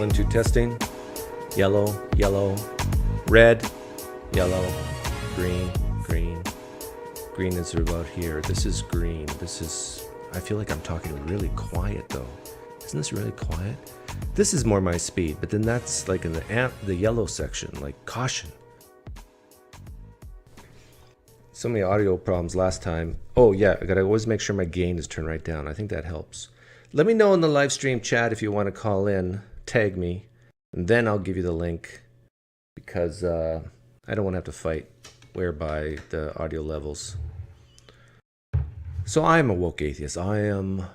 1, 2, testing. Yellow, yellow, red, yellow, green, green. Green is about here. This is green. This is, I feel like I'm talking really quiet though. Isn't this really quiet? This is more my speed, but then that's like in the yellow section, like caution. So many audio problems last time. Oh yeah, I gotta always make sure my gain is turned right down. I think that helps. Let me know in the live stream chat if you want to call in, tag me, and then I'll give you the link, because I don't want to have to fight whereby the audio levels. So I am a woke atheist. I am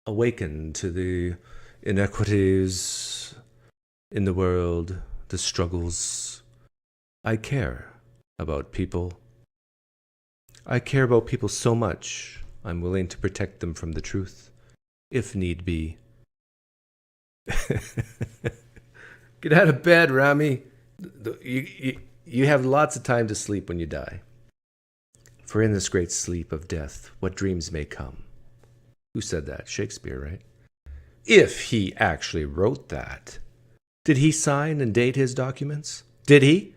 awakened to the inequities in the world, the struggles. I care about people. I care about people so much, I'm willing to protect them from the truth, if need be. Get out of bed, Rami. You have lots of time to sleep when you die. For in this great sleep of death, what dreams may come. Who said that? Shakespeare, right? If he actually wrote that. Did he sign and date his documents? Did he?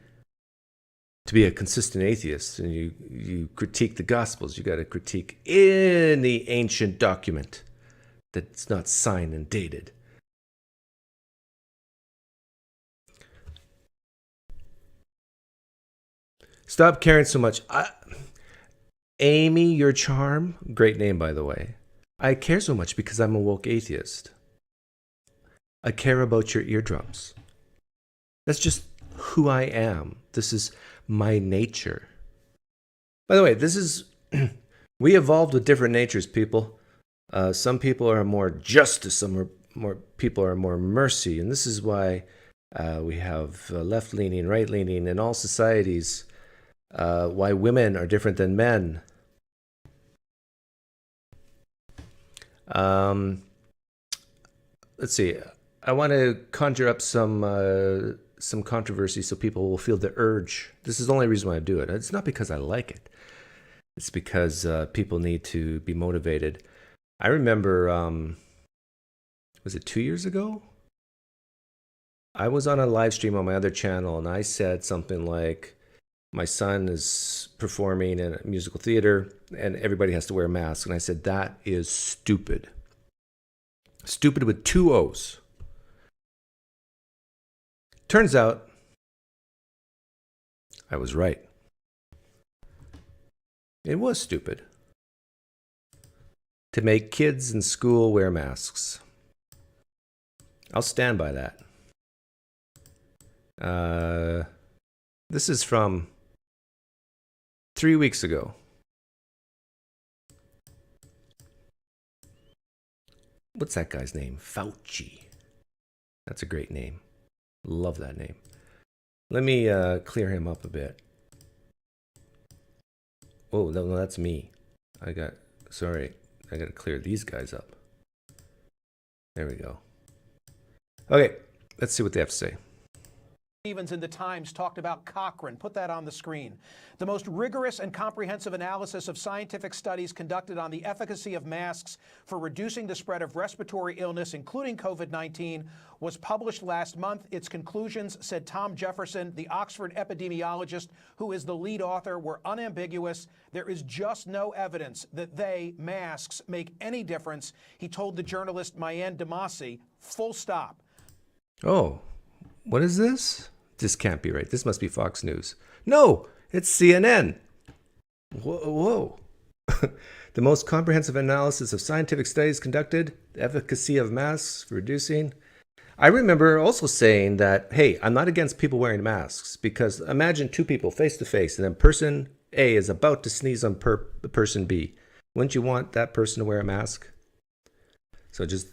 To be a consistent atheist, and you critique the Gospels, you got to critique any ancient document that's not signed and dated. Stop caring so much. Amy, your charm, great name by the way. I care so much because I'm a woke atheist. I care about your eardrums. That's just who I am. This is my nature. By the way, this is we evolved with different natures, people. Some people are more justice, some are more people are more mercy, and this is why we have left-leaning, right-leaning in all societies. Why women are different than men. Let's see. I want to conjure up some controversy so people will feel the urge. This is the only reason why I do it. It's not because I like it. It's because people need to be motivated. I remember, was it 2 years ago? I was on a live stream on my other channel and I said something like, my son is performing in a musical theater and everybody has to wear a mask. And I said, that is stupid. Stupid with 2 O's. Turns out, I was right. It was stupid to make kids in school wear masks. I'll stand by that. This is from 3 weeks ago. What's that guy's name? Fauci. That's a great name. Love that name. Let me clear him up a bit. Oh, no, that's me. Sorry, I got to clear these guys up. There we go. Okay, let's see what they have to say. Stevens in the Times talked about Cochrane. Put that on the screen. The most rigorous and comprehensive analysis of scientific studies conducted on the efficacy of masks for reducing the spread of respiratory illness, including COVID-19, was published last month. Its conclusions, said Tom Jefferson, the Oxford epidemiologist who is the lead author, were unambiguous. There is just no evidence that masks, make any difference, he told the journalist Mayan Demasi, full stop. Oh, what is this? This can't be right. This must be Fox News. No, it's CNN. Whoa. The most comprehensive analysis of scientific studies conducted, the efficacy of masks for reducing. I remember also saying that, hey, I'm not against people wearing masks, because imagine 2 people face to face and then person A is about to sneeze on person B. Wouldn't you want that person to wear a mask? So just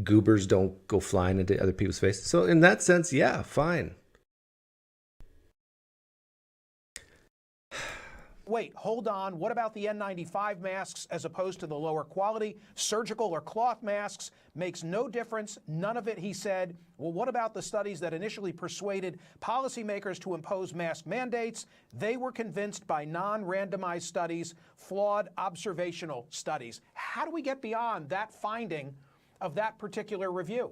goobers don't go flying into other people's faces. So in that sense, yeah, fine. Wait, hold on. What about the N95 masks as opposed to the lower quality surgical or cloth masks? Makes no difference. None of it, he said. Well, what about the studies that initially persuaded policymakers to impose mask mandates? They were convinced by non-randomized studies, flawed observational studies. How do we get beyond that finding of that particular review?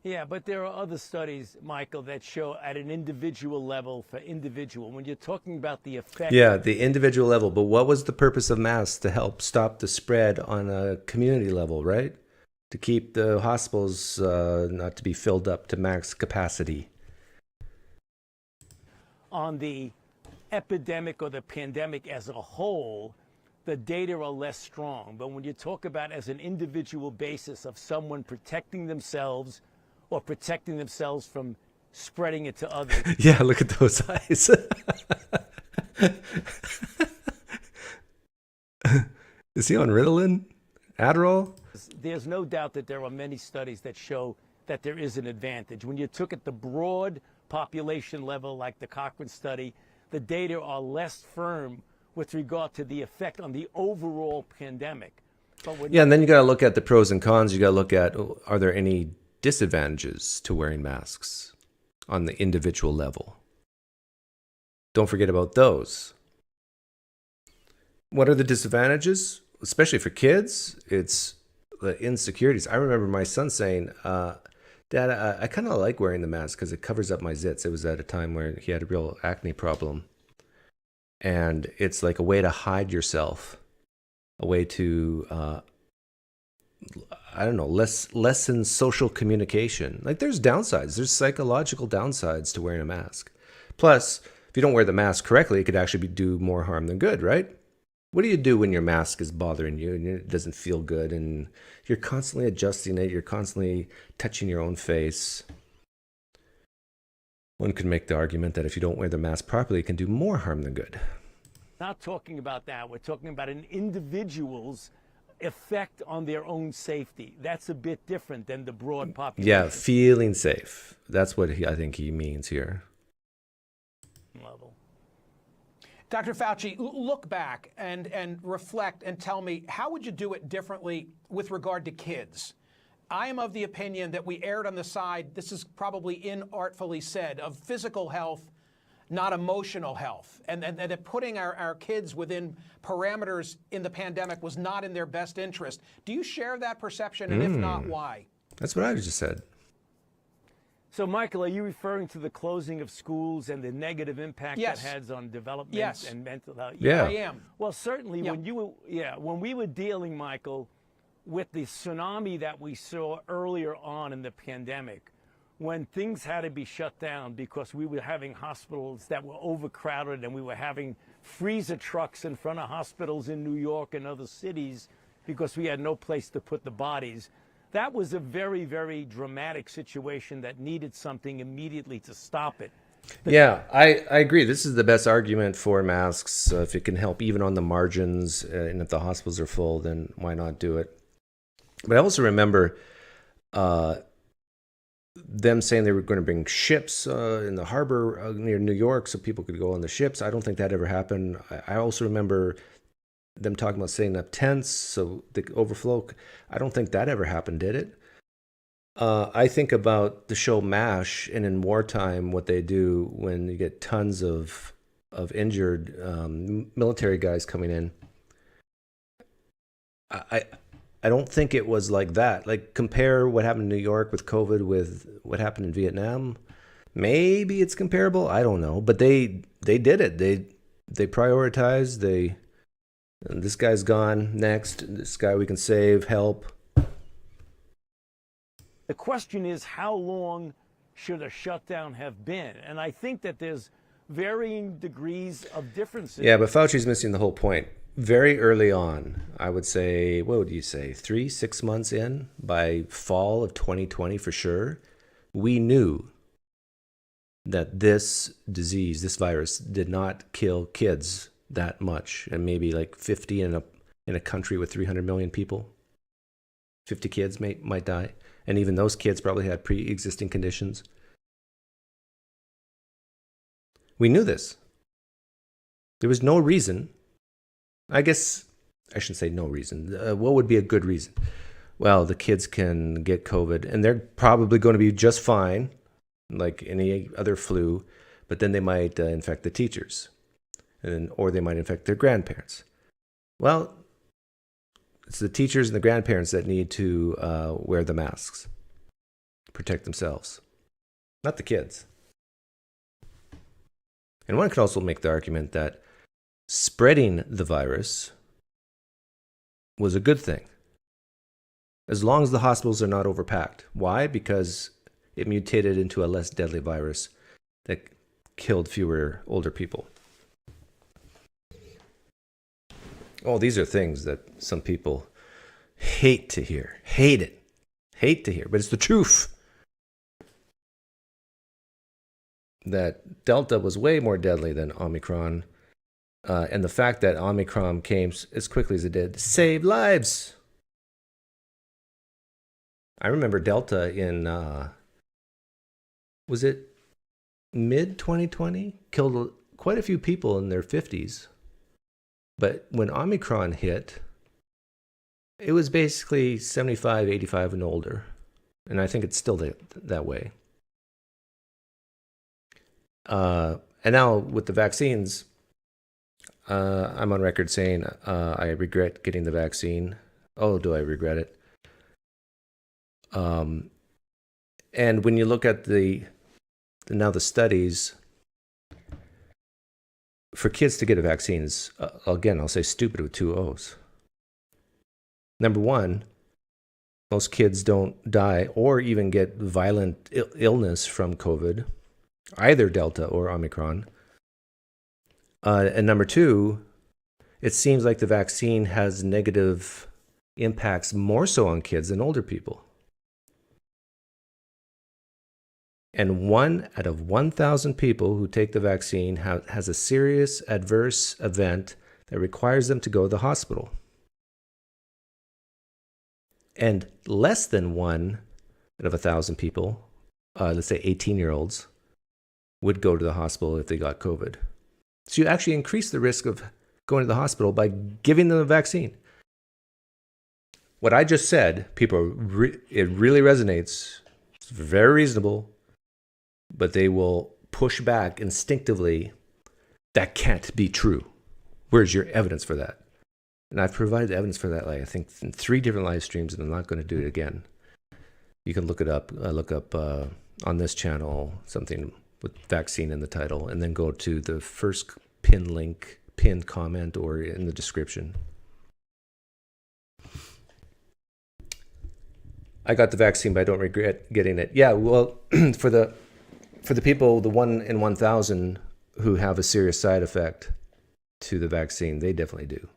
Yeah, but there are other studies, Michael, that show at an individual level for individual. When you're talking about the effect. Yeah, the individual level. But what was the purpose of masks? To help stop the spread on a community level, right? To keep the hospitals not to be filled up to max capacity. On the epidemic or the pandemic as a whole, the data are less strong. But when you talk about as an individual basis of someone protecting themselves or protecting themselves from spreading it to others. Yeah, look at those eyes. Is he on Ritalin? Adderall? There's no doubt that there are many studies that show that there is an advantage. When you took at the broad population level, like the Cochrane study, the data are less firm with regard to the effect on the overall pandemic. Yeah, and then you got to look at the pros and cons. You got to look at, are there any disadvantages to wearing masks on the individual level? Don't forget about those. What are the disadvantages? Especially for kids, it's the insecurities. I remember my son saying, Dad, I kind of like wearing the mask because it covers up my zits. It was at a time where he had a real acne problem. And it's like a way to hide yourself, a way to, lessen social communication. Like there's downsides. There's psychological downsides to wearing a mask. Plus, if you don't wear the mask correctly, it could actually do more harm than good, right? What do you do when your mask is bothering you and it doesn't feel good and you're constantly adjusting it, you're constantly touching your own face? One could make the argument that if you don't wear the mask properly, it can do more harm than good. Not talking about that. We're talking about an individual's effect on their own safety. That's a bit different than the broad population. Yeah, feeling safe. That's what I think he means here. Level. Dr. Fauci, look back and reflect and tell me, how would you do it differently with regard to kids? I am of the opinion that we erred on the side, this is probably inartfully said, of physical health, not emotional health, and that putting our kids within parameters in the pandemic was not in their best interest. Do you share that perception, and if not, why? That's what I just said. So, Michael, are you referring to the closing of schools and the negative impact Yes. that has on development Yes. and mental health? Yeah. I am. Well, certainly Yeah. when we were dealing, Michael, with the tsunami that we saw earlier on in the pandemic, when things had to be shut down because we were having hospitals that were overcrowded and we were having freezer trucks in front of hospitals in New York and other cities because we had no place to put the bodies. That was a very, very dramatic situation that needed something immediately to stop it. Yeah, I agree. This is the best argument for masks. If it can help even on the margins, and if the hospitals are full, then why not do it? But I also remember them saying they were going to bring ships in the harbor near New York so people could go on the ships. I don't think that ever happened. I also remember them talking about setting up tents so the overflow. I don't think that ever happened, did it? I think about the show MASH, and in wartime, what they do when you get tons of injured military guys coming in. I don't think it was like that. Like, compare what happened in New York with COVID with what happened in Vietnam. Maybe it's comparable. I don't know, but they did it. They prioritized. This guy's gone. Next, this guy we can save, help. The question is, how long should a shutdown have been? And I think that there's varying degrees of differences. Yeah, but Fauci's missing the whole point. Very early on, I would say, what would you say, 3-6 months in, by fall of 2020 for sure, we knew that this disease, this virus, did not kill kids that much, and maybe like 50 in a country with 300 million people. 50 kids might die, and even those kids probably had pre-existing conditions. We knew this. There was no reason. I guess I shouldn't say no reason. What would be a good reason? Well, the kids can get COVID, and they're probably going to be just fine, like any other flu, but then they might infect the teachers, or they might infect their grandparents. Well, it's the teachers and the grandparents that need to wear the masks. protect themselves, not the kids. And one could also make the argument that spreading the virus was a good thing, as long as the hospitals are not overpacked. Why? Because it mutated into a less deadly virus that killed fewer older people. Oh, these are things that some people hate to hear. Hate it. Hate to hear. But it's the truth. That Delta was way more deadly than Omicron. And the fact that Omicron came as quickly as it did saved lives. I remember Delta in, was it mid-2020? Killed quite a few people in their 50s. But when Omicron hit, it was basically 75, 85 and older. And I think it's still that way. And now with the vaccines, I'm on record saying I regret getting the vaccine. Oh, do I regret it? And when you look at the studies, for kids to get a vaccine is, again, I'll say stupid with 2 O's. Number one, most kids don't die or even get violent illness from COVID, either Delta or Omicron. And number two, it seems like the vaccine has negative impacts more so on kids than older people. And 1 out of 1,000 people who take the vaccine has a serious adverse event that requires them to go to the hospital. And less than 1 out of 1,000 people, let's say 18-year-olds, would go to the hospital if they got COVID. So you actually increase the risk of going to the hospital by giving them a vaccine. What I just said, people, it really resonates. It's very reasonable. But they will push back instinctively. That can't be true. Where's your evidence for that? And I've provided evidence for that, like, I think, in 3 different live streams, and I'm not going to do it again. You can look it up. Look up on this channel something with vaccine in the title, and then go to the first pinned comment, or in the description. I got the vaccine, but I don't regret getting it. Yeah, well, for the people, the 1 in 1,000 who have a serious side effect to the vaccine, they definitely do.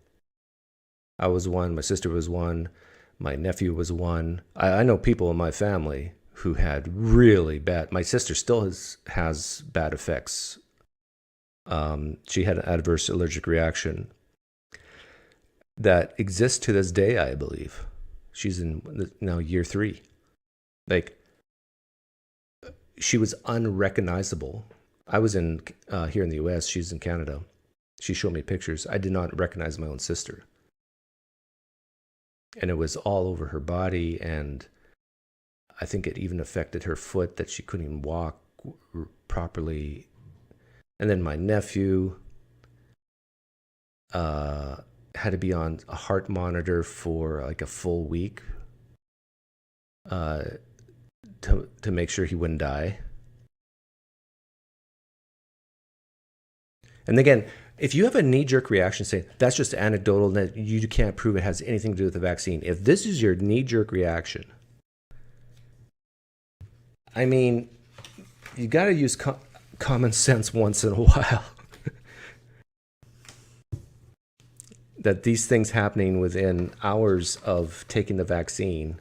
I was one, my sister was one, my nephew was one. I know people in my family who had really bad, my sister still has bad effects. She had an adverse allergic reaction that exists to this day, I believe. She's in now year 3. Like, she was unrecognizable. I was in here in the U.S. She's in Canada. She showed me pictures. I did not recognize my own sister, and it was all over her body. And I think it even affected her foot, that she couldn't even walk properly. And then my nephew had to be on a heart monitor for like a full week. To make sure he wouldn't die. And again, if you have a knee-jerk reaction saying that's just anecdotal, that you can't prove it has anything to do with the vaccine, if this is your knee-jerk reaction, I mean, you got to use common sense once in a while. That these things happening within hours of taking the vaccine,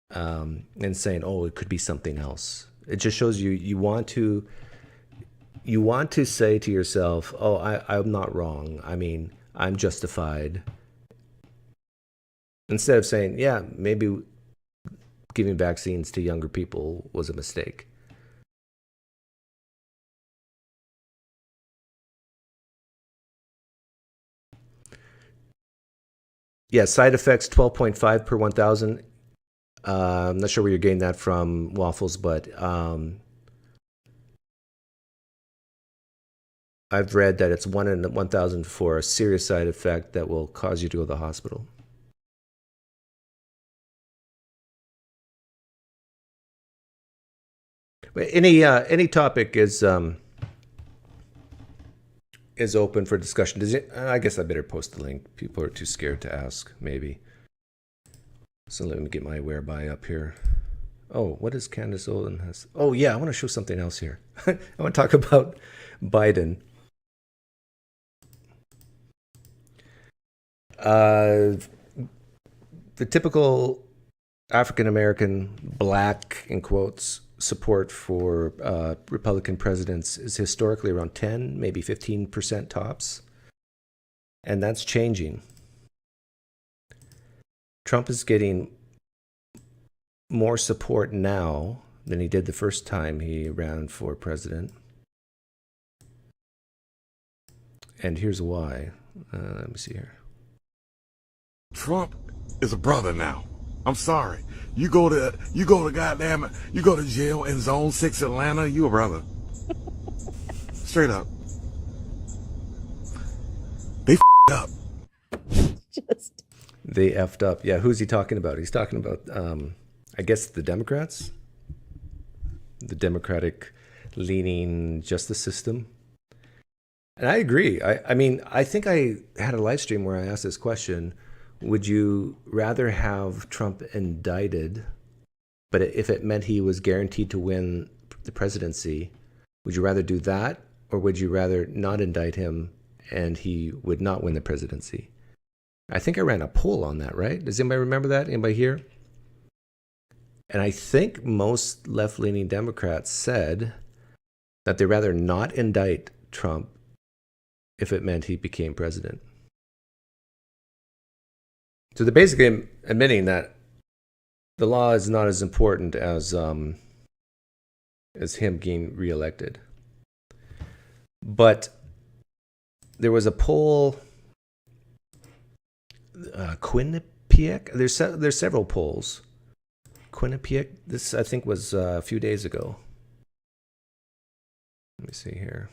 and saying, oh, it could be something else. It just shows you want to say to yourself, oh, I'm not wrong. I mean, I'm justified. Instead of saying, yeah, maybe giving vaccines to younger people was a mistake. Yeah, side effects 12.5 per 1,000. I'm not sure where you're getting that from, Waffles, but I've read that it's 1 in 1,000 for a serious side effect that will cause you to go to the hospital. But any topic is open for discussion. Does it? I guess I better post the link. People are too scared to ask, maybe. So let me get my whereby up here. Oh, what is Candace Olin has? Oh yeah, I want to show something else here. I want to talk about Biden. The typical African-American black, in quotes, support for Republican presidents is historically around 10, maybe 15% tops. And that's changing. Trump is getting more support now than he did the first time he ran for president. And here's why. Let me see here. Trump is a brother now. I'm sorry. You go to jail in Zone 6 Atlanta, you a brother. Straight up. They up. They effed up. Yeah, who's he talking about? He's talking about, I guess, the Democrats. The Democratic-leaning justice system. And I agree. I mean, I think I had a live stream where I asked this question. Would you rather have Trump indicted, but if it meant he was guaranteed to win the presidency, would you rather do that, or would you rather not indict him and he would not win the presidency? I think I ran a poll on that, right? Does anybody remember that? Anybody here? And I think most left-leaning Democrats said that they'd rather not indict Trump if it meant he became president. So they're basically admitting that the law is not as important as him getting reelected. But there was a poll, Quinnipiac. There's several polls. Quinnipiac. This I think was a few days ago. Let me see here.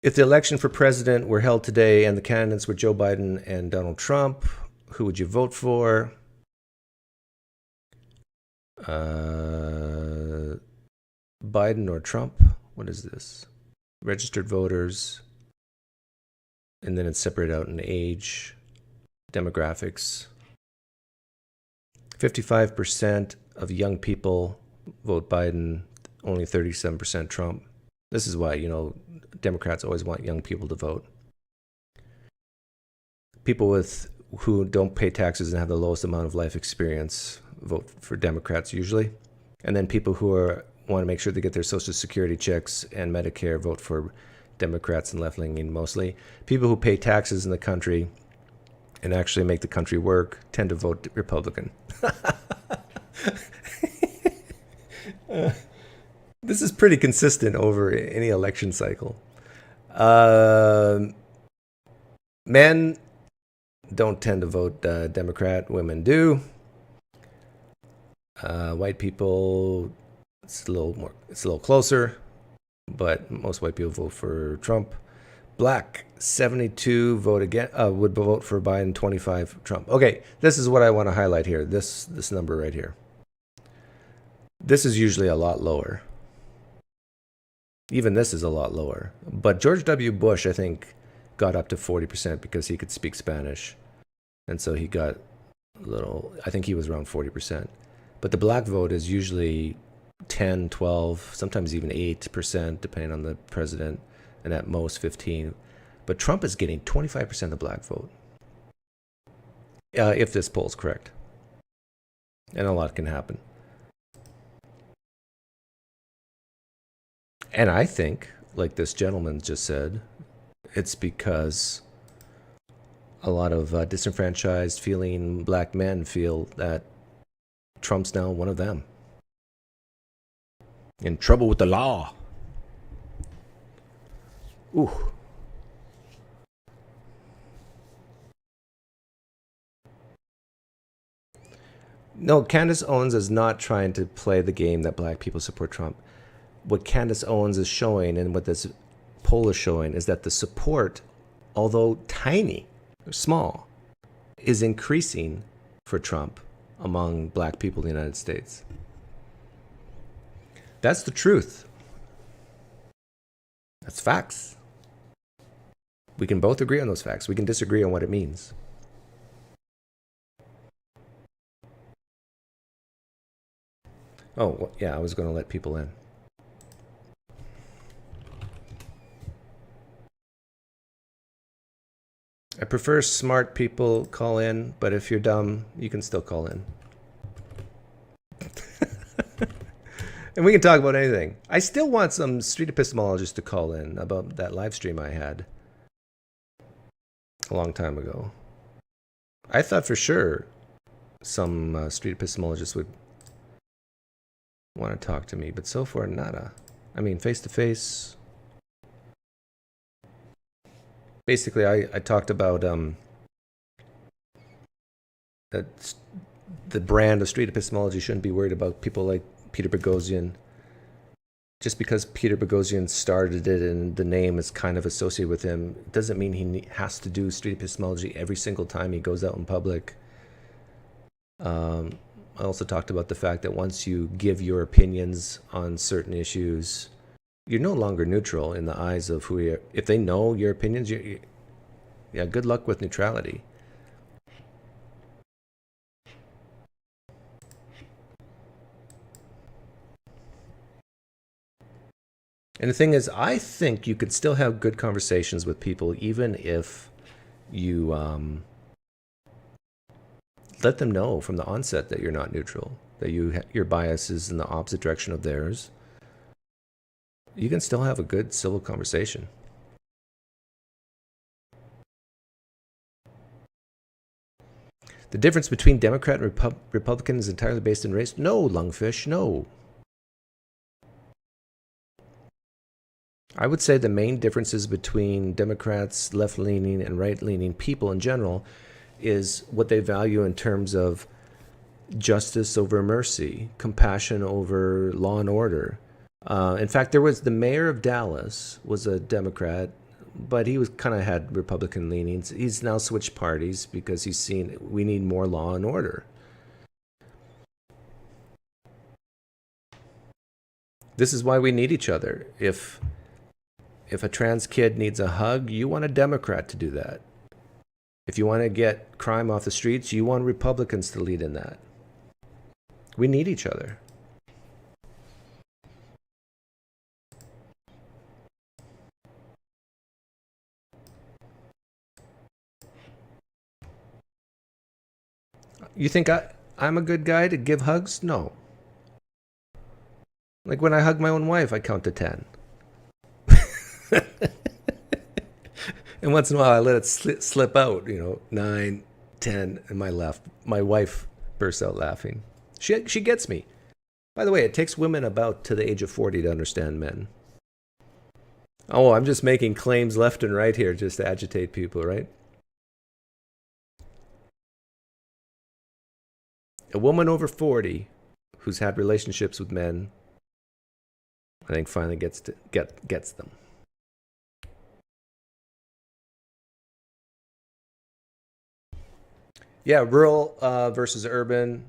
If the election for president were held today and the candidates were Joe Biden and Donald Trump, who would you vote for? Biden or Trump? What is this? Registered voters. And then it's separated out in age, demographics. 55% of young people vote Biden, only 37% Trump. This is why, Democrats always want young people to vote. People who don't pay taxes and have the lowest amount of life experience vote for Democrats usually. And then people who want to make sure they get their Social Security checks and Medicare vote for Democrats and left-leaning mostly. People who pay taxes in the country and actually make the country work tend to vote Republican. This is pretty consistent over any election cycle. Men don't tend to vote Democrat. Women do. White people, it's a little closer, but most white people vote for Trump. Black, 72 would vote for Biden, 25 Trump. Okay, this is what I want to highlight here. This number right here. This is usually a lot lower. Even this is a lot lower. But George W. Bush, I think, got up to 40% because he could speak Spanish. And so he got I think he was around 40%. But the black vote is usually 10, 12, sometimes even 8%, depending on the president, and at most 15. But Trump is getting 25% of the black vote, if this poll is correct. And a lot can happen. And I think, like this gentleman just said, it's because a lot of disenfranchised feeling black men feel that Trump's now one of them. In trouble with the law. Ooh. No, Candace Owens is not trying to play the game that black people support Trump. What Candace Owens is showing and what this poll is showing is that the support, although tiny, small, is increasing for Trump among black people in the United States. That's the truth. That's facts. We can both agree on those facts. We can disagree on what it means. Oh, well, yeah, I was going to let people in. I prefer smart people call in, but if you're dumb, you can still call in. And we can talk about anything. I still want some street epistemologists to call in about that live stream I had a long time ago. I thought for sure some street epistemologists would want to talk to me, but so far, nada. I mean, face to face. Basically, I talked about that the brand of street epistemology shouldn't be worried about people like Peter Boghossian. Just because Peter Boghossian started it and the name is kind of associated with him, doesn't mean he has to do street epistemology every single time he goes out in public. I also talked about the fact that once you give your opinions on certain issues, you're no longer neutral in the eyes of who you are. If they know your opinions, yeah, good luck with neutrality. And the thing is, I think you could still have good conversations with people even if you let them know from the onset that you're not neutral, that your bias is in the opposite direction of theirs. You can still have a good civil conversation. The difference between Democrat and Republican is entirely based in race? No, Lungfish, no. I would say the main differences between Democrats, left-leaning, and right-leaning people in general is what they value in terms of justice over mercy, compassion over law and order. In fact, there was the mayor of Dallas was a Democrat, but he was kind of had Republican leanings. He's now switched parties because he's seen we need more law and order. This is why we need each other. If a trans kid needs a hug, you want a Democrat to do that. If you want to get crime off the streets, you want Republicans to lead in that. We need each other. You think I'm a good guy to give hugs? No. Like when I hug my own wife, I count to 10. And once in a while, I let it slip out, 9, 10, and my wife bursts out laughing. She gets me. By the way, it takes women about to the age of 40 to understand men. Oh, I'm just making claims left and right here just to agitate people, right? A woman over 40 who's had relationships with men, I think finally gets them. Yeah, rural versus urban.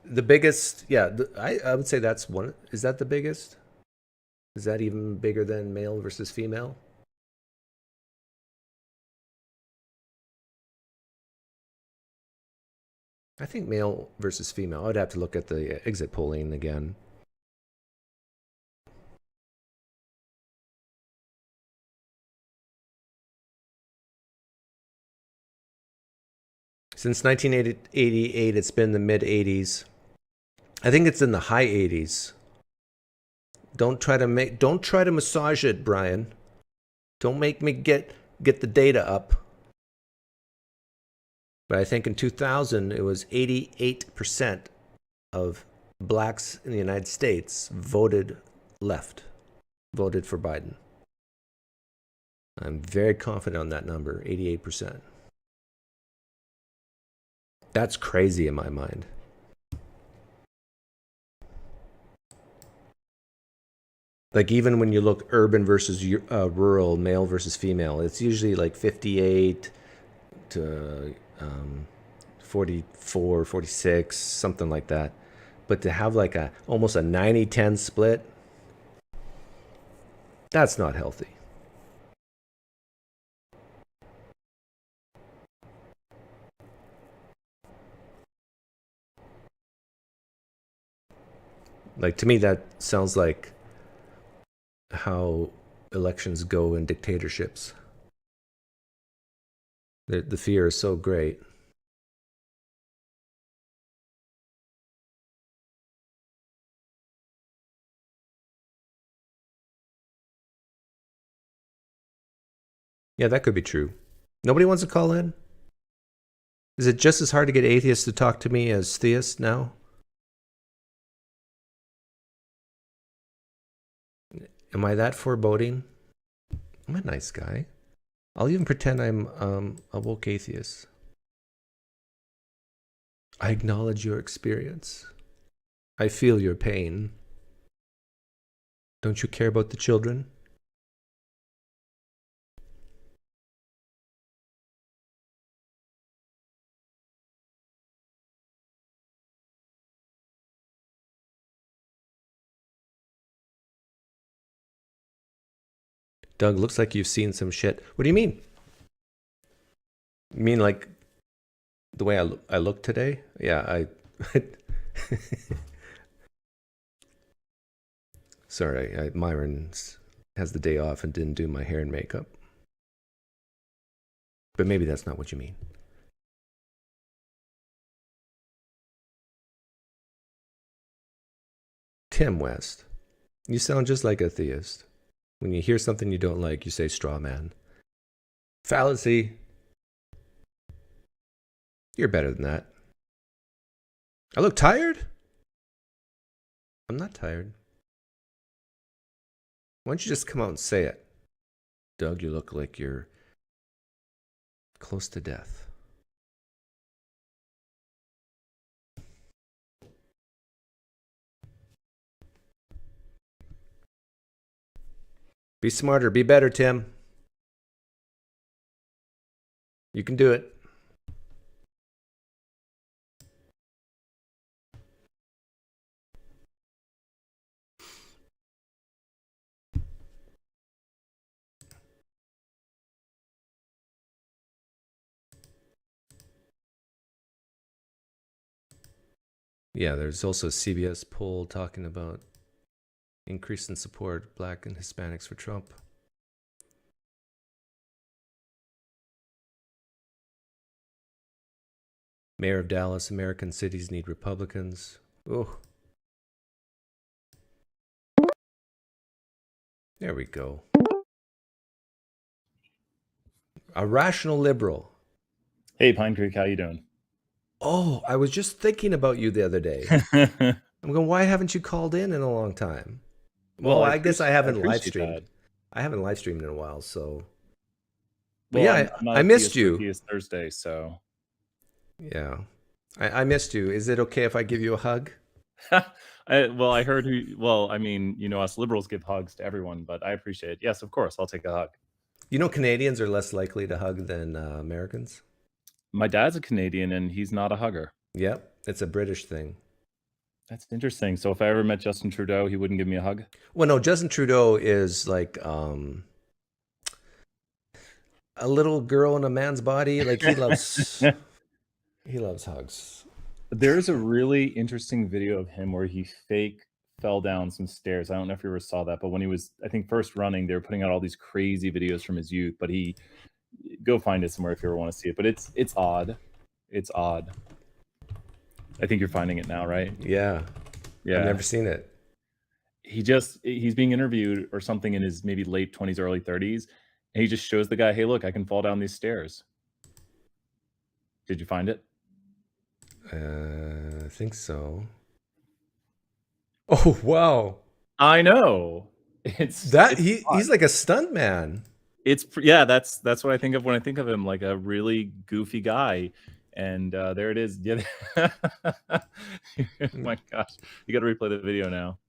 The biggest, yeah, I would say that's one. Is that the biggest? Is that even bigger than male versus female? I think male versus female. I'd have to look at the exit polling again. Since 1988, it's been the mid 80s. I think it's in the high 80s. Don't try to massage it, Brian. Don't make me get the data up. But I think in 2000, it was 88% of blacks in the United States voted left, voted for Biden. I'm very confident on that number, 88%. That's crazy in my mind. Like even when you look urban versus rural, male versus female, it's usually like 58 to 44, 46, something like that. But to have like a almost a 90-10 split, that's not healthy. Like to me, that sounds like how elections go in dictatorships. The fear is so great. Yeah, that could be true. Nobody wants to call in? Is it just as hard to get atheists to talk to me as theists now? Am I that foreboding? I'm a nice guy. I'll even pretend I'm a woke atheist. I acknowledge your experience. I feel your pain. Don't you care about the children? Doug, looks like you've seen some shit. What do you mean? You mean like the way I look today? Yeah, I Sorry, Myron has the day off and didn't do my hair and makeup. But maybe that's not what you mean. Tim West, you sound just like a theist. When you hear something you don't like, you say straw man. Fallacy. You're better than that. I look tired? I'm not tired. Why don't you just come out and say it? Doug, you look like you're close to death. Be smarter, be better, Tim. You can do it. Yeah, there's also a CBS poll talking about increase in support Black and Hispanics for Trump. Mayor of Dallas, American cities need Republicans. Oh. There we go. A rational liberal. Hey, Pinecreek, how you doing? Oh, I was just thinking about you the other day. I'm going, why haven't you called in a long time? Well, I guess I haven't live streamed. I haven't live streamed in a while, so. But well, yeah, I missed you. It's Thursday, so. Yeah, I missed you. Is it okay if I give you a hug? Well, I heard who. Well, I mean, you know, us liberals give hugs to everyone, but I appreciate it. Yes, of course, I'll take a hug. You know, Canadians are less likely to hug than Americans. My dad's a Canadian, and he's not a hugger. Yep, it's a British thing. That's interesting. So if I ever met Justin Trudeau, he wouldn't give me a hug? Well, no, Justin Trudeau is like a little girl in a man's body. Like he loves hugs. There's a really interesting video of him where he fake fell down some stairs. I don't know if you ever saw that, but when he was, I think, first running, they were putting out all these crazy videos from his youth. But go find it somewhere if you ever want to see it. But it's odd. It's odd. I think you're finding it now, right? Yeah. I've never seen it. He's being interviewed or something in his maybe late 20s, early 30s, and he just shows the guy, hey, look, I can fall down these stairs. Did you find it? I think so. Oh, wow. I know. He's like a stunt man. That's what I think of when I think of him, like a really goofy guy. And there it is. Yeah. Oh my gosh. You got to replay the video now.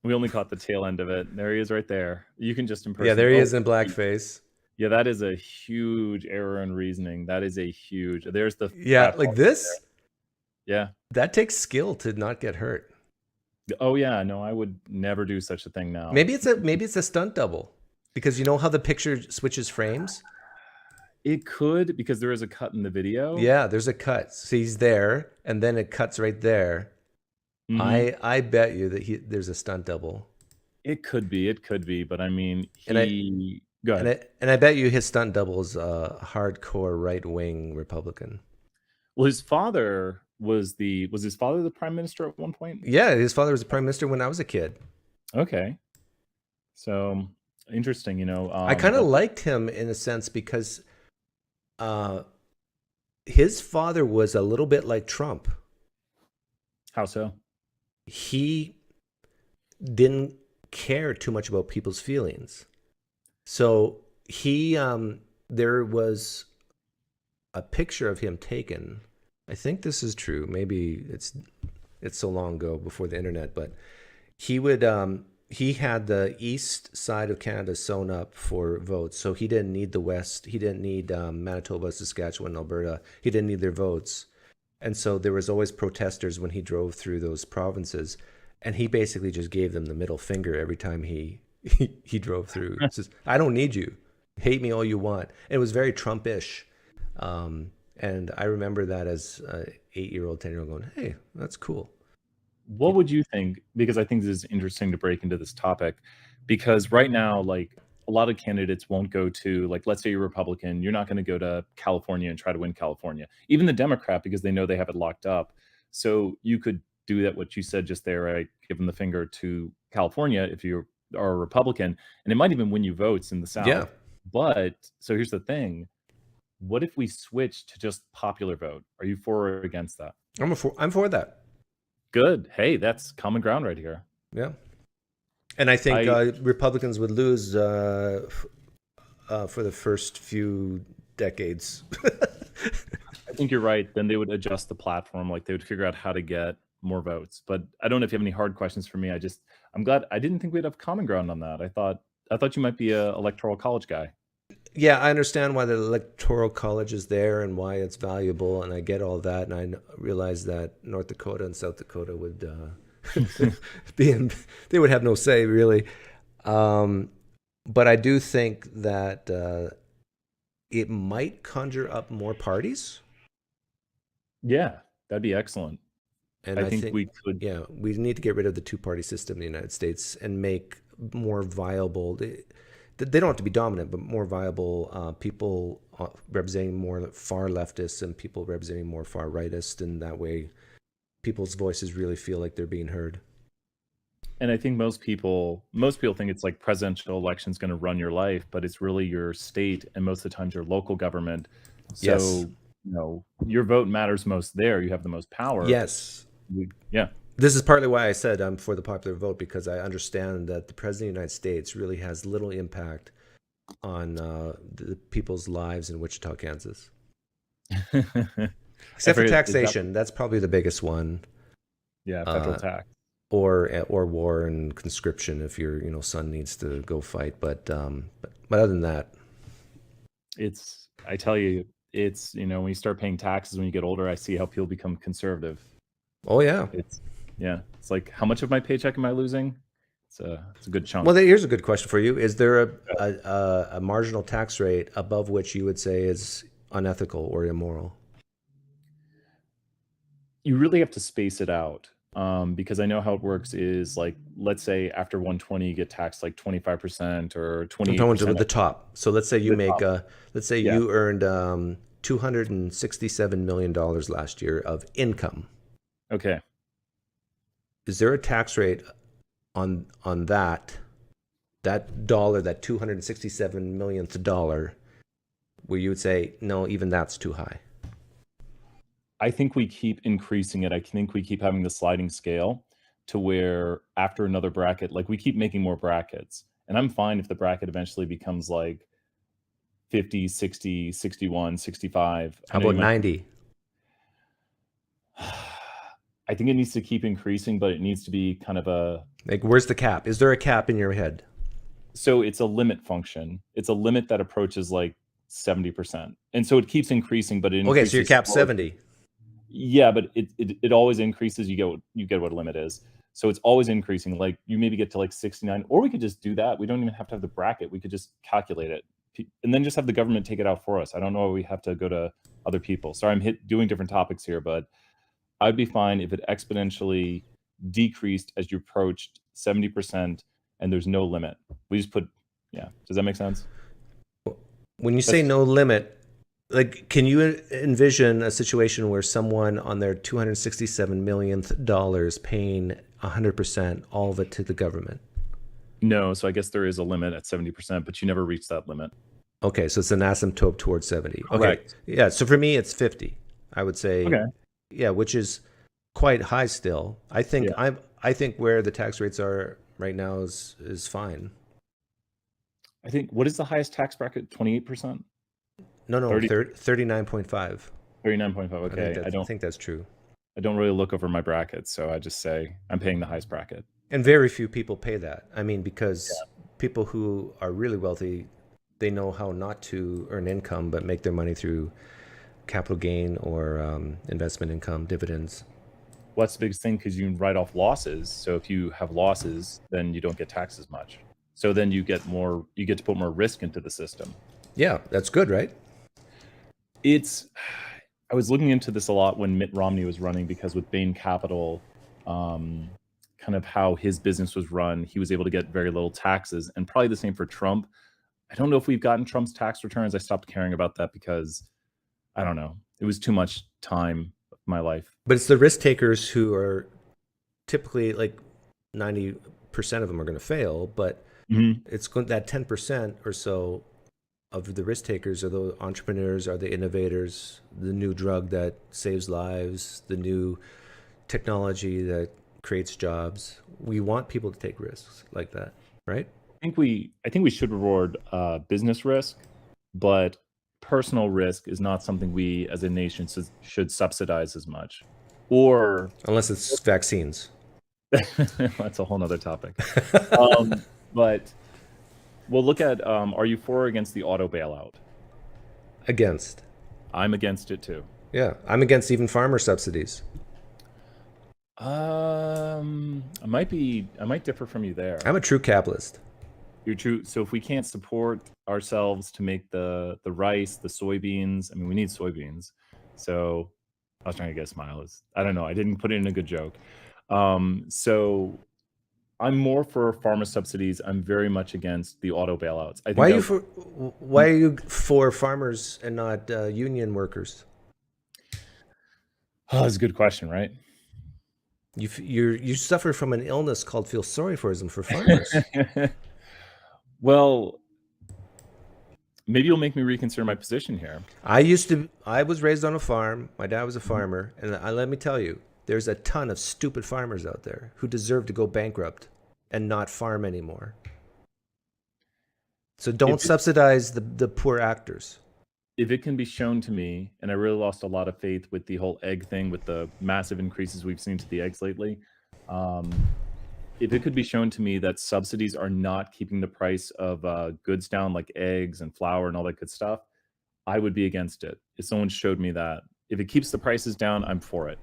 We only caught the tail end of it. There he is right there. You can just impersonate. Yeah, there he is in blackface. Yeah, that is a huge error in reasoning. That is a huge. There's the Yeah, like this. Yeah. That takes skill to not get hurt. Oh yeah, no, I would never do such a thing now. Maybe it's a stunt double, because you know how the picture switches frames. It could, because there is a cut in the video. Yeah, there's a cut. So he's there, and then it cuts right there. I bet you that there's a stunt double. It could be, but I mean, go ahead. And I bet you his stunt double is a hardcore right-wing Republican. Well, his father was his father the prime minister at one point? Yeah, his father was the prime minister when I was a kid. Okay. So interesting, you know. I kind of liked him in a sense because his father was a little bit like Trump. How so? He didn't care too much about people's feelings. So there was a picture of him taken. I think this is true. Maybe it's so long ago before the internet, but he had the east side of Canada sewn up for votes. So he didn't need the west. He didn't need Manitoba, Saskatchewan, Alberta. He didn't need their votes. And so there was always protesters when he drove through those provinces. And he basically just gave them the middle finger every time he drove through. He says, I don't need you. Hate me all you want. It was very Trump-ish. And I remember that as an 8-year-old, 10-year-old going, hey, that's cool. What would you think? Because I think this is interesting to break into this topic. Because right now, like, a lot of candidates won't go to, like, let's say you're Republican, you're not going to go to California and try to win California. Even the Democrat, because they know they have it locked up. So you could do that, what you said just there, right? Give them the finger to California if you are a Republican. And it might even win you votes in the South. Yeah. But, so here's the thing. What if we switch to just popular vote? Are you for or against that? I'm for that. Good. Hey, that's common ground right here. Yeah. And I think Republicans would lose for the first few decades. I think you're right. Then they would adjust the platform. Like, they would figure out how to get more votes. But I don't know if you have any hard questions for me. I'm glad. I didn't think we'd have common ground on that. I thought you might be a electoral college guy. Yeah, I understand why the electoral college is there and why it's valuable, and I get all that, and I realize that North Dakota and South Dakota would they would have no say really. But I do think that it might conjure up more parties. Yeah, that'd be excellent. And I think we could. Yeah, we need to get rid of the two-party system in the United States and make more viable. They don't have to be dominant, but more viable people representing more far leftists and people representing more far rightists, and that way people's voices really feel like they're being heard. And I think most people think it's like presidential election's going to run your life, but it's really your state and most of the times your local government. So, yes. Your vote matters most there. You have the most power. Yes. Yeah. This is partly why I said I'm for the popular vote, because I understand that the President of the United States really has little impact on the people's lives in Wichita, Kansas. Except for taxation. That's probably the biggest one. Yeah, federal tax. Or war and conscription if your son needs to go fight. But other than that, I tell you, it's when you start paying taxes when you get older, I see how people become conservative. Oh yeah. It's like, how much of my paycheck am I losing? It's a good chunk. Well, here's a good question for you. Is there a marginal tax rate above which you would say is unethical or immoral? You really have to space it out, because I know how it works is, like, let's say after 120 you get taxed like 25% or 28%. With the top. So let's say you you earned $267 million last year of income. Okay. Is there a tax rate on that dollar, that $267 millionth dollar, where you would say, no, even that's too high? I think we keep increasing it. I think we keep having the sliding scale to where after another bracket, like, we keep making more brackets. And I'm fine if the bracket eventually becomes like 50, 60, 61, 65. How about 90? I think it needs to keep increasing, but it needs to be kind of a... Like, where's the cap? Is there a cap in your head? So it's a limit function. It's a limit that approaches like 70%. And so it keeps increasing, but it increases. Okay, so your cap's 70. Yeah, but it always increases. You get what a limit is. So it's always increasing. Like you maybe get to like 69, or we could just do that. We don't even have to have the bracket. We could just calculate it and then just have the government take it out for us. I don't know why we have to go to other people. Sorry, I'm doing different topics here, but I'd be fine if it exponentially decreased as you approached 70% and there's no limit. We just put, yeah. Does that make sense? When you say no limit, like, can you envision a situation where someone on their $267 millionth paying 100%, all of it to the government? No, so I guess there is a limit at 70%, but you never reach that limit. Okay, so it's an asymptote towards 70. Okay, Correct. yeah. So for me, it's 50. I would say, Okay. Yeah, which is quite high still. I think Yeah. I think where the tax rates are right now is fine. I think, what is the highest tax bracket? 28%? No, 39.5. 39.5. Okay, I think that's true. I don't really look over my brackets, so I just say I'm paying the highest bracket. And very few people pay that. I mean, because people who are really wealthy, they know how not to earn income, but make their money through capital gain or investment income, dividends. Well, that's the biggest thing, because you can write off losses. So if you have losses, then you don't get taxed as much. So then you get to put more risk into the system. Yeah, that's good, right? I was looking into this a lot when Mitt Romney was running, because with Bain Capital, kind of how his business was run, he was able to get very little taxes, and probably the same for Trump. I don't know if we've gotten Trump's tax returns. I stopped caring about that because, I don't know, it was too much time of my life. But it's the risk takers who are typically, like, 90% of them are going to fail, but it's that 10% or so of the risk takers are the entrepreneurs, are the innovators, the new drug that saves lives, the new technology that creates jobs. We want people to take risks like that, right? I think we should reward business risk, but personal risk is not something we as a nation should subsidize as much. Or unless it's vaccines. That's a whole nother topic. But we'll look at, are you for or against the auto bailout? Against. I'm against it too. Yeah, I'm against even farmer subsidies. I might differ from you there. I'm a true capitalist. You're true. So if we can't support ourselves to make the rice, the soybeans, I mean, we need soybeans. So I was trying to get a smile. I don't know. I didn't put it in a good joke. So I'm more for farmer subsidies. I'm very much against the auto bailouts. I think why are you for farmers and not union workers? Oh, that's a good question, right? You suffer from an illness called feel sorry for farmers. Well, maybe you'll make me reconsider my position here. I was raised on a farm. My dad was a farmer, and let me tell you, there's a ton of stupid farmers out there who deserve to go bankrupt and not farm anymore. So don't subsidize the poor actors. If it can be shown to me, and I really lost a lot of faith with the whole egg thing, with the massive increases we've seen to the eggs lately, if it could be shown to me that subsidies are not keeping the price of goods down, like eggs and flour and all that good stuff, I would be against it. If someone showed me that, if it keeps the prices down, I'm for it.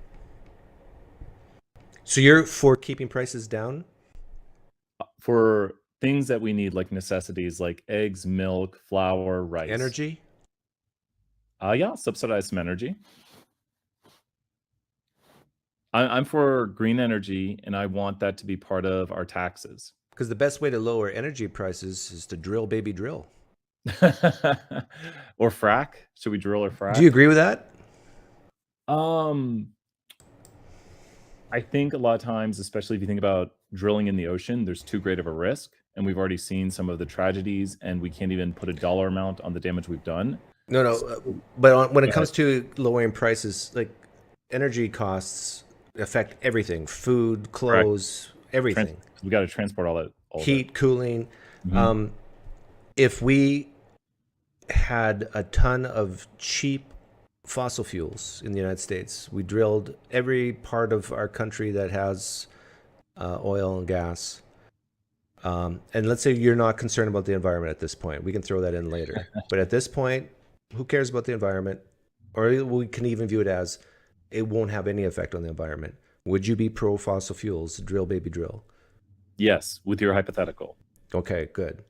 So you're for keeping prices down? For things that we need, like necessities, like eggs, milk, flour, rice. Energy? Yeah, subsidize some energy. I'm for green energy, and I want that to be part of our taxes. Because the best way to lower energy prices is to drill, baby, drill. Or frack. Should we drill or frack? Do you agree with that? I think a lot of times, especially if you think about drilling in the ocean, there's too great of a risk. And we've already seen some of the tragedies, and we can't even put a dollar amount on the damage we've done. No. But when it comes to lowering prices, like energy costs affect everything: food, clothes, everything. We got to transport all that. Heat, cooling. If we had a ton of cheap fossil fuels in the United States. We drilled every part of our country that has oil and gas. And let's say you're not concerned about the environment at this point. We can throw that in later. But at this point, who cares about the environment? Or we can even view it as it won't have any effect on the environment. Would you be pro fossil fuels? Drill, baby, drill. Yes, with your hypothetical. Okay, good.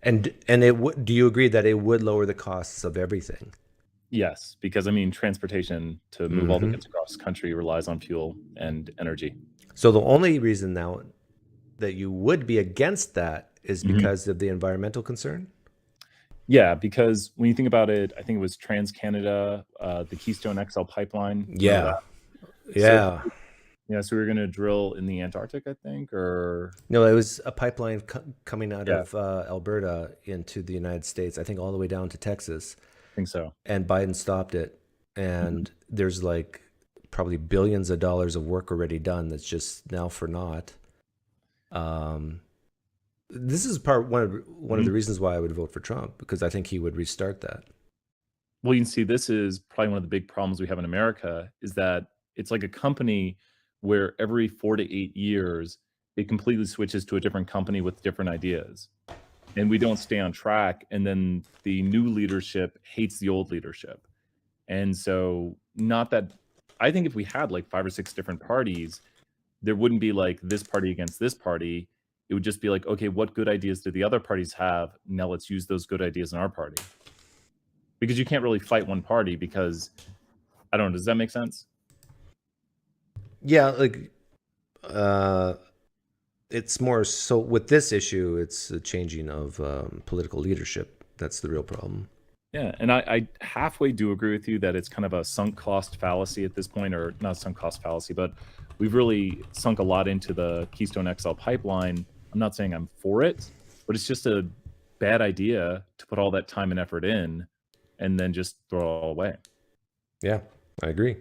And it would. Do you agree that it would lower the costs of everything? Yes, because I mean, transportation to move all the goods across the country relies on fuel and energy. So the only reason now that you would be against that is because of the environmental concern? Yeah, because when you think about it, I think it was Trans-Canada, the Keystone XL pipeline. Yeah. Yeah. Yeah, so we were going to drill in the Antarctic, I think, or... No, it was a pipeline coming out of Alberta into the United States, I think all the way down to Texas. I think so. And Biden stopped it. And there's like probably billions of dollars of work already done that's just now for naught. This is one of the reasons why I would vote for Trump, because I think he would restart that. Well, you can see this is probably one of the big problems we have in America is that it's like a company where every 4 to 8 years, it completely switches to a different company with different ideas. And we don't stay on track. And then the new leadership hates the old leadership. And so not that, I think if we had like 5 or 6 different parties, there wouldn't be like this party against this party. It would just be like, okay, what good ideas do the other parties have? Now let's use those good ideas in our party. Because you can't really fight one party because, I don't know, does that make sense? Yeah, like it's more so with this issue, it's a changing of political leadership. That's the real problem. Yeah, and I halfway do agree with you that it's kind of a sunk cost fallacy at this point, or not sunk cost fallacy, but we've really sunk a lot into the Keystone XL pipeline. I'm not saying I'm for it, but it's just a bad idea to put all that time and effort in and then just throw it all away. Yeah, I agree.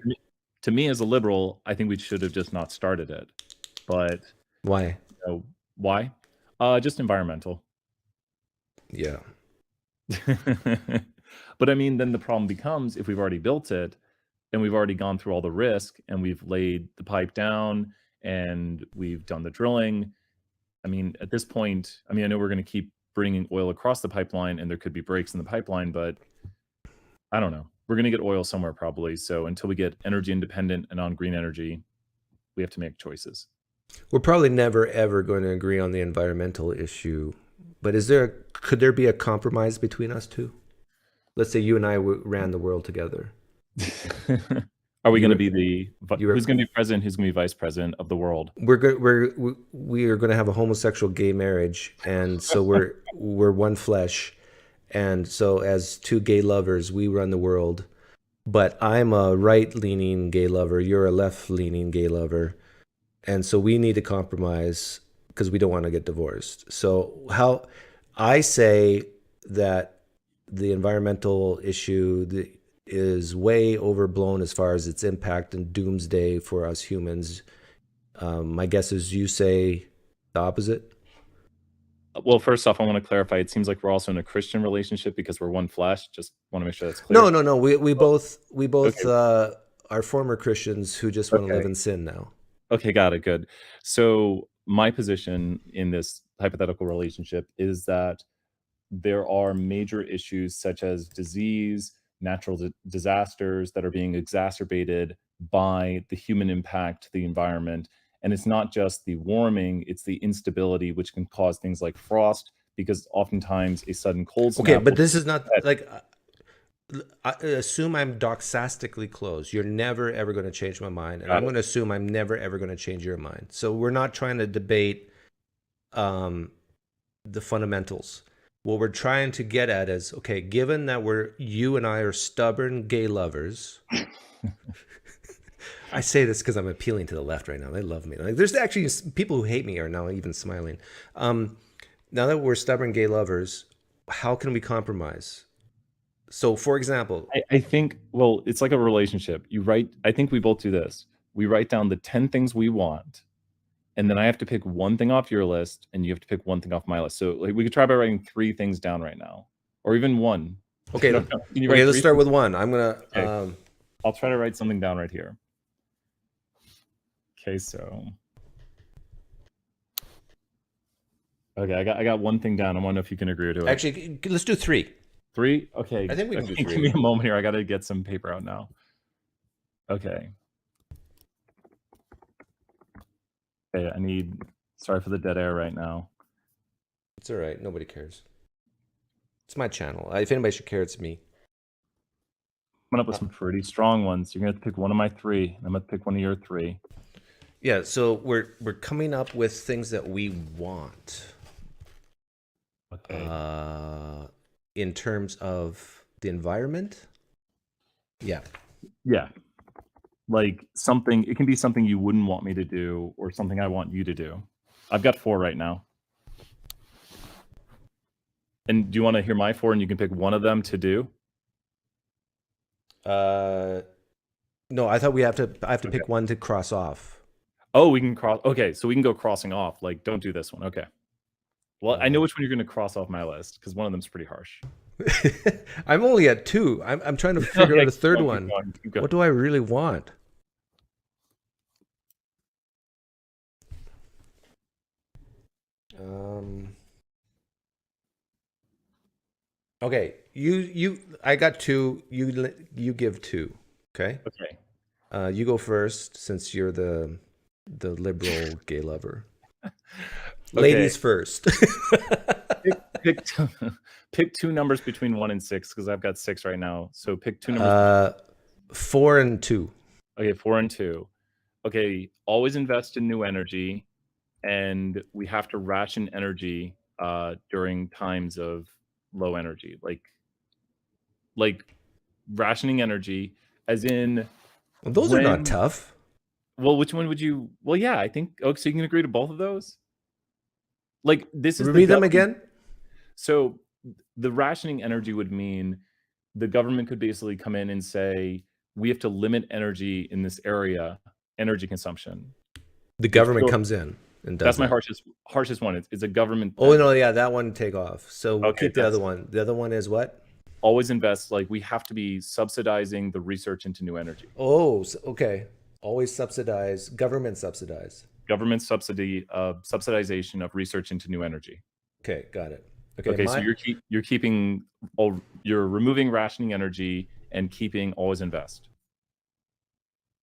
To me, as a liberal, I think we should have just not started it. But why? Why? Just environmental. Yeah. But I mean, then the problem becomes if we've already built it and we've already gone through all the risk and we've laid the pipe down and we've done the drilling. I mean, at this point, I mean, I know we're going to keep bringing oil across the pipeline and there could be breaks in the pipeline, but I don't know. We're going to get oil somewhere probably. So until we get energy independent and on green energy, we have to make choices. We're probably never, ever going to agree on the environmental issue. But could there be a compromise between us two? Let's say you and I ran the world together. Are we going to be who's going to be president? Who's going to be vice president of the world? We are going to have a homosexual gay marriage, and so we're one flesh, and so as two gay lovers, we run the world. But I'm a right-leaning gay lover. You're a left-leaning gay lover, and so we need to compromise because we don't want to get divorced. So how I say that the environmental issue is way overblown as far as its impact and doomsday for us humans. My guess is you say the opposite. Well, first off, I want to clarify. It seems like we're also in a Christian relationship because we're one flesh. Just want to make sure that's clear. No. We both okay. Are former Christians who just want to live in sin now. Okay, got it. Good. So my position in this hypothetical relationship is that there are major issues such as disease, natural disasters that are being exacerbated by the human impact to the environment. And it's not just the warming, it's the instability, which can cause things like frost, because oftentimes a sudden cold snap. Okay, but this is not like, I assume I'm doxastically closed. You're never, ever going to change my mind. And I'm going to assume I'm never, ever going to change your mind. So we're not trying to debate the fundamentals. What we're trying to get at is, okay, given that you and I are stubborn gay lovers, I say this because I'm appealing to the left right now. They love me. Like, there's actually people who hate me are now even smiling. Now that we're stubborn gay lovers, how can we compromise? So, for example, I think, well, it's like a relationship. I think we both do this. We write down the 10 things we want. And then I have to pick one thing off your list and you have to pick one thing off my list. So like we could try by writing 3 things down right now, or even one. Okay. No, no. Can you Okay. write Let's 3? start with 1. I'm gonna. Okay. I'll try to write something down right here. Okay, so. Okay, I got one thing down. I want to know if you can agree to it. Actually, let's do 3. 3? Okay. I think we can do 3. Give me a moment here. I got to get some paper out now. Okay. Okay, I need. Sorry for the dead air right now. It's all right. Nobody cares. It's my channel. If anybody should care, it's me. Coming up with some pretty strong ones. You're gonna have to pick one of my 3. I'm gonna pick one of your 3. Yeah. So we're coming up with things that we want. Okay. In terms of the environment. Yeah. Yeah. Like something. It can be something you wouldn't want me to do, or something I want you to do. I've got 4 right now. And do you want to hear my 4, and you can pick one of them to do? No, I thought I have to Okay. pick one to cross off. Oh, we can cross. Okay, so we can go crossing off. Like, don't do this one. Okay. Well, I know which one you're going to cross off my list because one of them's pretty harsh. I'm only at 2. I'm trying to figure Okay, out a third keep one. going, keep going. What do I really want? Okay, I got 2. You give 2. Okay. Okay. You go first since you're the liberal gay lover. Ladies first. Pick 2 numbers between 1 and 6 because I've got 6 right now. So pick 2 numbers. 4 and 2. Okay, 4 and 2. Okay, always invest in new energy, and we have to ration energy during times of low energy, like rationing energy, as in. Well, those are not tough. Well, which one would you? Well, yeah, I think. Oh, so you can agree to both of those. Like this is Read them again. So the rationing energy would mean the government could basically come in and say we have to limit energy in this area, energy consumption. The government comes in and does That's my that. harshest one. It's a government. Oh no, yeah, that one take off. So we'll Okay, keep the other one. The other one is what? Always invest. Like we have to be subsidizing the research into new energy. Oh, okay. Always subsidize. Government subsidize. Government subsidization of research into new energy. Okay, got it. Okay, so you're keeping. You're removing rationing energy and keeping always invest.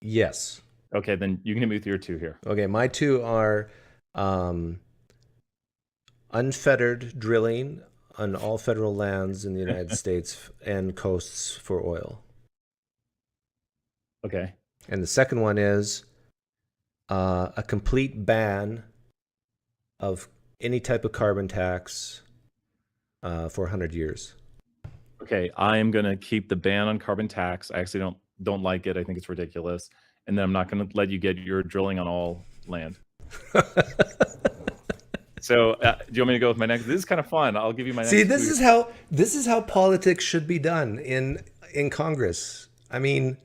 Yes. Okay, then you can hit me with your 2 here. Okay, my 2 are unfettered drilling on all federal lands in the United States and coasts for oil. Okay. And the second one is a complete ban of any type of carbon tax for 100 years. Okay, I am going to keep the ban on carbon tax. I actually don't like it. I think it's ridiculous. And then I'm not going to let you get your drilling on all land. So, do you want me to go with my next? This is kind of fun. I'll give you my next. See, this is how politics should be done in Congress. I mean,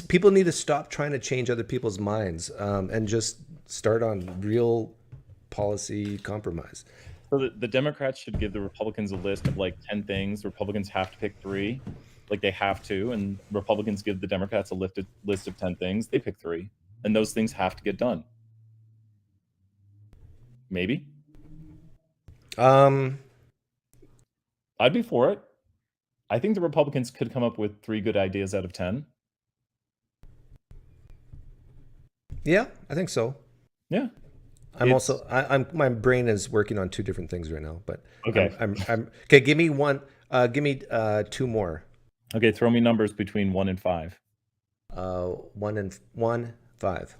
people need to stop trying to change other people's minds and just start on real policy compromise. So the Democrats should give the Republicans a list of like 10 things. The Republicans have to pick 3, like they have to, and Republicans give the Democrats a list of 10 things. They pick 3, and those things have to get done. Maybe. Um, I'd be for it. I think the Republicans could come up with 3 good ideas out of 10. Yeah, I think so. Yeah. My brain is working on 2 different things right now, but okay. I'm okay. Give me one. Give me 2 more. Okay, throw me numbers between 1 and 5. 1 and 5.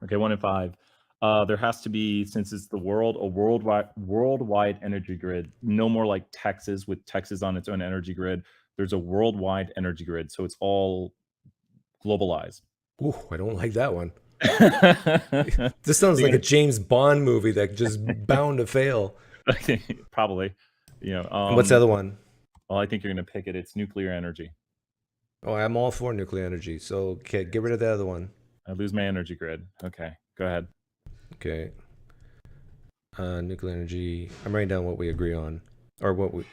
Okay, 1 and 5. There has to be, since it's a worldwide energy grid. No more like Texas with Texas on its own energy grid. There's a worldwide energy grid, so it's all globalized. Ooh, I don't like that one. This sounds like a James Bond movie that just bound to fail. Probably. What's the other one? Well, I think you're going to pick it. It's nuclear energy. Oh, I'm all for nuclear energy. So, okay, get rid of the other one. I lose my energy grid. Okay, go ahead. Okay. Nuclear energy. I'm writing down what we agree on, or what we.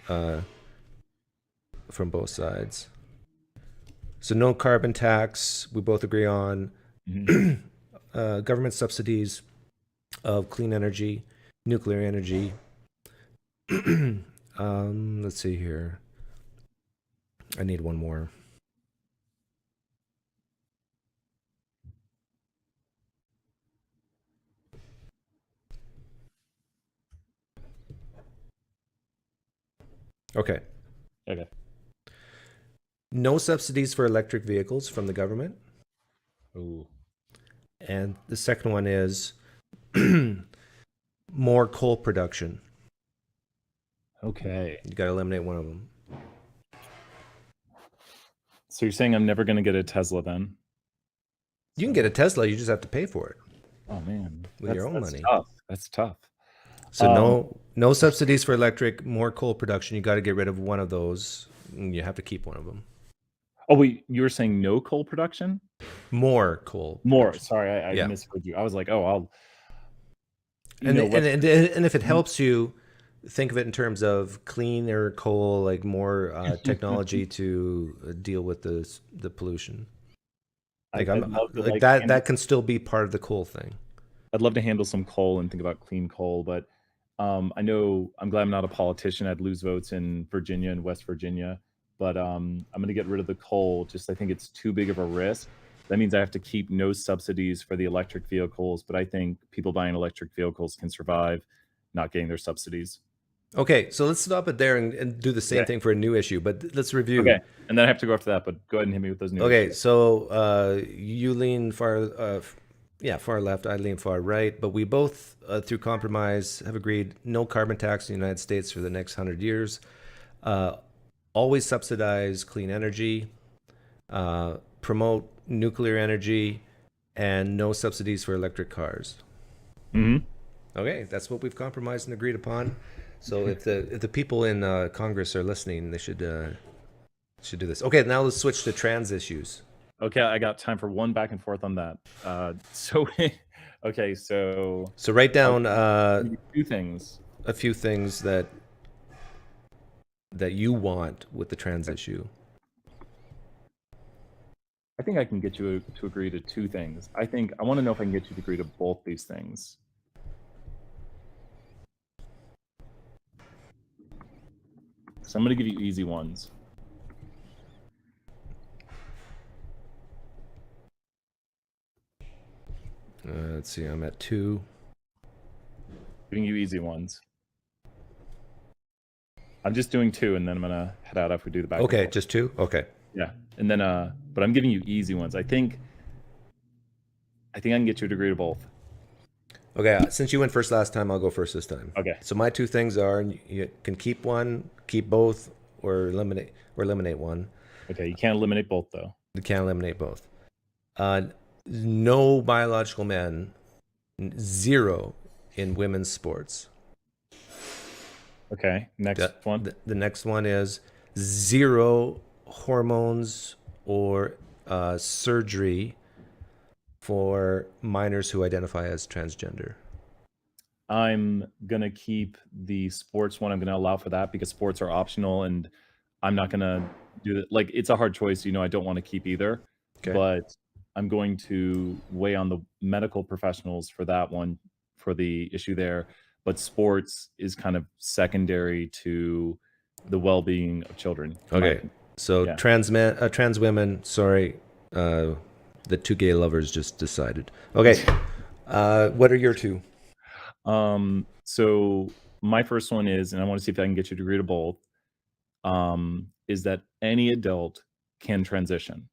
from both sides. So no carbon tax, we both agree on. Government subsidies of clean energy, nuclear energy. Let's see here. I need one more. Okay. Okay. No subsidies for electric vehicles from the government. Ooh. And the second one is more coal production. Okay. You got to eliminate one of them. So you're saying I'm never going to get a Tesla then? You can get a Tesla, you just have to pay for it Oh man, with your own that's money. Tough. That's tough. So no subsidies for electric, more coal production. You got to get rid of one of those. And you have to keep one of them. Oh wait, you were saying no coal production? More coal. More. production. Sorry, I Yeah. misheard you. I was like, oh, I'll. And if it helps you, think of it in terms of cleaner coal, like more technology to deal with the pollution. Like I'd love to, like, that can still be part of the coal thing. I'd love to handle some coal and think about clean coal, but I know I'm glad I'm not a politician. I'd lose votes in Virginia and West Virginia, but I'm going to get rid of the coal. Just I think it's too big of a risk. That means I have to keep no subsidies for the electric vehicles, but I think people buying electric vehicles can survive not getting their subsidies. Okay, so let's stop it there and do the same Okay. thing for a new issue. But let's review. Okay, and then I have to go after that, but go ahead and hit me with those new Okay, issues. so you lean far left. I lean far right. But we both, through compromise, have agreed no carbon tax in the United States for the next 100 years. Always subsidize clean energy. Promote nuclear energy, and no subsidies for electric cars. Mm-hmm. Okay, that's what we've compromised and agreed upon. So if the people in Congress are listening, they should do this. Okay, now let's switch to trans issues. Okay, I got time for one back and forth on that. Okay, so write down two things. a few things that you want with the trans issue. I think I can get you to agree to two things. I want to know if I can get you to agree to both these things. So I'm going to give you easy ones. Let's see, I'm at 2. Giving you easy ones. I'm just doing 2, and then I'm going to head out after we do the back. Okay, just 2? Okay. Yeah, and then but I'm giving you easy ones. I think I can get you to agree to both. Okay, since you went first last time, I'll go first this time. Okay. So my 2 things are you can keep one, keep both, or eliminate one. Okay, you can't eliminate both though. You can't eliminate both. No biological men, 0 in women's sports. Okay, next one. The next one is 0 hormones or surgery for minors who identify as transgender. I'm gonna keep the sports one. I'm gonna allow for that because sports are optional, and I'm not gonna do it. Like, it's a hard choice. I don't want to keep either, but I'm going to weigh on the medical professionals for that one, for the issue there. But sports is kind of secondary to the well-being of children. Okay, so yeah. Trans women. Sorry, the 2 gay lovers just decided. Okay, what are your 2? So my first one is, and I want to see if I can get you to agree to both, is that any adult can transition.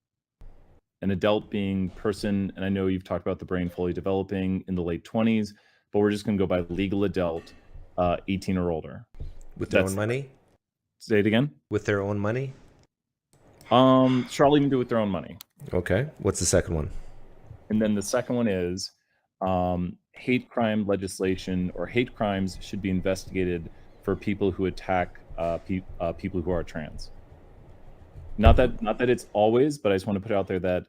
An adult being person, and I know you've talked about the brain fully developing in the late 20s, but we're just going to go by legal adult, 18 or older. With their own money? Say it again? With their own money? Sure, I'll even do it with their own money. Okay. What's the second one? And then the second one is hate crime legislation, or hate crimes should be investigated for people who attack people who are trans. Not that it's always, but I just want to put it out there that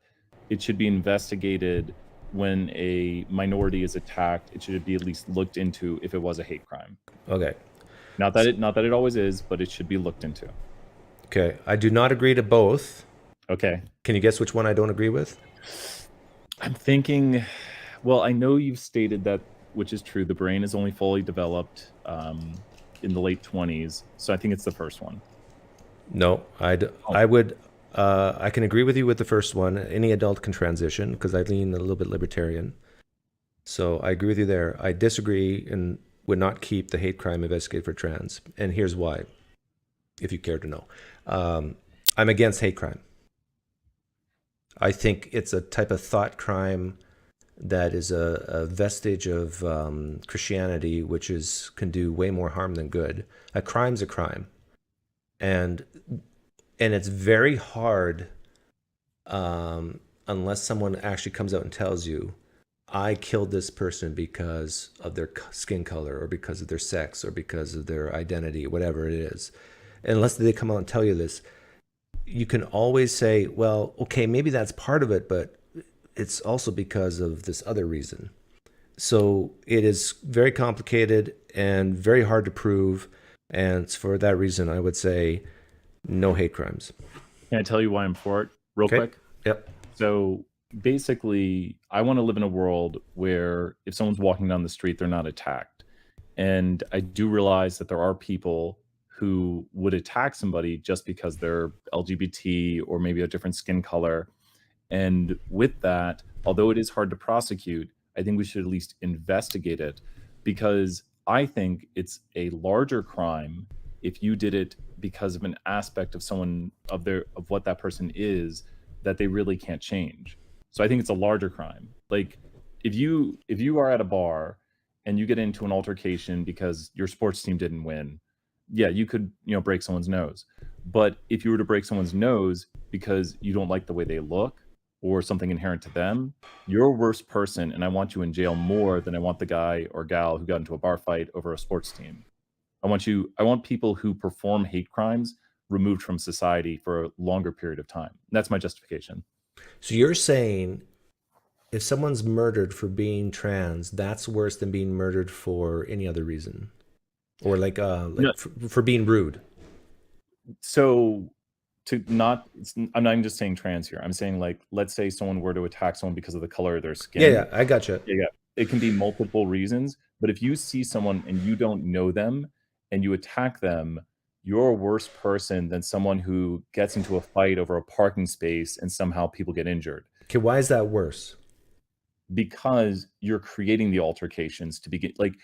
it should be investigated when a minority is attacked. It should be at least looked into if it was a hate crime. Okay. Not that it always is, but it should be looked into. Okay, I do not agree to both. Okay. Can you guess which one I don't agree with? I'm thinking, well, I know you've stated that, which is true, the brain is only fully developed in the late 20s. So I think it's the first one. No, I would. I can agree with you with the first one. Any adult can transition because I lean a little bit libertarian. So I agree with you there. I disagree and would not keep the hate crime investigated for trans. And here's why, if you care to know. I'm against hate crime. I think it's a type of thought crime that is a vestige of Christianity, which can do way more harm than good. A crime's a crime, and it's very hard unless someone actually comes out and tells you, I killed this person because of their skin color or because of their sex or because of their identity, whatever it is. Unless they come out and tell you this, you can always say, well, okay, maybe that's part of it, but it's also because of this other reason. So it is very complicated and very hard to prove. And for that reason, I would say no hate crimes. Can I tell you why I'm for it real quick? Yep. So basically, I want to live in a world where if someone's walking down the street, they're not attacked. And I do realize that there are people who would attack somebody just because they're LGBT or maybe a different skin color. And with that, although it is hard to prosecute, I think we should at least investigate it, because I think it's a larger crime if you did it because of an aspect of someone of what that person is that they really can't change. So I think it's a larger crime. Like if you are at a bar and you get into an altercation because your sports team didn't win, yeah, you could, break someone's nose. But if you were to break someone's nose because you don't like the way they look or something inherent to them, you're a worse person, and I want you in jail more than I want the guy or gal who got into a bar fight over a sports team. I want people who perform hate crimes removed from society for a longer period of time. That's my justification. So you're saying if someone's murdered for being trans, that's worse than being murdered for any other reason? Or No. for being rude? So I'm not even just saying trans here. I'm saying, like, let's say someone were to attack someone because of the color of their skin. Yeah, I gotcha. Yeah. It can be multiple reasons, but if you see someone and you don't know them and you attack them, you're a worse person than someone who gets into a fight over a parking space and somehow people get injured. Okay, why is that worse? Because you're creating the altercations to begin. Like,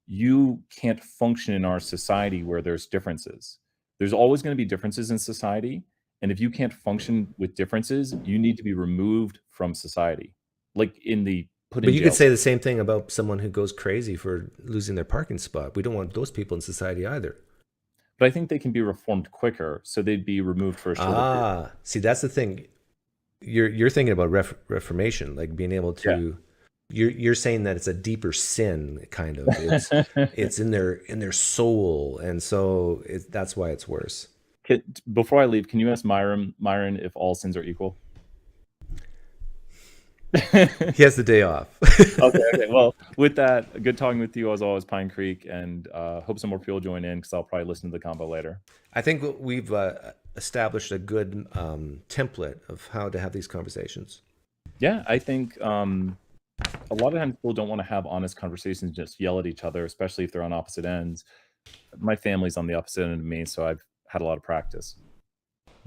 you can't function in our society where there's differences. There's always going to be differences in society. And if you can't function with differences, you need to be removed from society. Like But you could say the same thing about someone who goes crazy for losing their parking spot. We don't want those people in society either. But I think they can be reformed quicker, so they'd be removed for a shorter period. See, that's the thing. You're thinking about reformation, like being able to. Yeah. You're saying that it's a deeper sin, kind of. It's in their soul, and so that's why it's worse. Before I leave, can you ask Myron if all sins are equal? He has the day off. Okay. Well, with that, good talking with you as always, Pinecreek, and hope some more people join in because I'll probably listen to the combo later. I think we've established a good template of how to have these conversations. Yeah, I think a lot of times people don't want to have honest conversations, just yell at each other, especially if they're on opposite ends. My family's on the opposite end of me, so I've had a lot of practice.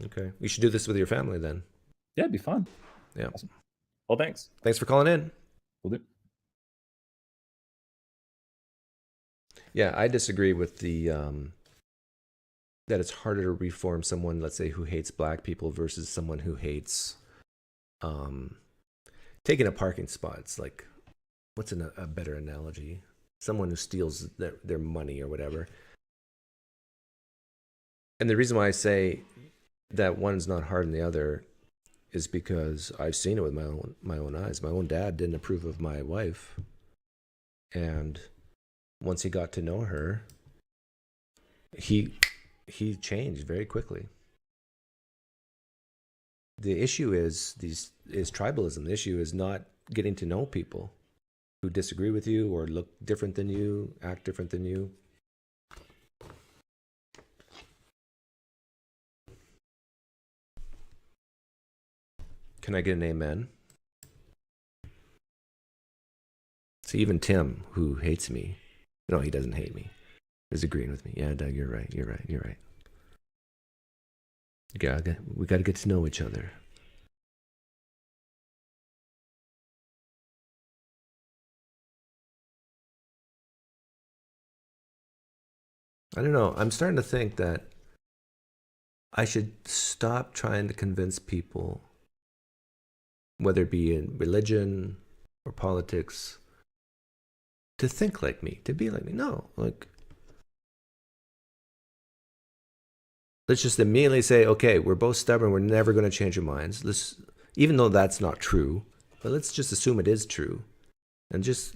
Okay. You should do this with your family then. Yeah, it'd be fun. Yeah. Awesome. Well, thanks. Thanks for calling in. Will do. Yeah, I disagree with the that it's harder to reform someone, let's say, who hates black people versus someone who hates taking a parking spot. It's like, what's a better analogy? Someone who steals their money or whatever. And the reason why I say that one's not hard than the other is because I've seen it with my own eyes. My own dad didn't approve of my wife, and once he got to know her, he changed very quickly. The issue is tribalism. The issue is not getting to know people who disagree with you or look different than you, act different than you. Can I get an amen? See, even Tim, who hates me, no, he doesn't hate me, is agreeing with me. Yeah, Doug, you're right. You're right. You're right. We got to get to know each other. I don't know. I'm starting to think that I should stop trying to convince people, whether it be in religion or politics, to think like me, to be like me. No, like, let's just immediately say, okay, we're both stubborn. We're never going to change our minds. Even though that's not true, but let's just assume it is true, and just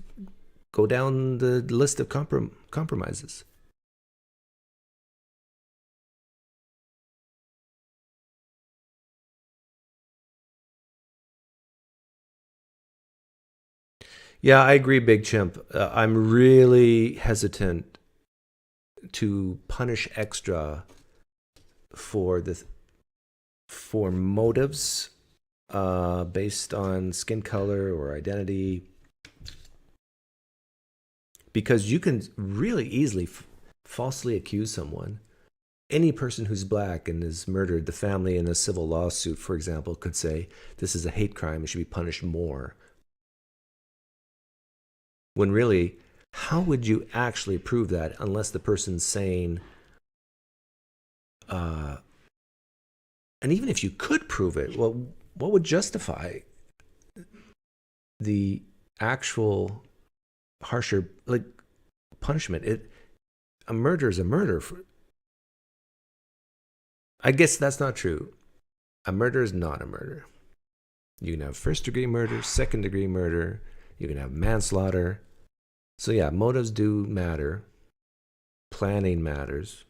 go down the list of compromises. Yeah, I agree, Big Chimp. I'm really hesitant to punish extra for motives based on skin color or identity, because you can really easily falsely accuse someone. Any person who's black and is murdered, the family in a civil lawsuit, for example, could say this is a hate crime, it should be punished more. When really, how would you actually prove that unless the person's saying, and even if you could prove it, well, what would justify the actual harsher punishment? A murder is a murder. I guess that's not true. A murder is not a murder. You can have first-degree murder, second-degree murder. You can have manslaughter. So yeah, motives do matter. Planning matters.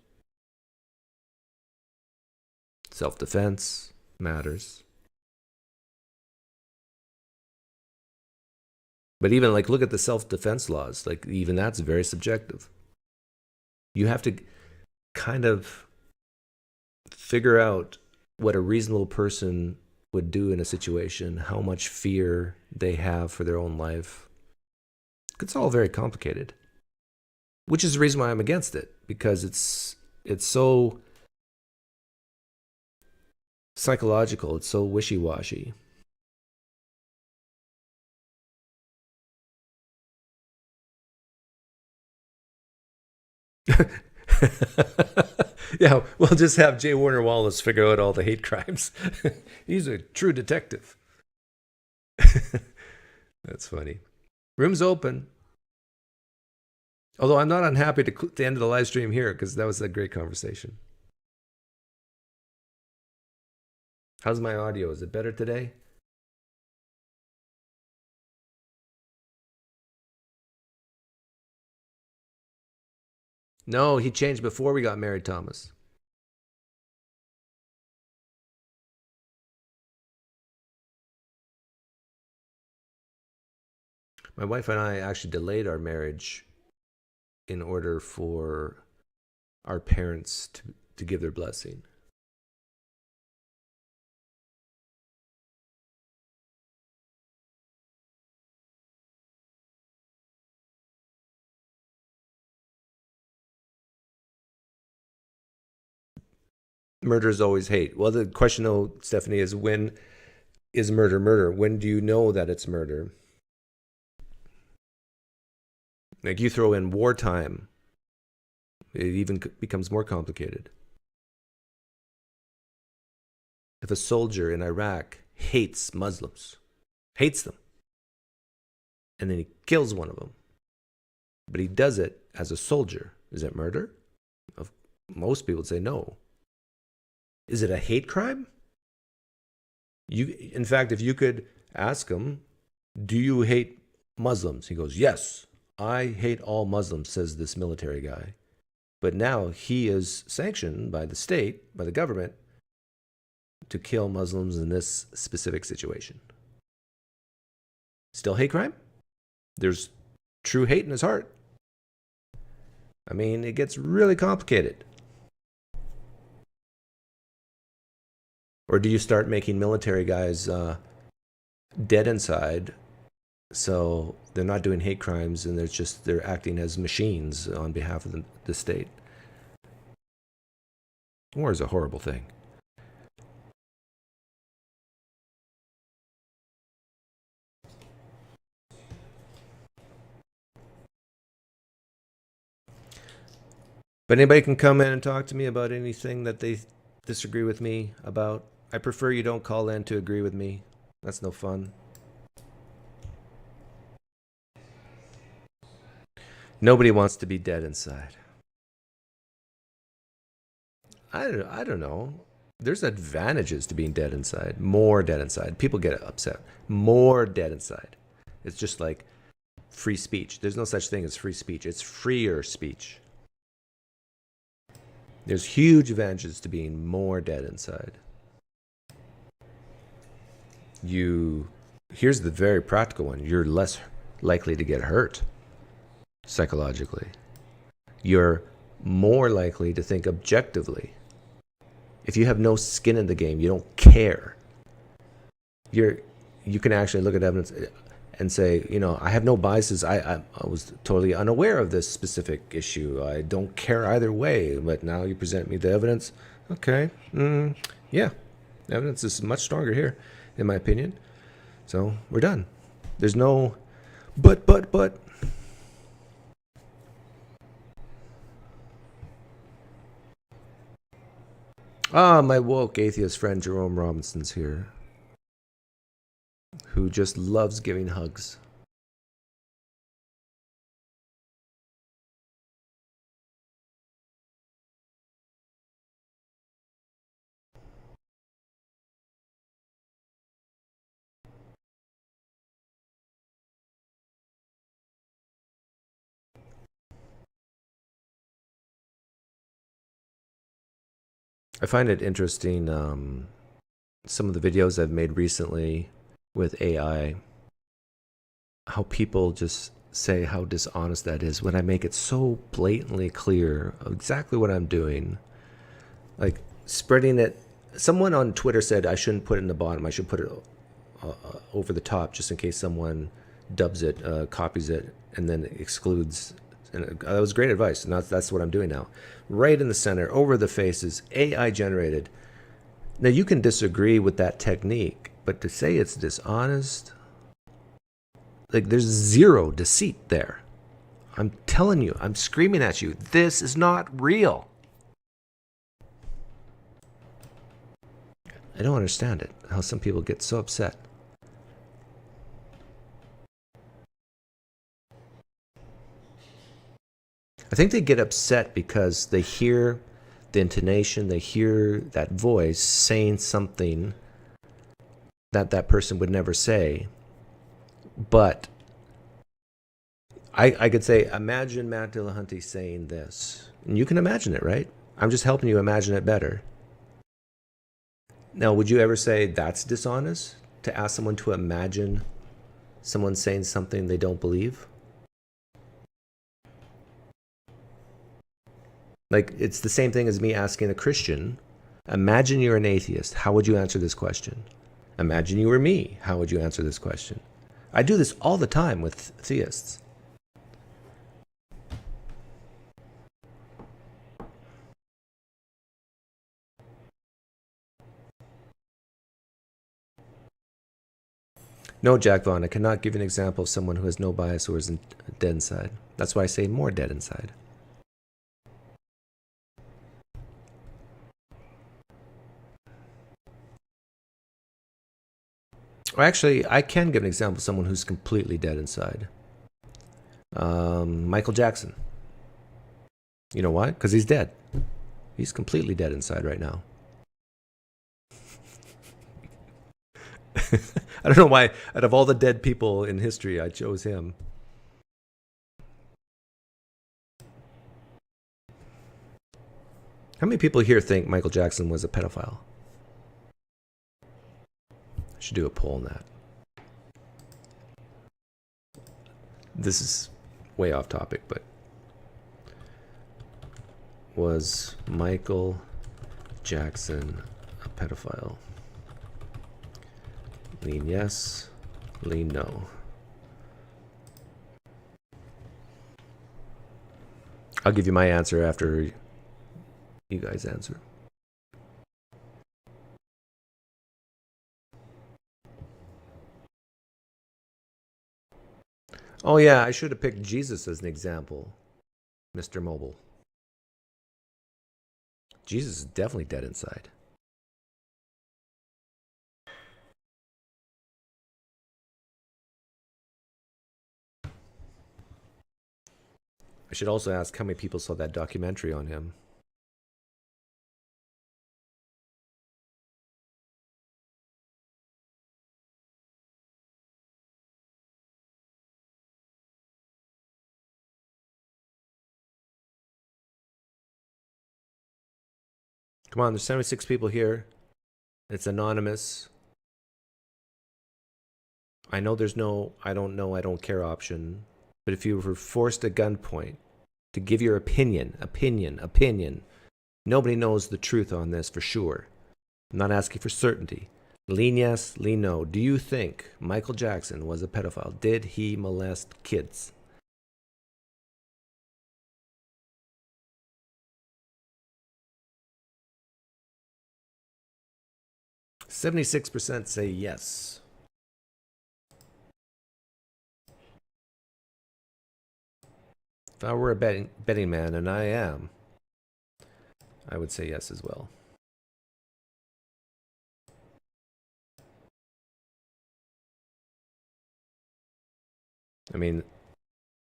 Self-defense matters. But even look at the self-defense laws. Even that's very subjective. You have to kind of figure out what a reasonable person would do in a situation, how much fear they have for their own life. It's all very complicated, which is the reason why I'm against it, because it's so psychological, it's so wishy-washy. Yeah, we'll just have J. Warner Wallace figure out all the hate crimes. He's a true detective. That's funny. Room's open. Although I'm not unhappy to end the live stream here, because that was a great conversation. How's my audio? Is it better today? No, he changed before we got married, Thomas. My wife and I actually delayed our marriage in order for our parents to give their blessing. Murder is always hate. Well, the question, though, Stephanie, is when is murder murder? When do you know that it's murder? Like, you throw in wartime, it even becomes more complicated. If a soldier in Iraq hates Muslims, hates them, and then he kills one of them, but he does it as a soldier, is it murder? Most people would say no. Is it a hate crime? In fact, if you could ask him, do you hate Muslims? He goes, yes, I hate all Muslims, says this military guy. But now he is sanctioned by the state, by the government, to kill Muslims in this specific situation. Still hate crime? There's true hate in his heart. I mean, it gets really complicated. Or do you start making military guys dead inside, so they're not doing hate crimes, and they're acting as machines on behalf of the state. War is a horrible thing. But anybody can come in and talk to me about anything that they disagree with me about. I prefer you don't call in to agree with me. That's no fun. Nobody wants to be dead inside. I don't know. There's advantages to being dead inside. More dead inside. People get upset. More dead inside. It's just like free speech. There's no such thing as free speech. It's freer speech. There's huge advantages to being more dead inside. Here's the very practical one. You're less likely to get hurt psychologically. You're more likely to think objectively. If you have no skin in the game, you don't care. You can actually look at evidence and say, I have no biases. I was totally unaware of this specific issue. I don't care either way, but now you present me the evidence. Okay. Yeah. Evidence is much stronger here, in my opinion. So we're done. There's no but. My woke atheist friend Jerome Robinson's here, who just loves giving hugs. I find it interesting, some of the videos I've made recently with AI, how people just say how dishonest that is when I make it so blatantly clear of exactly what I'm doing. Like spreading it. Someone on Twitter said I shouldn't put it in the bottom. I should put it over the top just in case someone dubs it, copies it, and then excludes. And that was great advice. And that's what I'm doing now. Right in the center, over the faces, AI generated. Now you can disagree with that technique, but to say it's dishonest, like there's zero deceit there. I'm telling you, I'm screaming at you, this is not real. I don't understand it, how some people get so upset. I think they get upset because they hear the intonation, they hear that voice saying something that that person would never say. But I could say, imagine Matt Dillahunty saying this. And you can imagine it, right? I'm just helping you imagine it better. Now, would you ever say that's dishonest? To ask someone to imagine someone saying something they don't believe? Like, it's the same thing as me asking a Christian, imagine you're an atheist. How would you answer this question? Imagine you were me. How would you answer this question? I do this all the time with theists. No, Jack Vaughn, I cannot give you an example of someone who has no bias or is dead inside. That's why I say more dead inside. Or actually, I can give an example of someone who's completely dead inside. Michael Jackson. You know why? Because he's dead. He's completely dead inside right now. I don't know why, out of all the dead people in history, I chose him. How many people here think Michael Jackson was a pedophile? I should do a poll on that. This is way off topic, but was Michael Jackson a pedophile? Lean yes, Lee, no. I'll give you my answer after you guys answer. Oh yeah, I should have picked Jesus as an example, Mr. Mobile. Jesus is definitely dead inside. I should also ask how many people saw that documentary on him. Come on, there's 76 people here. It's anonymous. I know there's no I don't know, I don't care option. But if you were forced at gunpoint to give your opinion, nobody knows the truth on this for sure. I'm not asking for certainty. Lean yes, lean no. Do you think Michael Jackson was a pedophile? Did he molest kids? %76 say yes. If I were a betting man, and I am, I would say yes as well. I mean,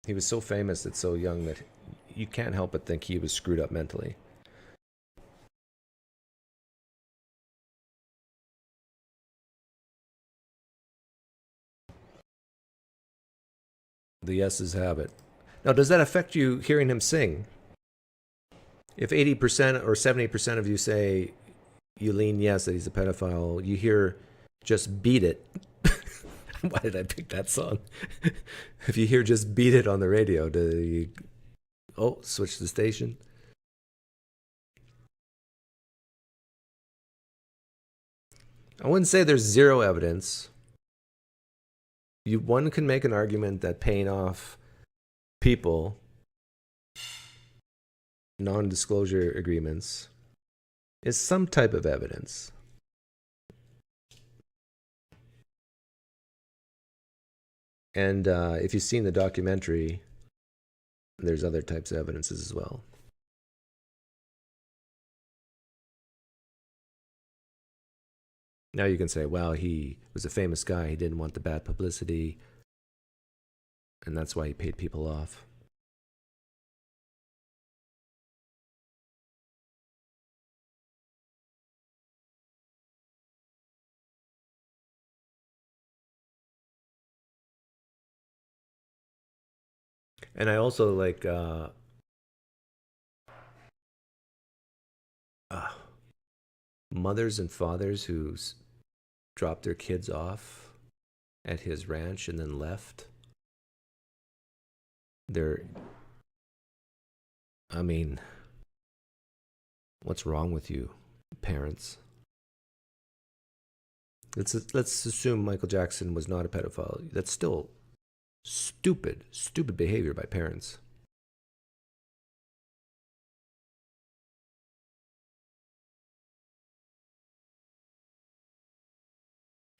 he was so famous at so young that you can't help but think he was screwed up mentally. The yeses have it. Now, does that affect you hearing him sing? If 80% or 70% of you say you lean yes that he's a pedophile, you hear Just Beat It. Why did I pick that song? If you hear Just Beat It on the radio, do you switch the station? I wouldn't say there's zero evidence. One can make an argument that paying off people, non-disclosure agreements, is some type of evidence. And if you've seen the documentary, there's other types of evidences as well. Now you can say, well, he was a famous guy. He didn't want the bad publicity. And that's why he paid people off. And I also like mothers and fathers who dropped their kids off at his ranch and then left. I mean, what's wrong with you, parents? Let's assume Michael Jackson was not a pedophile. That's still stupid behavior by parents.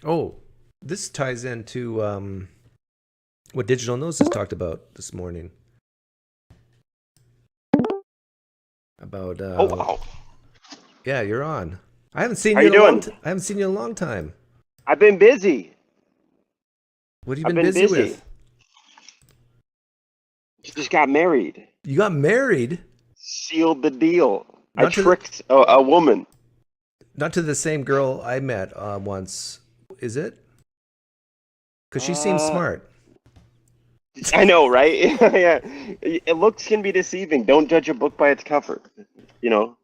Oh, this ties into what Digital Nose has talked about this morning. About Oh wow! yeah, you're on. I haven't seen How you you in doing? I haven't seen you in a long time. I've been busy. What have you I've been been busy busy. with? Just got married. You got married? Sealed the deal. I Not to the- tricked a woman. Not to the same girl I met once, is it? Because she seems smart. I know, right? Yeah. Looks can be deceiving. Don't judge a book by its cover. You know,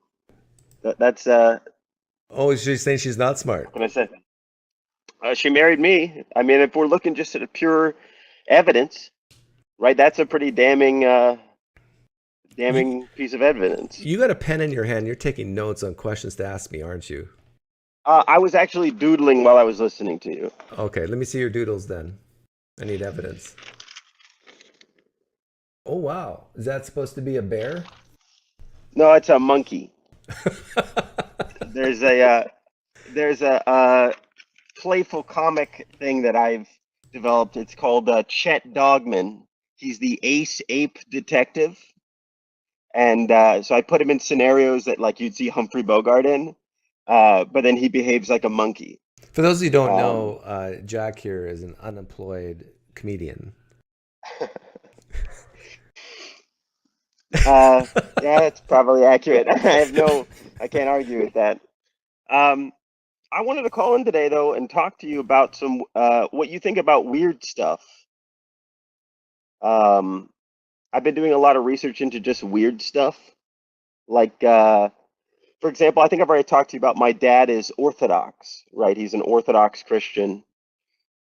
that's Oh, she's saying she's not smart. what can I say? She married me. I mean, if we're looking just at pure evidence, right? That's a pretty damning piece of evidence. You got a pen in your hand. You're taking notes on questions to ask me, aren't you? I was actually doodling while I was listening to you. Okay, let me see your doodles then. I need evidence. Oh wow, is that supposed to be a bear? No, it's a monkey. There's a playful comic thing that I've developed. It's called Chet Dogman. He's the ace ape detective, and so I put him in scenarios that like you'd see Humphrey Bogart in, but then he behaves like a monkey. For those who don't know, Jack here is an unemployed comedian. Yeah, that's probably accurate. I can't argue with that. I wanted to call in today though and talk to you about some what you think about weird stuff. I've been doing a lot of research into just weird stuff. Like for example, I think I've already talked to you about my dad is Orthodox, right? He's an Orthodox Christian.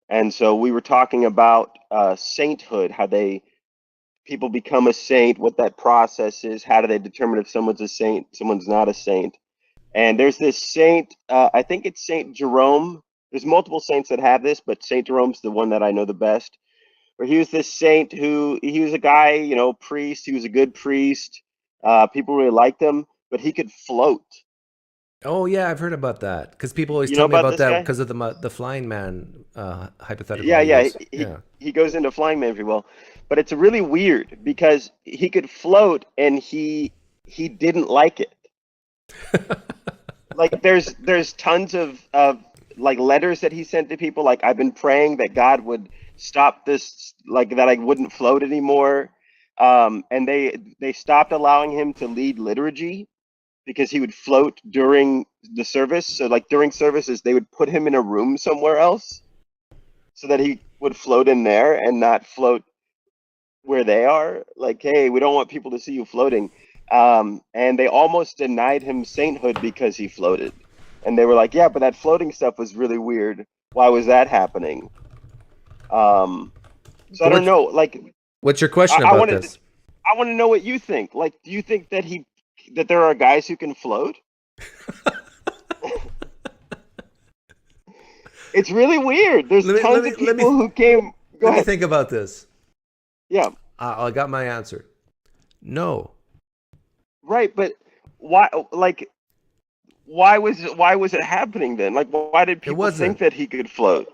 And so we were talking about sainthood, how people become a saint, what that process is, how do they determine if someone's a saint, someone's not a saint. And there's this saint, I think it's Saint Jerome. There's multiple saints that have this, but Saint Jerome's the one that I know the best. Where he was this saint he was a guy, priest. He was a good priest. People really liked him, but he could float. Oh yeah, I've heard about that because people always You tell know me about about this that guy? because of the flying man hypothetical. Yeah, I yeah. use. He, Yeah. he goes into flying man pretty well, but it's really weird because he could float and he didn't like it. Like there's tons of like letters that he sent to people like I've been praying that God would stop this, like that I wouldn't float anymore. And they stopped allowing him to lead liturgy because he would float during the service. So like during services they would put him in a room somewhere else so that he would float in there and not float where they are. Like, hey, we don't want people to see you floating. And they almost denied him sainthood because he floated. And they were like, yeah, but that floating stuff was really weird. Why was that happening? So I don't know. Like, What's your question I about wanted this? I want to know what you think. Like, do you think that there are guys who can float? It's really weird. There's tons of people who came. Go Let me ahead. think about this. Yeah. I got my answer. No. Right, but why? Like, why was it happening then? Like, why did people think that he could float?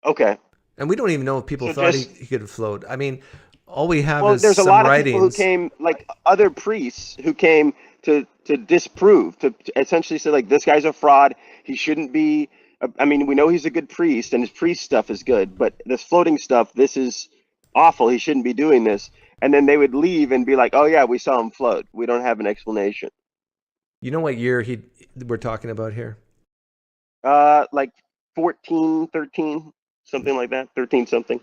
Okay. And we don't even know if people So thought just- he could float. I mean, all we have Well, is there's a some lot of writings. people who came, like other priests who came to disprove, to essentially say like this guy's a fraud. He shouldn't be. I mean, we know he's a good priest, and his priest stuff is good, but this floating stuff, this is awful. He shouldn't be doing this. And then they would leave and be like, "Oh yeah, we saw him float. We don't have an explanation." You know what year we're talking about here? Like 14, 13, something like that. 13 something.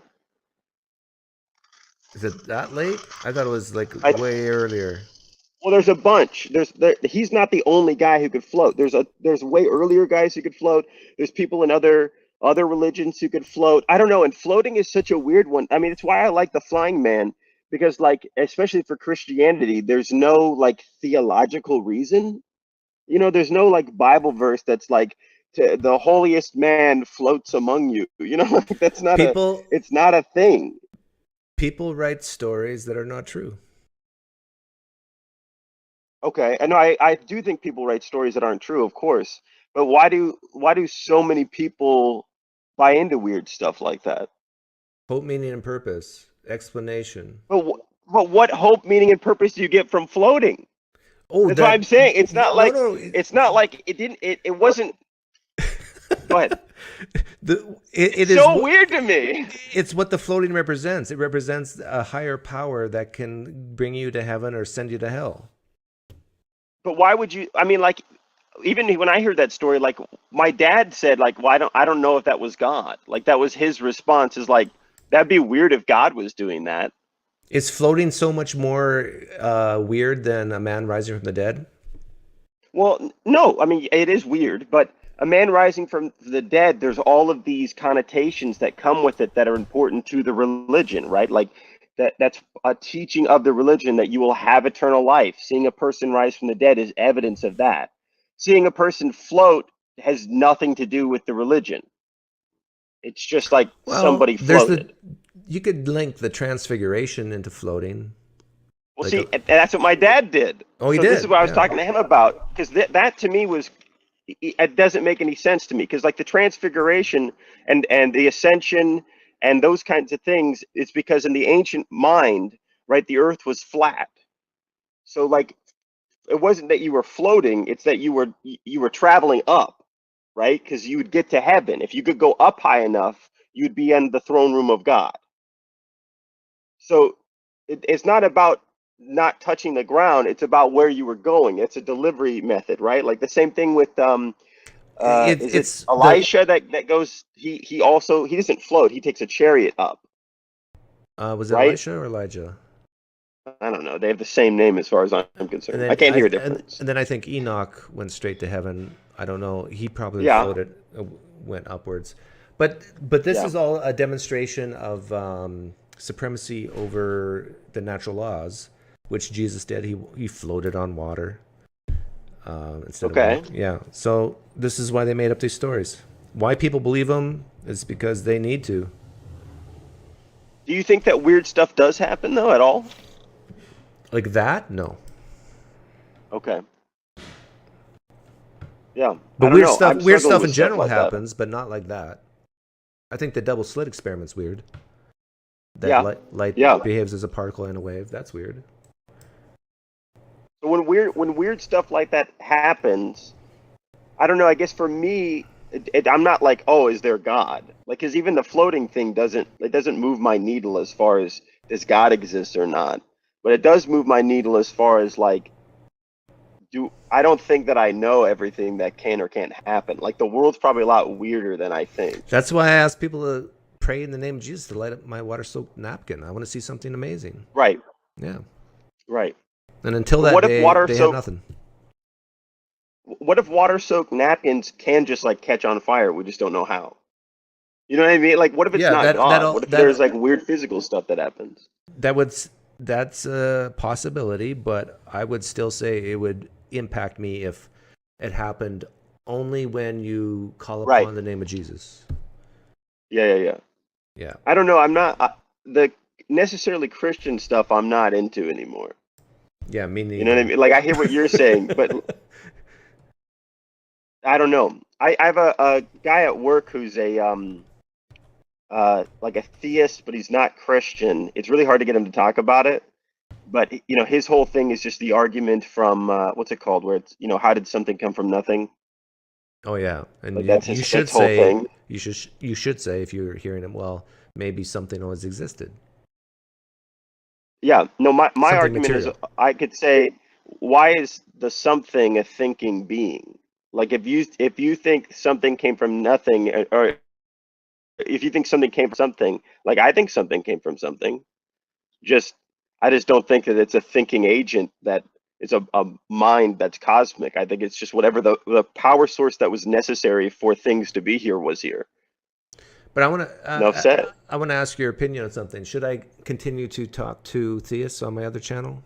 Is it that late? I thought it was like way earlier. Well, there's a bunch. He's not the only guy who could float. There's way earlier guys who could float. There's people in other religions who could float. I don't know. And floating is such a weird one. I mean, it's why I like the flying man, because like, especially for Christianity, there's no like theological reason. There's no like Bible verse that's like the holiest man floats among you. That's not it's not a thing. People write stories that are not true. Okay, and I do think people write stories that aren't true, of course. But why do so many people buy into weird stuff like that? Hope, meaning, and purpose. Explanation. But what hope, meaning, and purpose do you get from floating? Oh, that's what I'm saying. It's not like it's not like it wasn't. Go ahead. It's so weird to me. It's what the floating represents. It represents a higher power that can bring you to heaven or send you to hell. But why would you? I mean, like, even when I heard that story, like my dad said, like, well, I don't know if that was God. Like that was his response. Is like that'd be weird if God was doing that. Is floating so much more weird than a man rising from the dead? Well, no. I mean, it is weird, but a man rising from the dead, there's all of these connotations that come with it that are important to the religion, right? Like that's a teaching of the religion that you will have eternal life. Seeing a person rise from the dead is evidence of that. seeing a person float has nothing to do with the religion. It's just like Well, somebody there's floated. you could link the transfiguration into floating. Well, Like see, and that's what my dad did. Oh, he so did? this is what I was Yeah. talking to him about, because that to me was, it doesn't make any sense to me, because like the transfiguration and the ascension and those kinds of things, it's because in the ancient mind, right, the earth was flat. So like it wasn't that you were floating, it's that you were traveling up, right? Because you would get to heaven. If you could go up high enough, you'd be in the throne room of God. So it's not about not touching the ground, it's about where you were going. It's a delivery method, right? Like the same thing with is it It's the Elisha that goes, he also, he doesn't float, he takes a chariot up, was it right? Elisha or Elijah? I don't know, they have the same name as far as I'm And concerned. then I can't hear a difference. and then I think Enoch went straight to heaven. I don't know. He probably Yeah. floated, went upwards. But this Yeah. is all a demonstration of supremacy over the natural laws, which Jesus did. He floated on water instead Okay. of yeah. So this is why they made up these stories. Why people believe them is because they need to. Do you think that weird stuff does happen though at all? Like that? No. Okay. Yeah. But I don't weird know. stuff I'm weird struggling stuff with in general like that. happens, but not like that. I think the double slit experiment's weird. That Yeah. light Yeah. behaves as a particle in a wave. That's weird. So when weird stuff like that happens, I don't know. I guess for me, I'm not like, oh, is there God? Like, because even the floating thing doesn't move my needle as far as does God exist or not. But it does move my needle as far as like, I don't think that I know everything that can or can't happen. Like the world's probably a lot weirder than I think. That's why I ask people to pray in the name of Jesus to light up my water-soaked napkin. I want to see something amazing. Right. Yeah. Right. And until But that what if day, water they have soak- nothing. What if water-soaked napkins can just like catch on fire? We just don't know how. You know what I mean? Like, what if it's Yeah, not God? that'll- What if that- there's like weird physical stuff that happens? That's a possibility, but I would still say it would impact me if it happened only when you call upon Right. the name of Jesus. Yeah. Yeah. I don't know. I'm not the necessarily Christian stuff. I'm not into anymore. Yeah, me neither. You know what I mean? Like I hear what you're saying, but I don't know. I have a guy at work who's a like a theist, but he's not Christian. It's really hard to get him to talk about it. But you know, his whole thing is just the argument from what's it called, where it's, you know, how did something come from nothing? Oh yeah, and Like, you, that's you his should whole say thing. you should say if you're hearing him, well, maybe something always existed. Yeah. No, my Something argument material. is I could say, why is the something a thinking being? Like if you think something came from nothing, or if you think something came from something, like I think something came from something. I just don't think that it's a thinking agent that is a mind that's cosmic. I think it's just whatever the power source that was necessary for things to be here was here. But I want to Enough said. I want to ask your opinion on something. Should I continue to talk to theists on my other channel?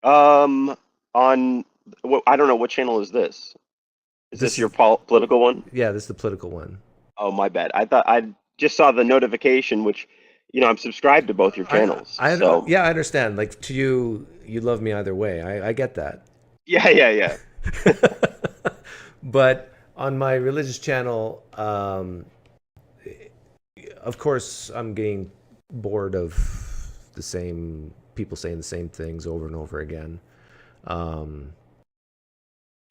On I don't know, what channel is this? Is This this your is- political one? Yeah, this is the political one. Oh, my bad. I thought I just saw the notification, which, you know, I'm subscribed to both your channels. So Yeah, I understand. Like to you, you love me either way. I get that. yeah. But on my religious channel, of course, I'm getting bored of the same people saying the same things over and over again.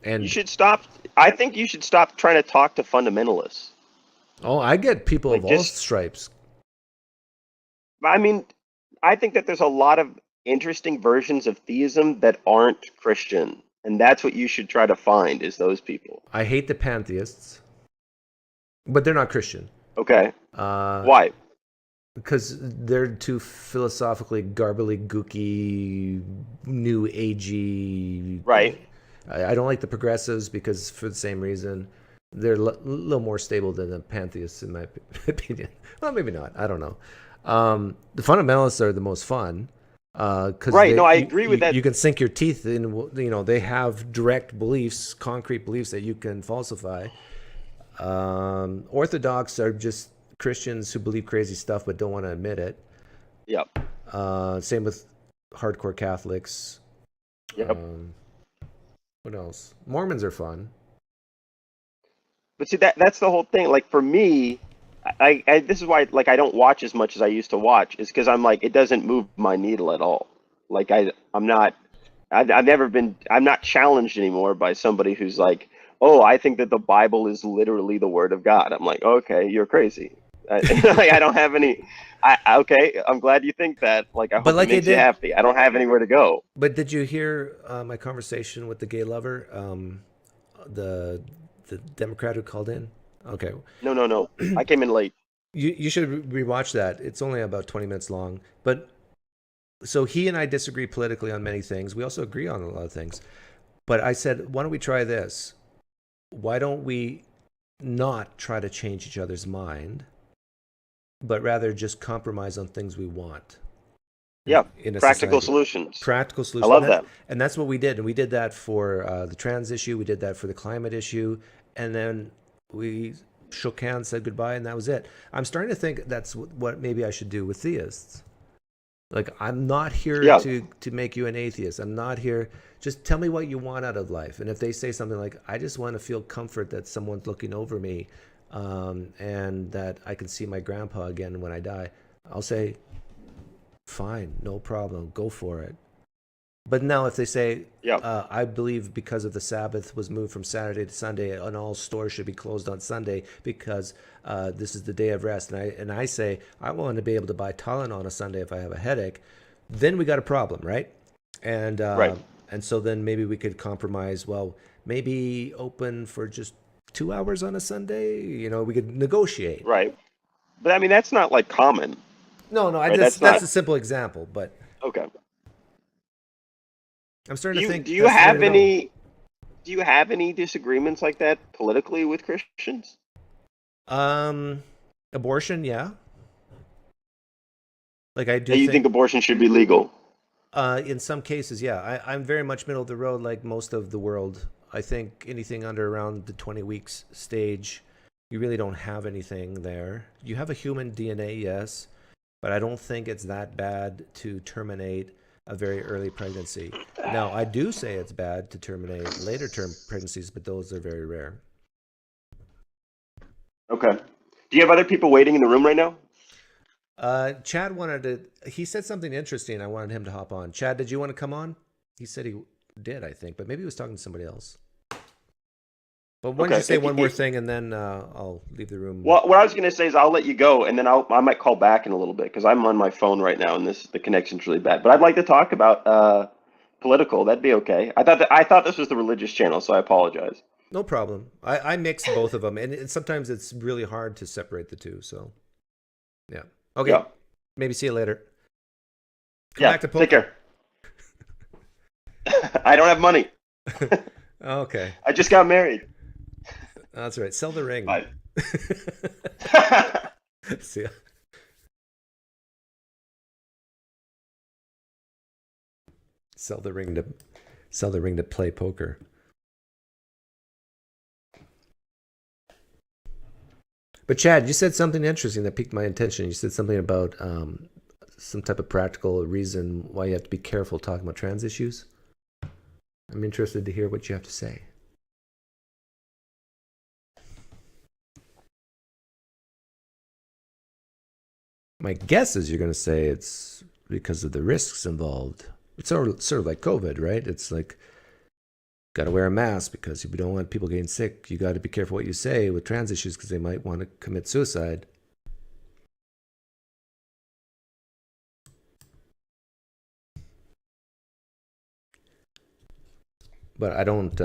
And You should stop. I think you should stop trying to talk to fundamentalists. I get people Like, of all just- stripes. I mean, I think that there's a lot of interesting versions of theism that aren't Christian, and that's what you should try to find, is those people. I hate the pantheists, but they're not Christian. Okay. Uh, Why? Because they're too philosophically garbly, gooky, new agey. Right. I don't like the progressives because for the same reason. They're a little more stable than the pantheists, in my opinion. Well, maybe not. I don't know. The fundamentalists are the most fun. Right. No, I agree with that. You can sink your teeth in. They have direct beliefs, concrete beliefs that you can falsify. Orthodox are just Christians who believe crazy stuff but don't want to admit it. Yep. Same with hardcore Catholics. Yep. What else? Mormons are fun. But see, that's the whole thing. Like for me, I this is why like I don't watch as much as I used to watch, is because I'm like, it doesn't move my needle at all. Like I'm not I'm not challenged anymore by somebody who's like, oh, I think that the Bible is literally the word of God. I'm like, okay, you're crazy. Like, I don't have any. Okay, I'm glad you think that. Like, I hope like it makes you happy. I don't have anywhere to go. But did you hear my conversation with the gay lover, the Democrat who called in? Okay. No. I came in late. You should rewatch that. It's only about 20 minutes long. But so he and I disagree politically on many things. We also agree on a lot of things. But I said, why don't we try this? Why don't we not try to change each other's mind, but rather just compromise on things we want? Yeah, in a practical society. solutions. Practical solutions. I love that. And that's what we did. And we did that for the trans issue. We did that for the climate issue. And then we shook hands, said goodbye, and that was it. I'm starting to think that's what maybe I should do with theists. Like, I'm not here to make you an atheist. I'm not here. Just tell me what you want out of life. And if they say something like, I just want to feel comfort that someone's looking over me, and that I can see my grandpa again when I die, I'll say, fine, no problem, go for it. But now if they say, I believe because of the Sabbath was moved from Saturday to Sunday and all stores should be closed on Sunday because this is the day of rest, and I say, I want to be able to buy Tylenol on a Sunday if I have a headache, then we got a problem, right? And and so then maybe we could compromise, well, maybe open for just 2 hours on a Sunday, we could negotiate. Right. But I mean, that's not like common. No, right? that's a simple example, but okay. I'm starting to think. Do you have any disagreements like that politically with Christians? Abortion, yeah. Like I do. You think abortion should be legal? In some cases, yeah. I'm very much middle of the road, like most of the world. I think anything under around the 20 weeks stage, you really don't have anything there. You have a human DNA, yes, but I don't think it's that bad to terminate a very early pregnancy. Now, I do say it's bad to terminate later term pregnancies, but those are very rare. Okay. Do you have other people waiting in the room right now? Chad he said something interesting. I wanted him to hop on. Chad, did you want to come on? He said he did, I think, but maybe he was talking to somebody else. But why don't you say one more thing, and then I'll leave the room. Well, what I was going to say is I'll let you go, and then I might call back in a little bit because I'm on my phone right now, and the connection's really bad. But I'd like to talk about political. That'd be okay. I thought this was the religious channel, so I apologize. No problem. I mix both of them, and sometimes it's really hard to separate the two. So, yeah. Okay. Yeah. Maybe see you later. Come back to poker. Take care. I don't have money. Okay. I just got married. That's right. Sell the ring. Bye. See ya. Sell the ring to play poker. But Chad, you said something interesting that piqued my attention. You said something about some type of practical reason why you have to be careful talking about trans issues. I'm interested to hear what you have to say. My guess is you're going to say it's because of the risks involved. It's sort of like COVID, right? It's like, got to wear a mask because if you don't want people getting sick, you got to be careful what you say with trans issues because they might want to commit suicide. But I don't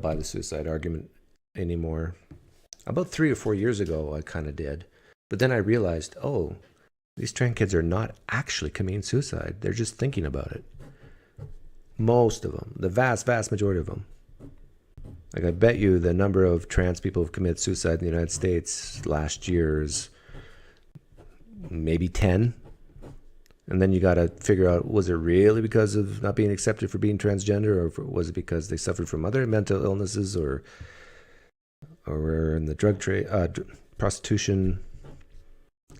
buy the suicide argument anymore. About 3 or 4 years ago, I kind of did. But then I realized, oh, these trans kids are not actually committing suicide. They're just thinking about it. Most of them, the vast, vast majority of them. Like I bet you the number of trans people who've committed suicide in the United States last year is maybe 10. And then you got to figure out, was it really because of not being accepted for being transgender, or was it because they suffered from other mental illnesses, or were in the drug trade, prostitution.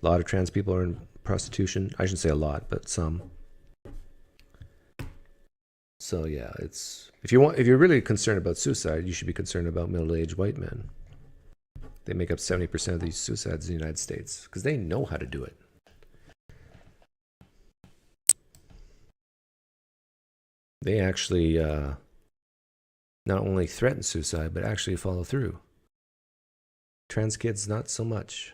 A lot of trans people are in prostitution. I shouldn't say a lot, but some. So yeah, it's if you're really concerned about suicide, you should be concerned about middle-aged white men. They make up 70% of these suicides in the United States because they know how to do it. They actually not only threaten suicide, but actually follow through. Trans kids, not so much.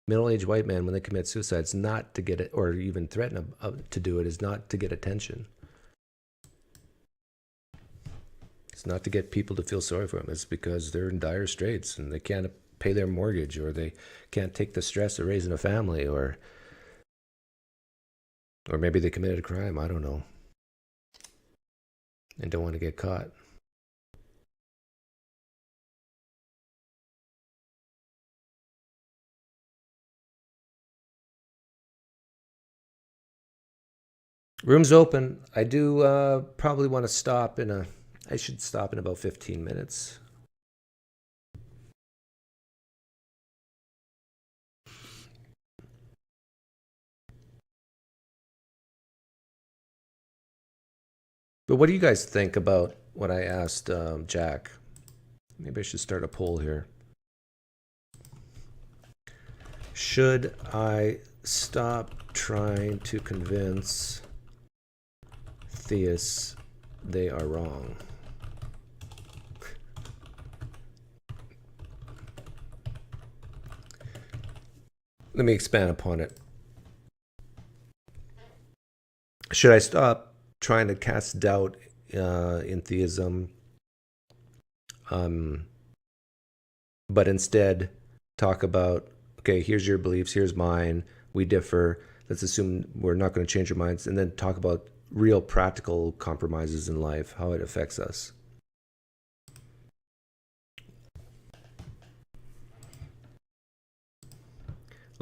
Middle-aged white men, when they commit suicide, it's not to get it, or even threaten to do it, is not to get attention. It's not to get people to feel sorry for them. It's because they're in dire straits and they can't pay their mortgage, or they can't take the stress of raising a family, or maybe they committed a crime, I don't know, and don't want to get caught. Room's open. I do probably want to stop I should stop in about 15 minutes. But what do you guys think about what I asked Jack? Maybe I should start a poll here. Should I stop trying to convince theists they are wrong? Let me expand upon it. Should I stop trying to cast doubt in theism, but instead talk about, okay, here's your beliefs, here's mine, we differ, let's assume we're not going to change our minds, and then talk about real practical compromises in life, how it affects us.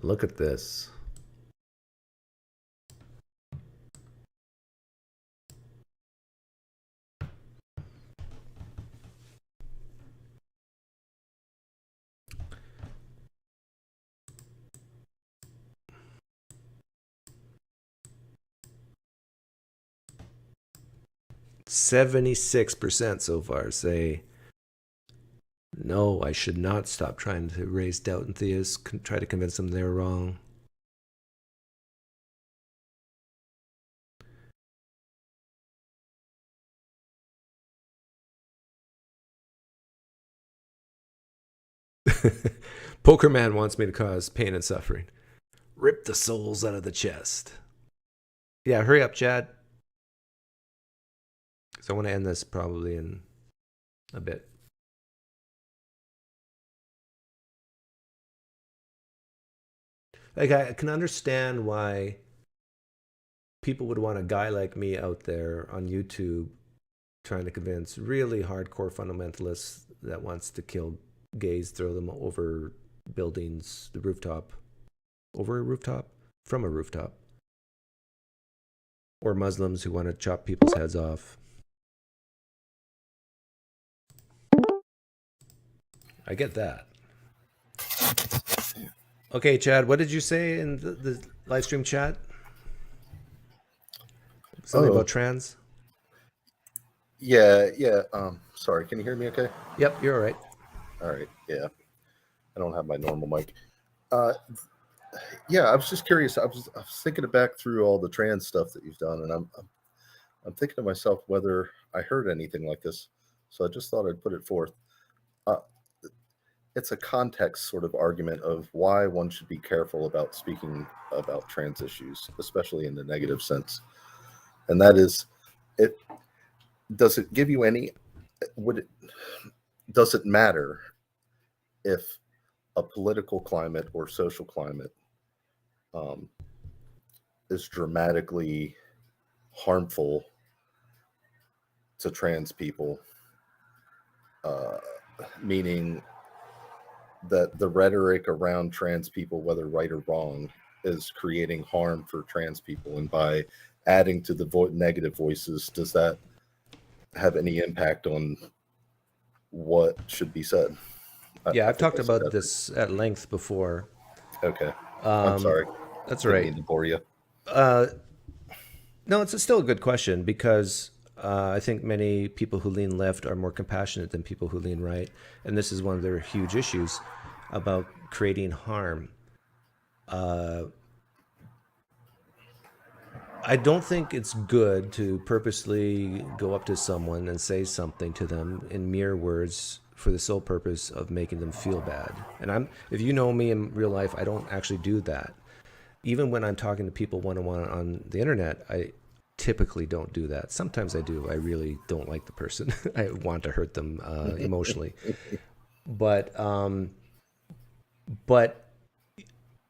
Look at this. %76% so far say, no, I should not stop trying to raise doubt in theists, try to convince them they're wrong. Poker Man wants me to cause pain and suffering. Rip the souls out of the chest. Yeah, hurry up, Chad. So I want to end this probably in a bit. Like, I can understand why people would want a guy like me out there on YouTube trying to convince really hardcore fundamentalists that wants to kill gays, throw them over buildings, the rooftop, over a rooftop, from a rooftop, or Muslims who want to chop people's heads off. I get that. Okay, Chad, what did you say in the live stream chat? Something about trans? Yeah. Sorry, can you hear me okay? Yep, you're all right. All right, yeah. I don't have my normal mic. Yeah, I was just curious. I was thinking back through all the trans stuff that you've done, and I'm thinking to myself whether I heard anything like this. So I just thought I'd put it forth. It's a context sort of argument of why one should be careful about speaking about trans issues, especially in the negative sense. And that is, does it give you any, does it matter if a political climate or social climate is dramatically harmful to trans people, meaning that the rhetoric around trans people, whether right or wrong, is creating harm for trans people, and by adding to the negative voices, does that have any impact on what should be said? Yeah, I I've think talked I said about that. this at length before. Okay, I'm sorry. That's Didn't right. mean to bore you. No, still a good question, because I think many people who lean left are more compassionate than people who lean right. And this is one of their huge issues about creating harm. I don't think it's good to purposely go up to someone and say something to them in mere words for the sole purpose of making them feel bad. And if you know me in real life, I don't actually do that. Even when I'm talking to people one-on-one on the internet, I typically don't do that. Sometimes I do. I really don't like the person. I want to hurt them emotionally. But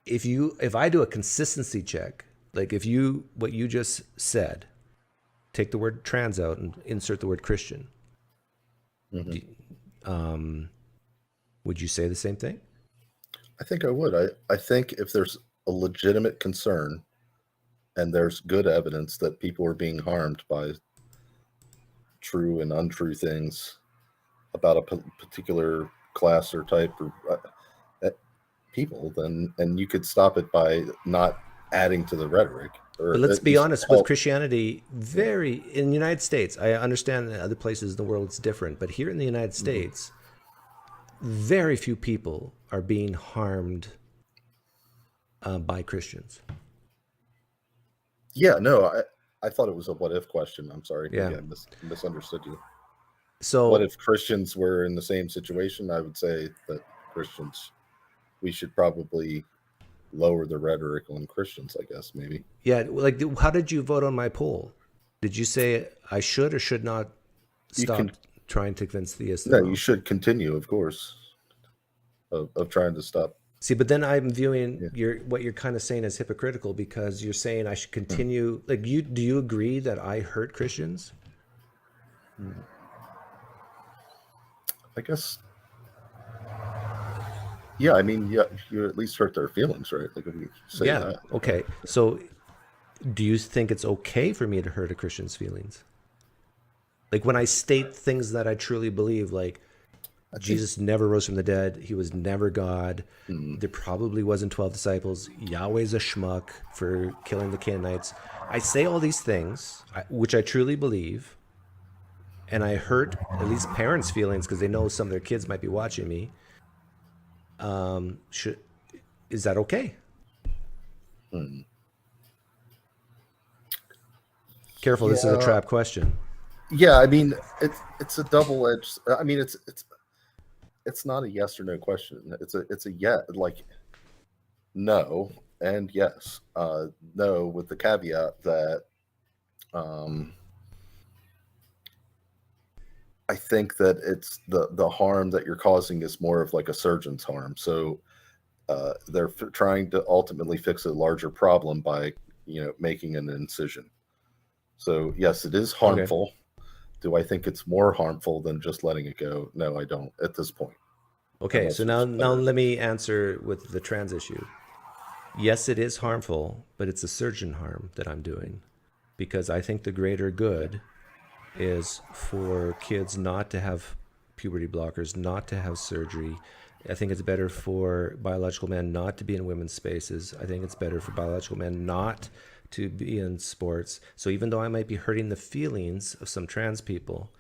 if I do a consistency check, like what you just said, take the word trans out and insert the word Christian, would you say the same thing? I think I would. I think if there's a legitimate concern and there's good evidence that people are being harmed by true and untrue things about a particular class or type or people, then, and you could stop it by not adding to the rhetoric. But let's be honest, with Christianity, in the United States, I understand that other places in the world it's different, but here in the United States, very few people are being harmed by Christians. Yeah, no, I thought it was a what if question. I'm sorry. Yeah. Maybe I misunderstood you. So what if Christians were in the same situation? I would say that Christians, we should probably lower the rhetoric on Christians, I guess, maybe. Yeah, like, how did you vote on my poll? Did you say I should or should not stop trying to convince theists? No, you should continue, of course, of trying to stop. See, but then I'm viewing what you're kind of saying as hypocritical, because you're saying I should continue. Like, do you agree that I hurt Christians? I guess. Yeah, I mean, yeah, you at least hurt their feelings, right? Like, if you say that. Okay. So, do you think it's okay for me to hurt a Christian's feelings? Like, when I state things that I truly believe, like Jesus never rose from the dead, he was never God, there probably wasn't 12 disciples, Yahweh's a schmuck for killing the Canaanites. I say all these things, which I truly believe, and I hurt at least parents' feelings because they know some of their kids might be watching me. Is that okay? Careful, this is a trap question. Yeah, I mean, it's a double-edged. I mean, it's not a yes or no question. It's a yes, like no and yes. No, with the caveat that I think that it's the harm that you're causing is more of like a surgeon's harm. So they're trying to ultimately fix a larger problem by making an incision. So yes, it is harmful. Okay. Do I think it's more harmful than just letting it go? No, I don't at this point. Okay, so now let me answer with the trans issue. Yes, it is harmful, but it's a surgeon harm that I'm doing, because I think the greater good is for kids not to have puberty blockers, not to have surgery. I think it's better for biological men not to be in women's spaces. I think it's better for biological men not to be in sports. So even though I might be hurting the feelings of some trans people,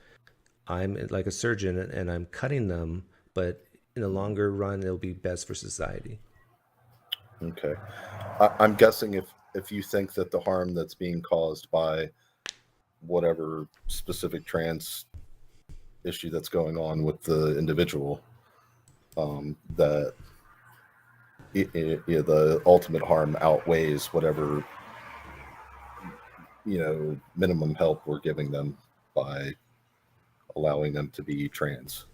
I'm like a surgeon and I'm cutting them, but in the longer run, it'll be best for society. Okay. I'm guessing if you think that the harm that's being caused by whatever specific trans issue that's going on with the individual, that the ultimate harm outweighs whatever minimum help we're giving them by allowing them to be trans.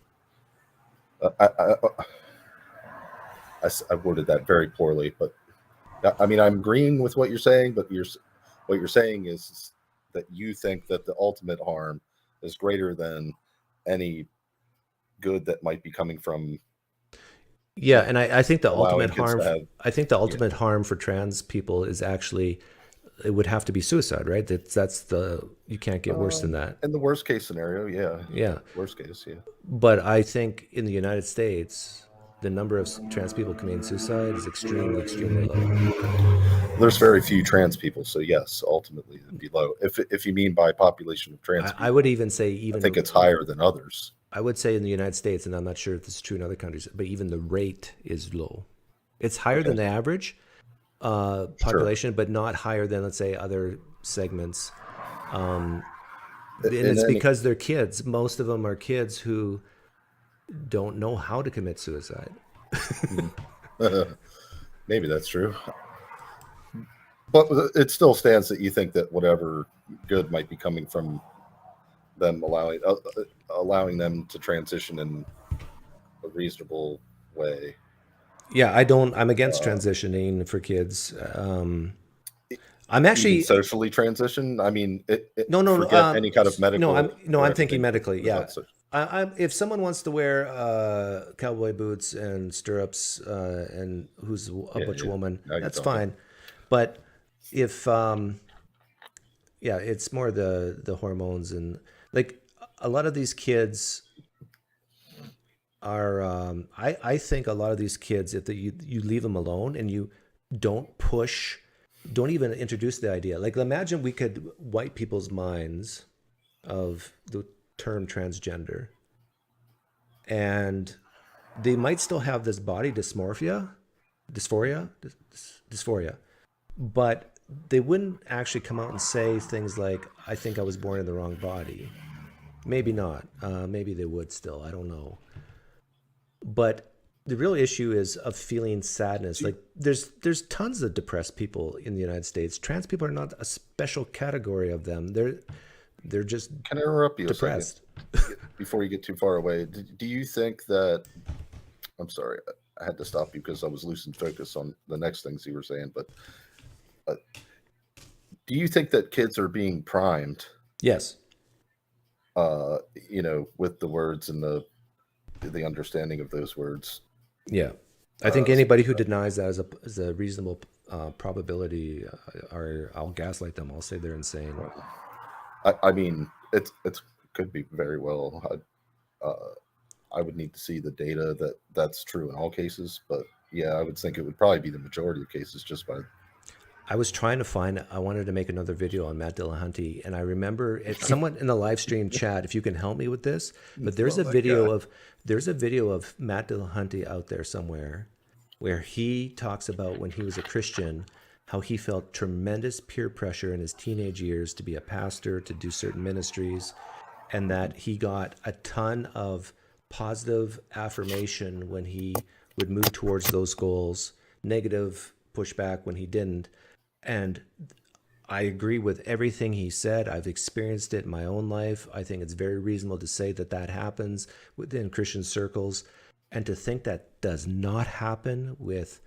I worded that very poorly, but I mean, I'm agreeing with what you're saying, but what you're saying is that you think that the ultimate harm is greater than any good that might be coming from Yeah, and I think the allowing ultimate kids harm, to have. I think the Yeah. ultimate harm for trans people is actually, it would have to be suicide, right? That's the, you can't get worse than that. In the worst case scenario, yeah. Yeah. Worst case, yeah. But I think in the United States, the number of trans people committing suicide is extremely, extremely low. There's very few trans people, so yes, ultimately it'd be low. If you mean by population of trans people, I would even say I think it's higher than others. I would say in the United States, and I'm not sure if this is true in other countries, but even the rate is low. It's higher than the average population, but not higher than, let's say, other segments. And it's because they're kids. Most of them are kids who don't know how to commit suicide. Maybe that's true. But it still stands that you think that whatever good might be coming from them allowing them to transition in a reasonable way. Yeah, I'm against transitioning for kids. I'm actually even socially transition. I mean, no, forget any kind of medical. I'm thinking medically. Yeah, if someone wants to wear cowboy boots and stirrups and who's a butch woman, that's fine. But if it's more the hormones, and like a lot of these kids are I think a lot of these kids, if you leave them alone and you don't even introduce the idea, like imagine we could wipe people's minds of the term transgender, and they might still have this body dysphoria, but they wouldn't actually come out and say things like, I think I was born in the wrong body. Maybe not. Maybe they would still. I don't know. But the real issue is of feeling sadness. Like there's tons of depressed people in the United States. Trans people are not a special category of them. They're just Can I interrupt you depressed. a second before you get too far away? Do you think that? I'm sorry, I had to stop you because I was losing focus on the next things you were saying. But do you think that kids are being primed? Yes. With the words and the understanding of those words. Yeah, I think anybody who denies that is a reasonable probability, or I'll gaslight them. I'll say they're insane. I mean, it could be very well. I would need to see the data that's true in all cases, but yeah, I would think it would probably be the majority of cases just by. I was trying to find, I wanted to make another video on Matt Dillahunty, and I remember someone in the live stream chat, if you can help me with this, but there's a video of Matt Dillahunty out there somewhere where he talks about when he was a Christian, how he felt tremendous peer pressure in his teenage years to be a pastor, to do certain ministries, and that he got a ton of positive affirmation when he would move towards those goals, negative pushback when he didn't. And I agree with everything he said. I've experienced it in my own life. I think it's very reasonable to say that happens within Christian circles, and to think that does not happen with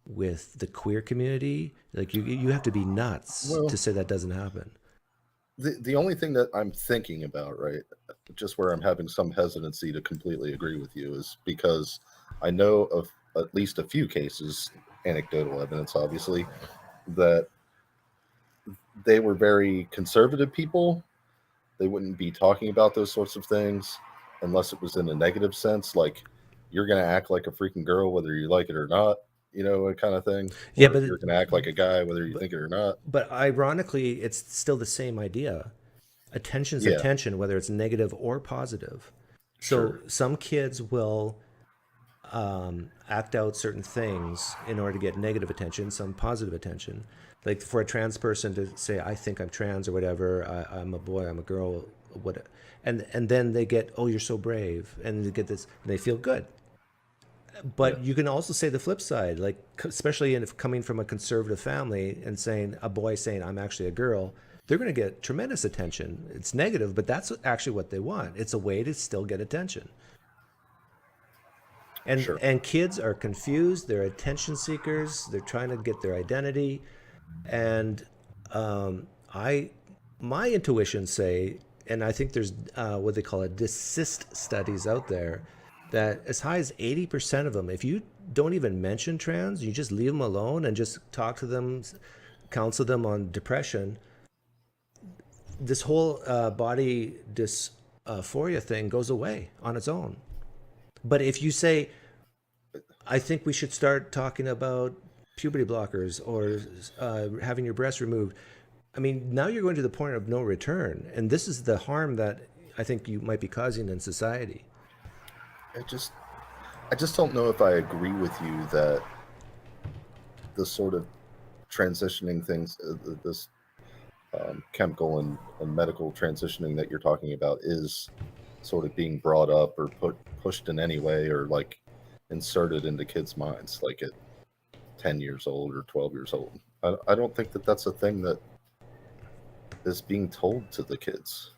the queer community, like you have to be nuts to say that doesn't happen. The only thing that I'm thinking about, right, just where I'm having some hesitancy to completely agree with you, is because I know of at least a few cases, anecdotal evidence, obviously, that they were very conservative people. They wouldn't be talking about those sorts of things unless it was in a negative sense, like you're going to act like a freaking girl whether you like it or not, kind of thing. Yeah, or but you're going to act like a guy whether you think it or not. But ironically, it's still the same idea. Attention's attention, whether it's negative or positive. So some kids will act out certain things in order to get negative attention, some positive attention. Like for a trans person to say, I think I'm trans or whatever, I'm a boy, I'm a girl, what, and then they get, oh, you're so brave, and they get this, and they feel good. But you can also say the flip side, like especially if coming from a conservative family and saying, a boy saying, I'm actually a girl, they're going to get tremendous attention. It's negative, but that's actually what they want. It's a way to still get attention. And kids are confused. They're attention seekers. They're trying to get their identity. And my intuitions say, and I think there's what they call desist studies out there, that as high as 80% of them, if you don't even mention trans, you just leave them alone and just talk to them, counsel them on depression, this whole body dysphoria thing goes away on its own. But if you say, I think we should start talking about puberty blockers or having your breast removed, I mean, now you're going to the point of no return. And this is the harm that I think you might be causing in society. I just don't know if I agree with you that the sort of transitioning things, this chemical and medical transitioning that you're talking about is sort of being brought up or pushed in any way, or like inserted into kids' minds, like at 10 years old or 12 years old. I don't think that that's a thing that is being told to the kids.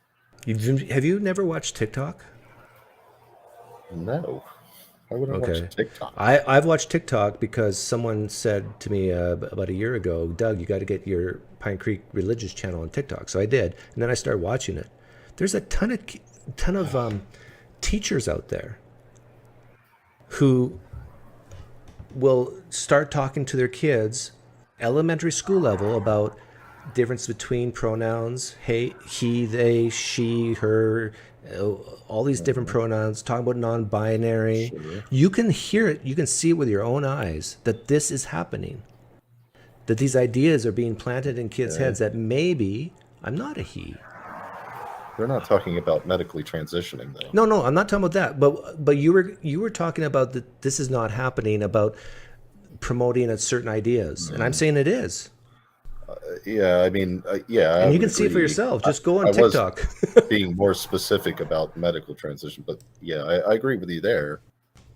Have you never watched TikTok? No. Why would I watch TikTok? I've watched TikTok because someone said to me about a year ago, Doug, you got to get your Pinecreek religious channel on TikTok. So I did, and then I started watching it. There's a ton of teachers out there who will start talking to their kids, elementary school level, about difference between pronouns, he, they, she, her, all these different pronouns, talking about non-binary. Sure. You can hear it, you can see it with your own eyes that this is happening, that these ideas are being planted in kids' heads that maybe I'm not a he. They're not talking about medically transitioning, though. No, I'm not talking about that. But you were talking about that this is not happening, about promoting certain ideas, and I'm saying it is. Yeah, I mean, yeah. And you can see it for yourself. Just go on TikTok. Was being more specific about medical transition, but yeah, I agree with you there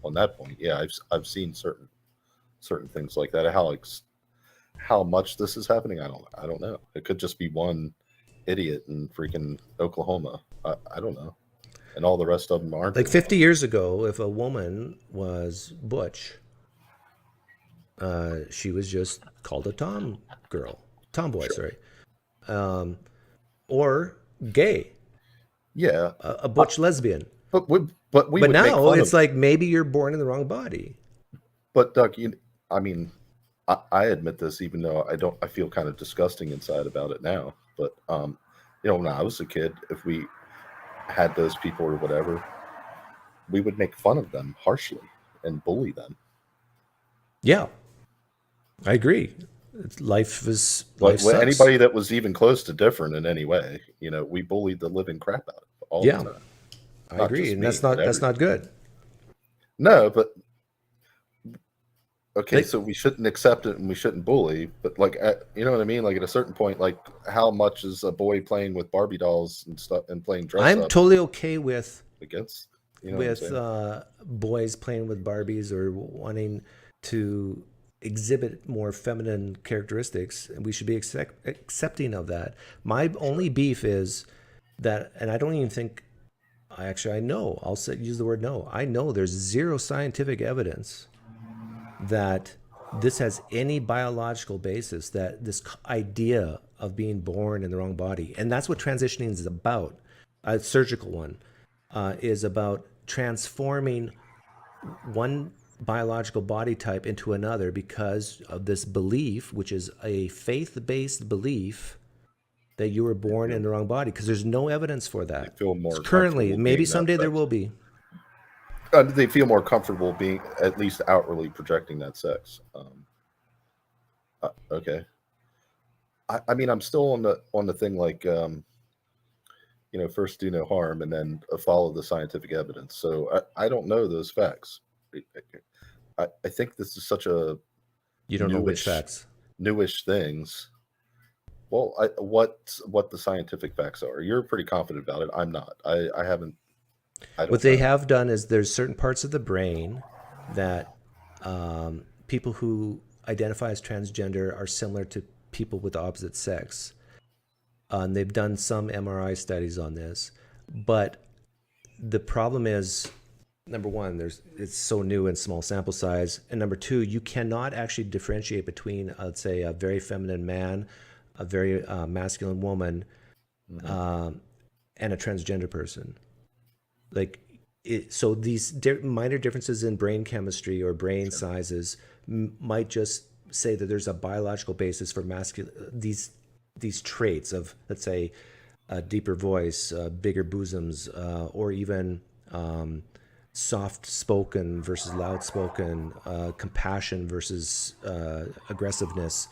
on that point. Yeah, I've seen certain things like that. How much this is happening, I don't know. It could just be one idiot in freaking Oklahoma. I don't know. And all the rest of them aren't. Like 50 years ago, if a woman was butch, she was just called a tomboy, sure. Sorry. Or gay. Yeah. A butch lesbian. But now it's like maybe you're born in the wrong body. But Doug, I admit this, even though I feel kind of disgusting inside about it now. But when I was a kid, if we had those people or whatever, we would make fun of them harshly and bully them. Yeah, I agree. Life anybody that was even close to different in any way, we bullied the living crap out of it all the time. I agree, and that's not good. No, but okay, so we shouldn't accept it and we shouldn't bully, but you know what I mean? Like at a certain point, like how much is a boy playing with Barbie dolls and stuff and playing dress up? I'm totally okay with with boys playing with Barbies or wanting to exhibit more feminine characteristics, and we should be accepting of that. My only beef is that, and I don't even think, I know, use the word no. I know there's zero scientific evidence that this has any biological basis, that this idea of being born in the wrong body, and that's what transitioning is about, a surgical one, is about transforming one biological body type into another because of this belief, which is a faith-based belief that you were born in the wrong body, because there's no evidence for that. They feel more currently, maybe someday there will be. They feel more comfortable being at least outwardly projecting that sex. Okay. I'm still on the thing like, first do no harm and then follow the scientific evidence. So I don't know those facts. I think this is such a you don't know which facts, newish things. Well, what the scientific facts are. You're pretty confident about it. I'm not. I haven't. What they have done is there's certain parts of the brain that people who identify as transgender are similar to people with the opposite sex. And they've done some MRI studies on this, but the problem is, number one, it's so new and small sample size, and number two, you cannot actually differentiate between, let's say, a very feminine man, a very masculine woman, and a transgender person. Like, so these minor differences in brain chemistry or brain sizes might just say that there's a biological basis for these traits of, let's say, a deeper voice, bigger bosoms, or even soft-spoken versus loud-spoken, compassion versus aggressiveness.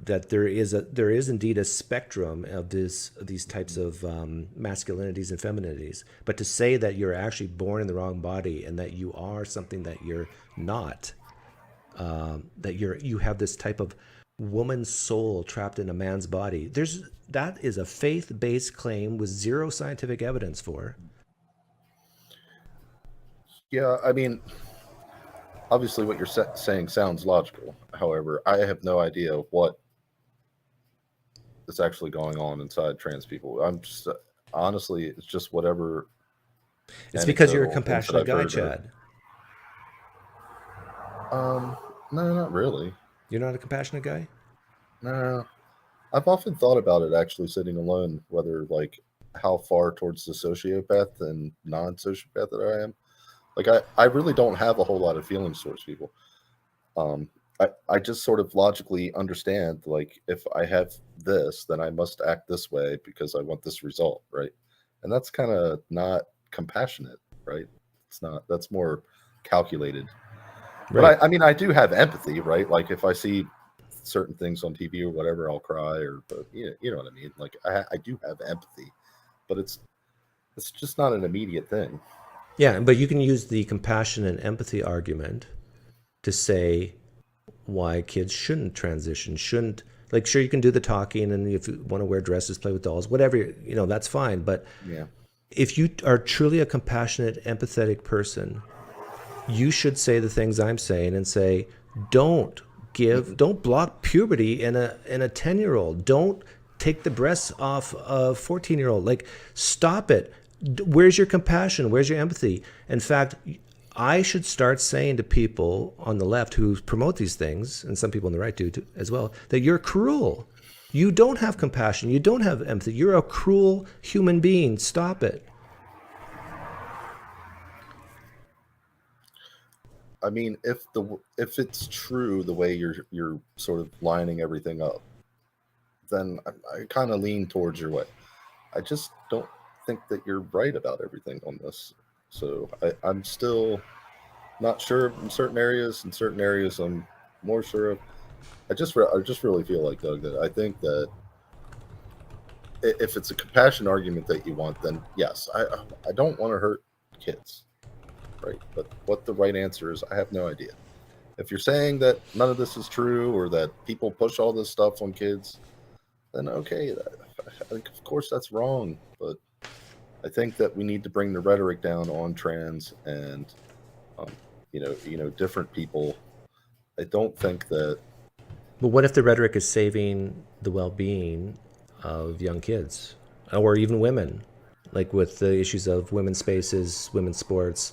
That there is indeed a spectrum of these types of masculinities and femininities. But to say that you're actually born in the wrong body and that you are something that you're not, that you have this type of woman's soul trapped in a man's body, that is a faith-based claim with zero scientific evidence for. Yeah, I mean, obviously what you're saying sounds logical. However, I have no idea what is actually going on inside trans people. I'm just honestly, it's just whatever. It's because you're a anecdotal things that compassionate I've guy, heard Chad. No, not really. You're not a compassionate guy? No, I've often thought about it actually sitting alone, whether like how far towards the sociopath and non-sociopath that I am. Like I really don't have a whole lot of feelings towards people. I just sort of logically understand, like, if I have this, then I must act this way because I want this result, right? And that's kind of not compassionate, right? It's not. That's more calculated. Right. But I mean, I do have empathy, right? Like if I see certain things on TV or whatever, I'll cry, but you know what I mean? Like I do have empathy, but it's just not an immediate thing. Yeah, but you can use the compassion and empathy argument to say why kids shouldn't transition, like, sure, you can do the talking, and if you want to wear dresses, play with dolls, whatever, that's fine. But yeah, if you are truly a compassionate, empathetic person, you should say the things I'm saying and say, don't block puberty in a 10-year-old. Don't take the breasts off a 14-year-old. Like, stop it. Where's your compassion? Where's your empathy? In fact, I should start saying to people on the left who promote these things, and some people on the right do as well, that you're cruel. You don't have compassion. You don't have empathy. You're a cruel human being. Stop it. I mean, if it's true the way you're sort of lining everything up, then I kind of lean towards your way. I just don't think that you're right about everything on this. So I'm still not sure in certain areas. In certain areas, I'm more sure of. I just really feel like, Doug, that I think that if it's a compassion argument that you want, then yes, I don't want to hurt kids, right? But what the right answer is, I have no idea. If you're saying that none of this is true or that people push all this stuff on kids, then okay, I think of course that's wrong, but I think that we need to bring the rhetoric down on trans and, different people. I don't think that. But what if the rhetoric is saving the well-being of young kids or even women, like with the issues of women's spaces, women's sports?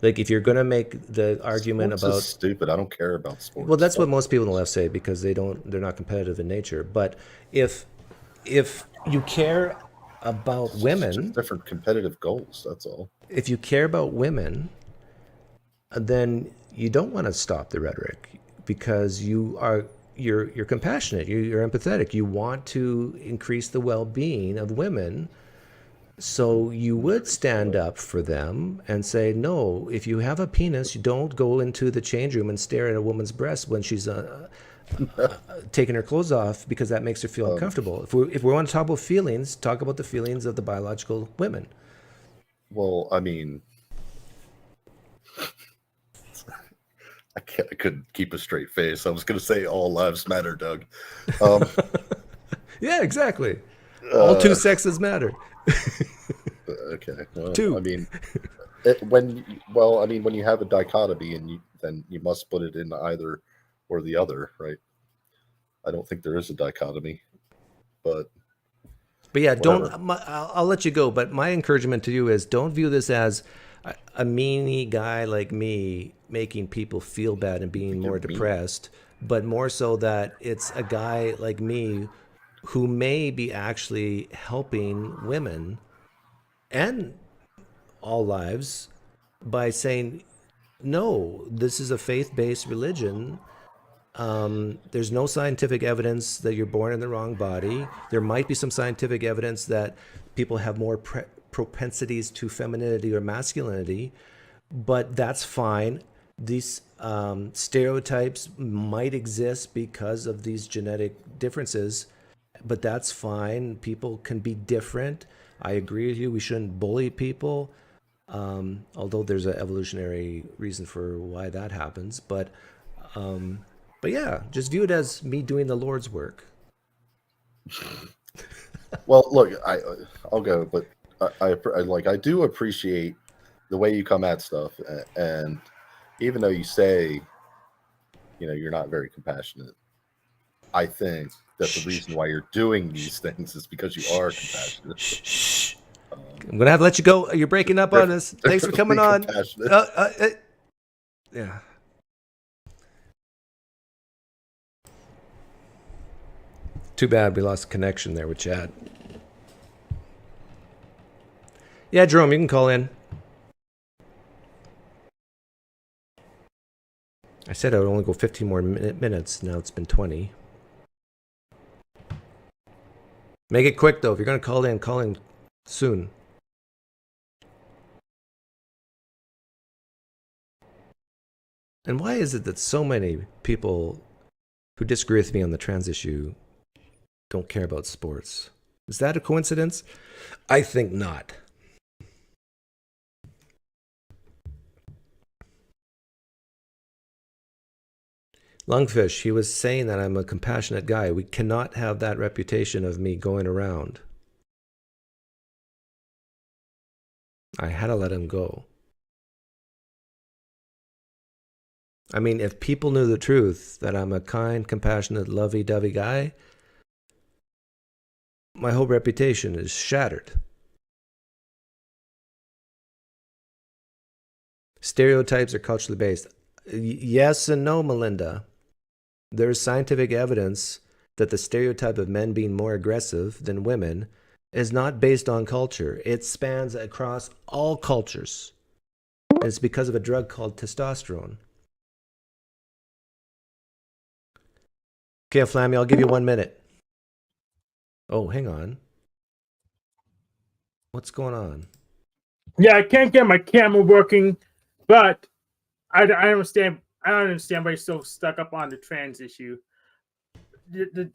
Like, if you're going to make the argument Sports about is stupid, I don't care about sports. Well, that's what most people on the left say because they're not competitive in nature. But if you care about women, just different competitive goals. That's all. If you care about women, then you don't want to stop the rhetoric because you're compassionate, you're empathetic, you want to increase the well-being of women. So you would stand up for them and say, no, if you have a penis, you don't go into the change room and stare at a woman's breast when she's taking her clothes off because that makes her feel uncomfortable. If we want to talk about feelings, talk about the feelings of the biological women. Well, I mean, I couldn't keep a straight face. I was going to say all lives matter, Doug. Yeah, exactly. All two sexes matter. Okay. Well, Two. I mean, when you have a dichotomy then you must put it in either or the other, right? I don't think there is a dichotomy, but yeah, whatever. I'll let you go. But my encouragement to you is don't view this as a meanie guy like me making people feel bad and being more depressed, but more so that it's a guy like me who may be actually helping women and all lives by saying, no, this is a faith-based religion. There's no scientific evidence that you're born in the wrong body. There might be some scientific evidence that people have more propensities to femininity or masculinity, but that's fine. These stereotypes might exist because of these genetic differences, but that's fine. People can be different. I agree with you. We shouldn't bully people, although there's an evolutionary reason for why that happens. But yeah, just view it as me doing the Lord's work. Well, look, I'll go, but I do appreciate the way you come at stuff, and even though you say, you're not very compassionate, I think that the reason why you're doing these things is because you are compassionate. I'm gonna have to let you go. You're breaking up on us. Thanks for coming on. Yeah. Too bad we lost connection there with Chad. Yeah, Jerome, you can call in. I said I would only go 15 more minutes. Now it's been 20. Make it quick, though. If you're going to call in soon. And why is it that so many people who disagree with me on the trans issue don't care about sports? Is that a coincidence? I think not. Lungfish, he was saying that I'm a compassionate guy. We cannot have that reputation of me going around. I had to let him go. I mean, if people knew the truth, that I'm a kind, compassionate, lovey-dovey guy, my whole reputation is shattered. Stereotypes are culturally based. Yes and no, Melinda. There's scientific evidence that the stereotype of men being more aggressive than women is not based on culture. It spans across all cultures. And it's because of a drug called testosterone. Okay, Flammy, I'll give you 1 minute. Oh, hang on. What's going on? Yeah, I can't get my camera working, but I understand. I don't understand why you're so stuck up on the trans issue. The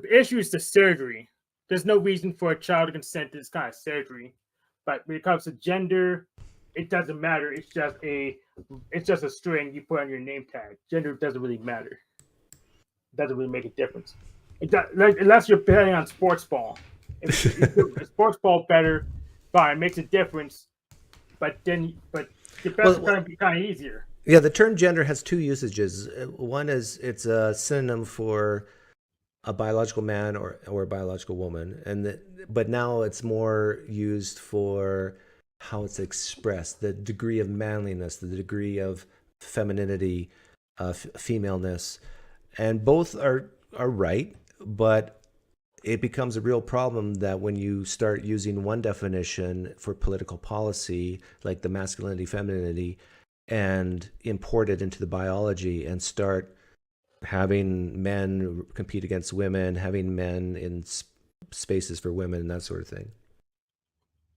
issue is the surgery. There's no reason for a child to consent to this kind of surgery. But when it comes to gender, it doesn't matter. It's just a string you put on your name tag. Gender doesn't really matter. It doesn't really make a difference. Unless you're betting on sports ball. If sports ball better, fine, it makes a difference. But the bets are going to be kind of easier. Yeah, the term gender has two usages. One is it's a synonym for a biological man or a biological woman, but now it's more used for how it's expressed, the degree of manliness, the degree of femininity, femaleness, and both are right, but it becomes a real problem that when you start using one definition for political policy, like the masculinity, femininity, and import it into the biology and start having men compete against women, having men in spaces for women, and that sort of thing.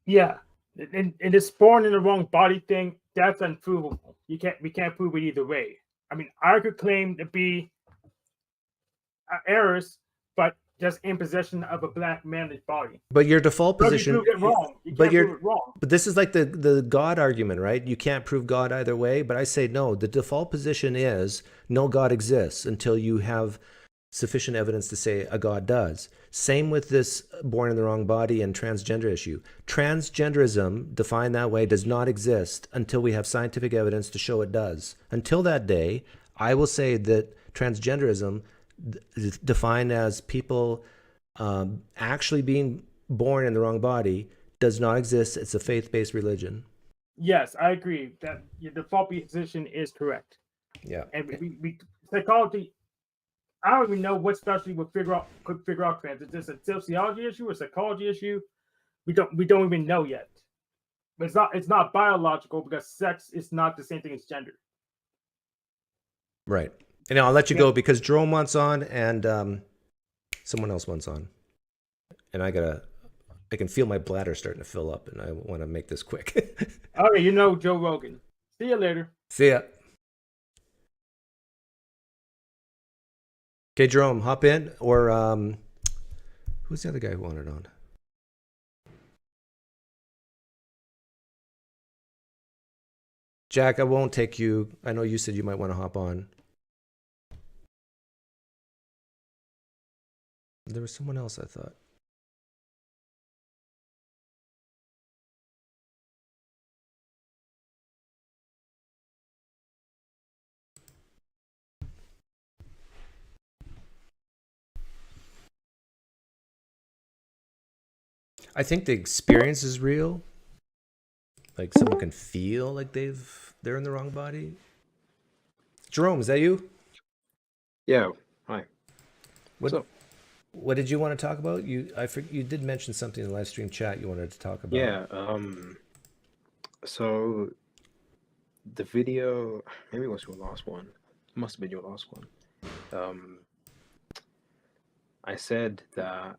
Yeah, and this born in the wrong body thing, that's unprovable. We can't prove it either way. I mean, I could claim to be errors, but just in possession of a black man's body. But your default position, you prove it wrong. You can't prove it wrong. But this is like the God argument, right? You can't prove God either way. But I say no. The default position is no God exists until you have sufficient evidence to say a God does. Same with this born in the wrong body and transgender issue. Transgenderism, defined that way, does not exist until we have scientific evidence to show it does. Until that day, I will say that transgenderism, defined as people actually being born in the wrong body, does not exist. It's a faith-based religion. Yes, I agree that your default position is correct. Yeah. And we psychology, I don't even know what specialty could figure out trans. Is this a sociology issue or a psychology issue? We don't even know yet. But it's not biological because sex is not the same thing as gender. Right. And I'll let you go because Jerome wants on and someone else wants on. And I can feel my bladder starting to fill up and I want to make this quick. Okay, Joe Rogan. See you later. See ya. Okay, Jerome, hop in. Or who's the other guy who wanted on? Jack, I won't take you. I know you said you might want to hop on. There was someone else, I thought. I think the experience is real. Like someone can feel like they're in the wrong body. Jerome, is that you? Yeah. Hi. What's up? What did you want to talk about? You did mention something in the live stream chat you wanted to talk about. Yeah. So the video, maybe it was your last one. It must have been your last one. I said that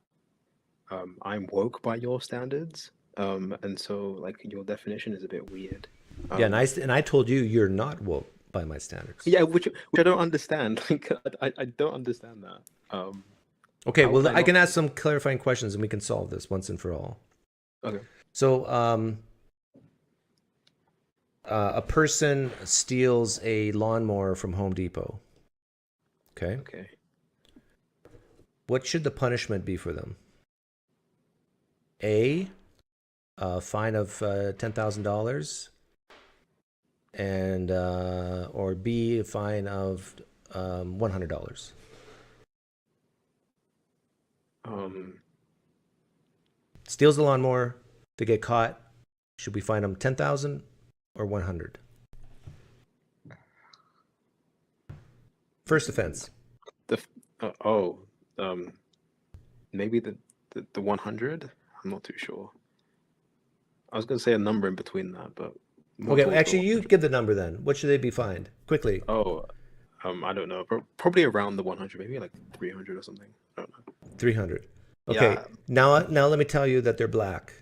I'm woke by your standards. And so like your definition is a bit weird. Yeah, and I told you you're not woke by my standards. Yeah, which I don't understand. Like I don't understand that. Okay, well I can ask some clarifying questions and we can solve this once and for all. Okay. So a person steals a lawnmower from Home Depot. Okay. Okay. What should the punishment be for them? A fine of $10,000, and or B, a fine of $100. Steals the lawnmower, they get caught. Should we fine them 10,000 or 100? First offense. Maybe the 100. I'm not too sure. I was going to say a number in between that, but okay. Actually, you give the number then. What should they be fined? Quickly. I don't know. Probably around the 100, maybe like 300 or something. I don't know. 300. Okay. Yeah. Now let me tell you that they're black.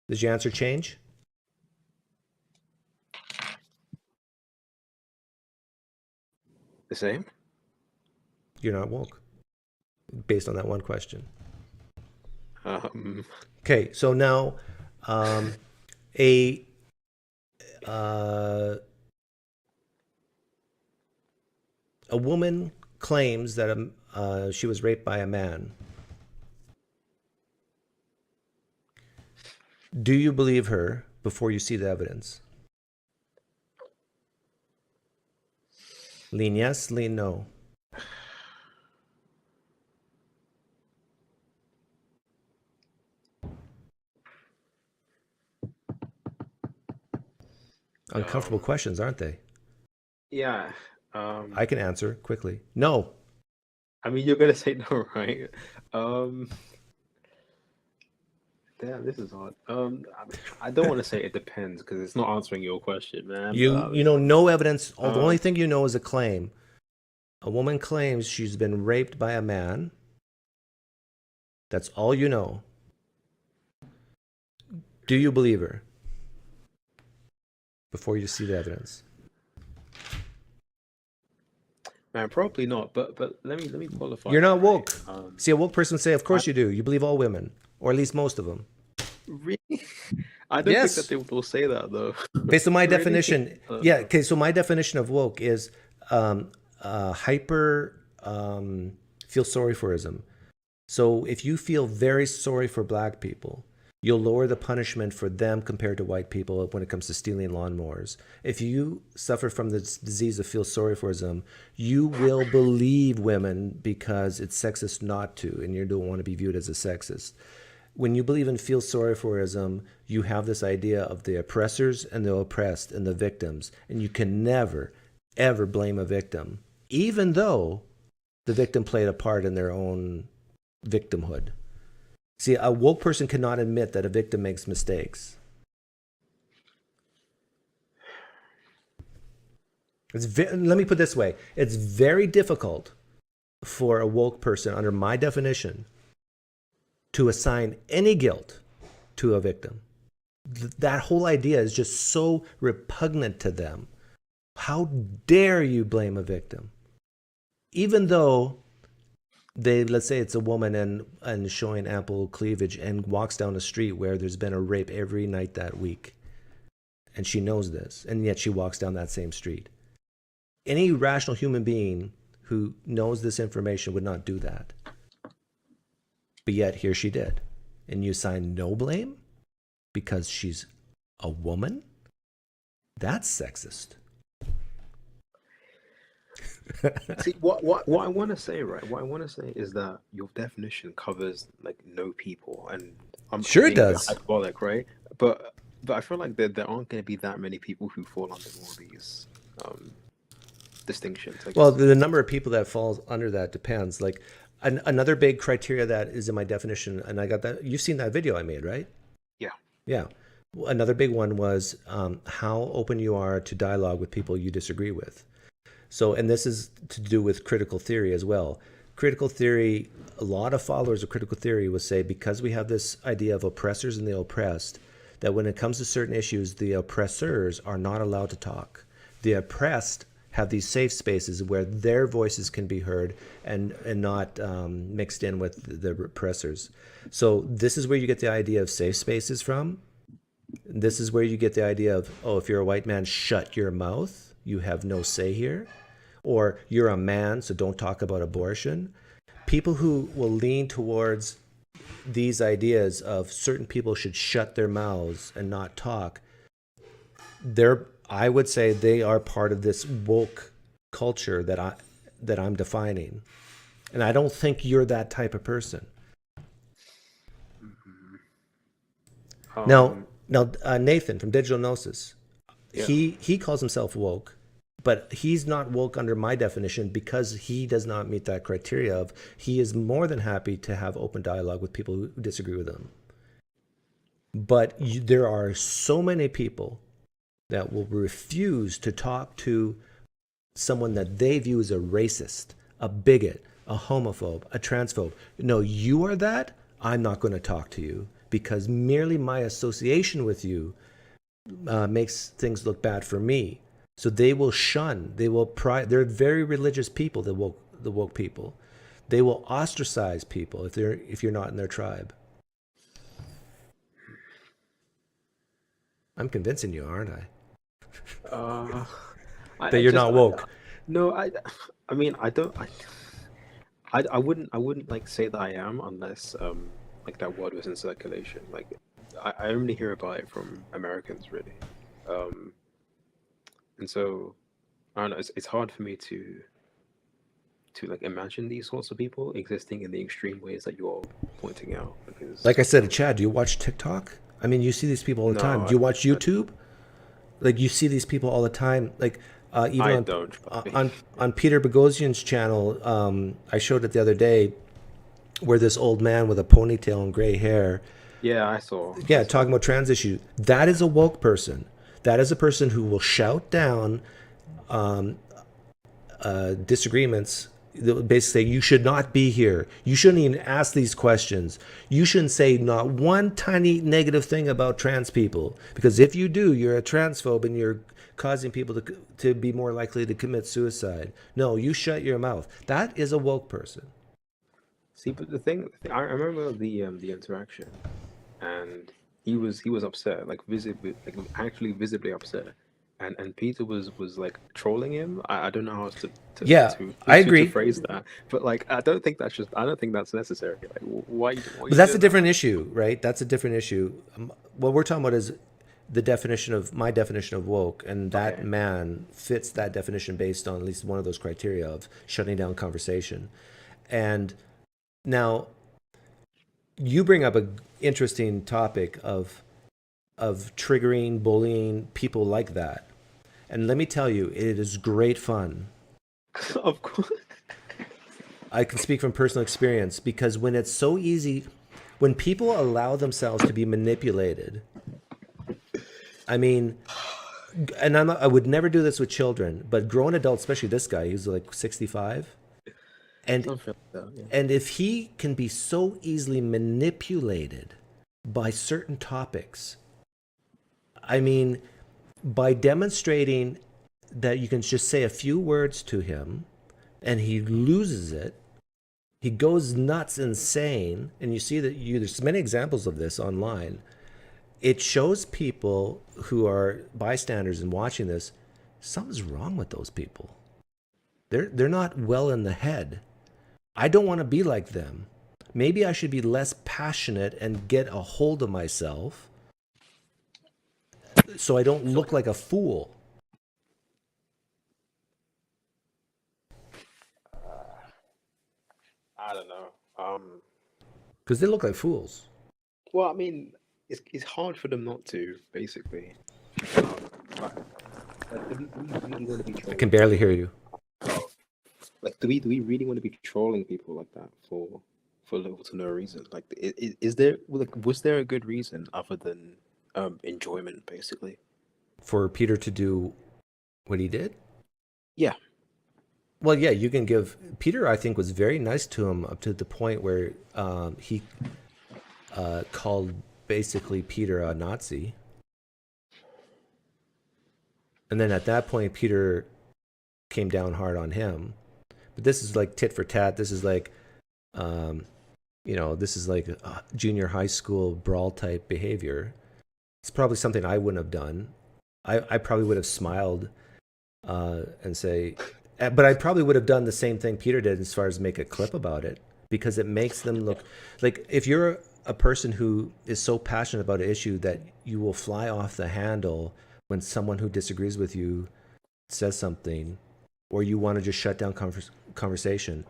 Does your answer change? The same? You're not woke. Based on that one question. Okay, so now a woman claims that she was raped by a man. Do you believe her before you see the evidence? Lean yes, lean no. Uncomfortable questions, aren't they? Yeah. I can answer quickly. No. I mean, you're gonna say no, right? Damn, this is odd. I don't want to say it depends because it's not answering your question, man. You know no evidence. The only thing you know is a claim. A woman claims she's been raped by a man. That's all you know. Do you believe her? Before you see the evidence. Man, probably not. But let me qualify. You're not woke. See, a woke person would say, "Of course you do. You believe all women, or at least most of them." Really? I don't think that they will say that though. Based on my definition, yeah. Okay, so my definition of woke is hyper feel sorry forism. So if you feel very sorry for black people, you'll lower the punishment for them compared to white people when it comes to stealing lawnmowers. If you suffer from the disease of feel sorry forism, you will believe women because it's sexist not to, and you don't want to be viewed as a sexist. When you believe in feel sorry forism, you have this idea of the oppressors and the oppressed and the victims, and you can never, ever blame a victim. even though the victim played a part in their own victimhood. See, a woke person cannot admit that a victim makes mistakes. Let me put it this way. It's very difficult for a woke person, under my definition, to assign any guilt to a victim. That whole idea is just so repugnant to them. How dare you blame a victim? Even though let's say it's a woman and showing ample cleavage and walks down a street where there's been a rape every night that week. And she knows this, and yet she walks down that same street. Any rational human being who knows this information would not do that. But yet here she did. And you assign no blame because she's a woman? That's sexist. See, what I want to say, right? What I want to say is that your definition covers like no people, and I'm Sure it being does. hyperbolic, right? But I feel like there aren't going to be that many people who fall under all these distinctions. I Well, guess. the number of people that falls under that depends. Like another big criteria that is in my definition, and I got that. You've seen that video I made, right? Yeah. Yeah. Another big one was how open you are to dialogue with people you disagree with. So, and this is to do with critical theory as well. Critical theory, a lot of followers of critical theory will say, because we have this idea of oppressors and the oppressed, that when it comes to certain issues, the oppressors are not allowed to talk. The oppressed have these safe spaces where their voices can be heard and not mixed in with the oppressors. So this is where you get the idea of safe spaces from. This is where you get the idea of, oh, if you're a white man, shut your mouth. You have no say here. Or you're a man, so don't talk about abortion. People who will lean towards these ideas of certain people should shut their mouths and not talk, I would say they are part of this woke culture that I'm defining. And I don't think you're that type of person. Now, Nathan from Digital Gnosis, Yeah. he calls himself woke, but he's not woke under my definition because he does not meet that criteria of he is more than happy to have open dialogue with people who disagree with him. But there are so many people that will refuse to talk to someone that they view as a racist, a bigot, a homophobe, a transphobe. No, you are that. I'm not going to talk to you because merely my association with you makes things look bad for me. So they will shun. They're very religious people. The woke people. They will ostracize people if you're not in their tribe. I'm convincing you, aren't I? That you're not woke. No, I mean, I don't. I wouldn't like say that I am unless like that word was in circulation. Like I only hear about it from Americans, really. And so I don't know. It's hard for me to like imagine these sorts of people existing in the extreme ways that you're pointing out. Because Like I said, Chad, do you watch TikTok? I mean, you see these people all the time. Do you watch YouTube? Like you see these people all the time. Like even on Peter Boghossian's channel, I showed it the other day, where this old man with a ponytail and gray hair. Yeah, I saw. Yeah, talking about trans issues. That is a woke person. That is a person who will shout down disagreements. Basically say, you should not be here. You shouldn't even ask these questions. You shouldn't say not one tiny negative thing about trans people. Because if you do, you're a transphobe and you're causing people to be more likely to commit suicide. No, you shut your mouth. That is a woke person. See, but the thing I remember the interaction, and he was upset, like visibly, like actually visibly upset, and Peter was like trolling him. I don't know how to I agree. to phrase that, but like I don't think that's necessary. Like why But that's a different issue, right? That's a different issue. What we're talking about is my definition of woke, and that man fits that definition based on at least one of those criteria of shutting down conversation. And now you bring up an interesting topic of triggering, bullying people like that. And let me tell you, it is great fun Of course. I can speak from personal experience because when it's so easy, when people allow themselves to be manipulated, I mean, and I would never do this with children, but grown adults, especially this guy, he's like 65. And, Something like that, yeah. and if he can be so easily manipulated by certain topics, I mean, by demonstrating that you can just say a few words to him and he loses it, he goes nuts, insane, and you see that there's many examples of this online. It shows people who are bystanders and watching this, something's wrong with those people. They're not well in the head. I don't want to be like them. Maybe I should be less passionate and get a hold of myself so I don't look like a fool. I don't know. Because they look like fools. Well, I mean, it's hard for them not to, basically. Like, do we really want to be I trolling? can barely hear you. Like, do we really want to be trolling people like that for little to no reason? Like, is there was there a good reason other than enjoyment, basically? For Peter to do what he did? Yeah. Well, yeah, you can give... Peter, I think, was very nice to him up to the point where he called basically Peter a Nazi. And then at that point, Peter came down hard on him. But this is like tit for tat. This is like, this is like a junior high school brawl type behavior. It's probably something I wouldn't have done. I probably would have smiled and say... But I probably would have done the same thing Peter did as far as make a clip about it, because it makes them look like, if you're a person who is so passionate about an issue that you will fly off the handle when someone who disagrees with you says something, or you want to just shut down conversation,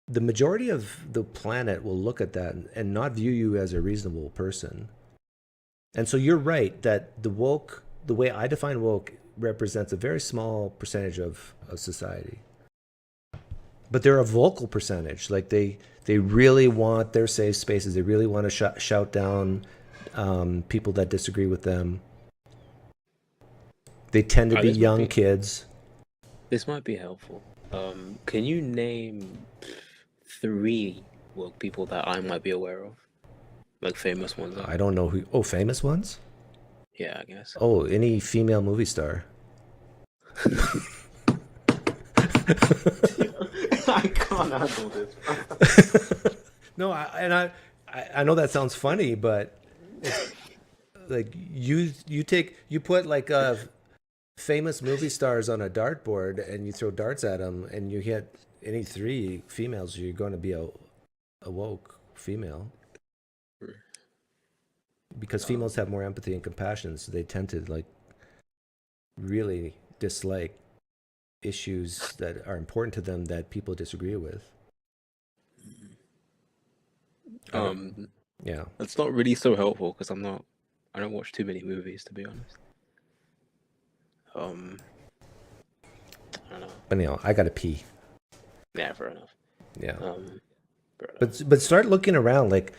the majority of the planet will look at that and not view you as a reasonable person. And so you're right that the way I define woke represents a very small percentage of society. But they're a vocal percentage. Like they really want their safe spaces. They really want to shout down people that disagree with them. They tend to be young kids. This might be helpful. Can you name 3 woke people that I might be aware of? Like famous ones? I don't know who... Oh, famous ones? Yeah, I guess. Oh, any female movie star. I can't handle this. No, I know that sounds funny, but it's, like you put like famous movie stars on a dartboard and you throw darts at them and you hit any 3 females, you're going to be a woke female. Because females have more empathy and compassion, so they tend to like really dislike issues that are important to them that people disagree with. Yeah, It's not really so helpful because I don't watch too many movies, to be honest. I don't know. but I gotta pee. Yeah, fair enough. Yeah, Fair enough. but start looking around. Like,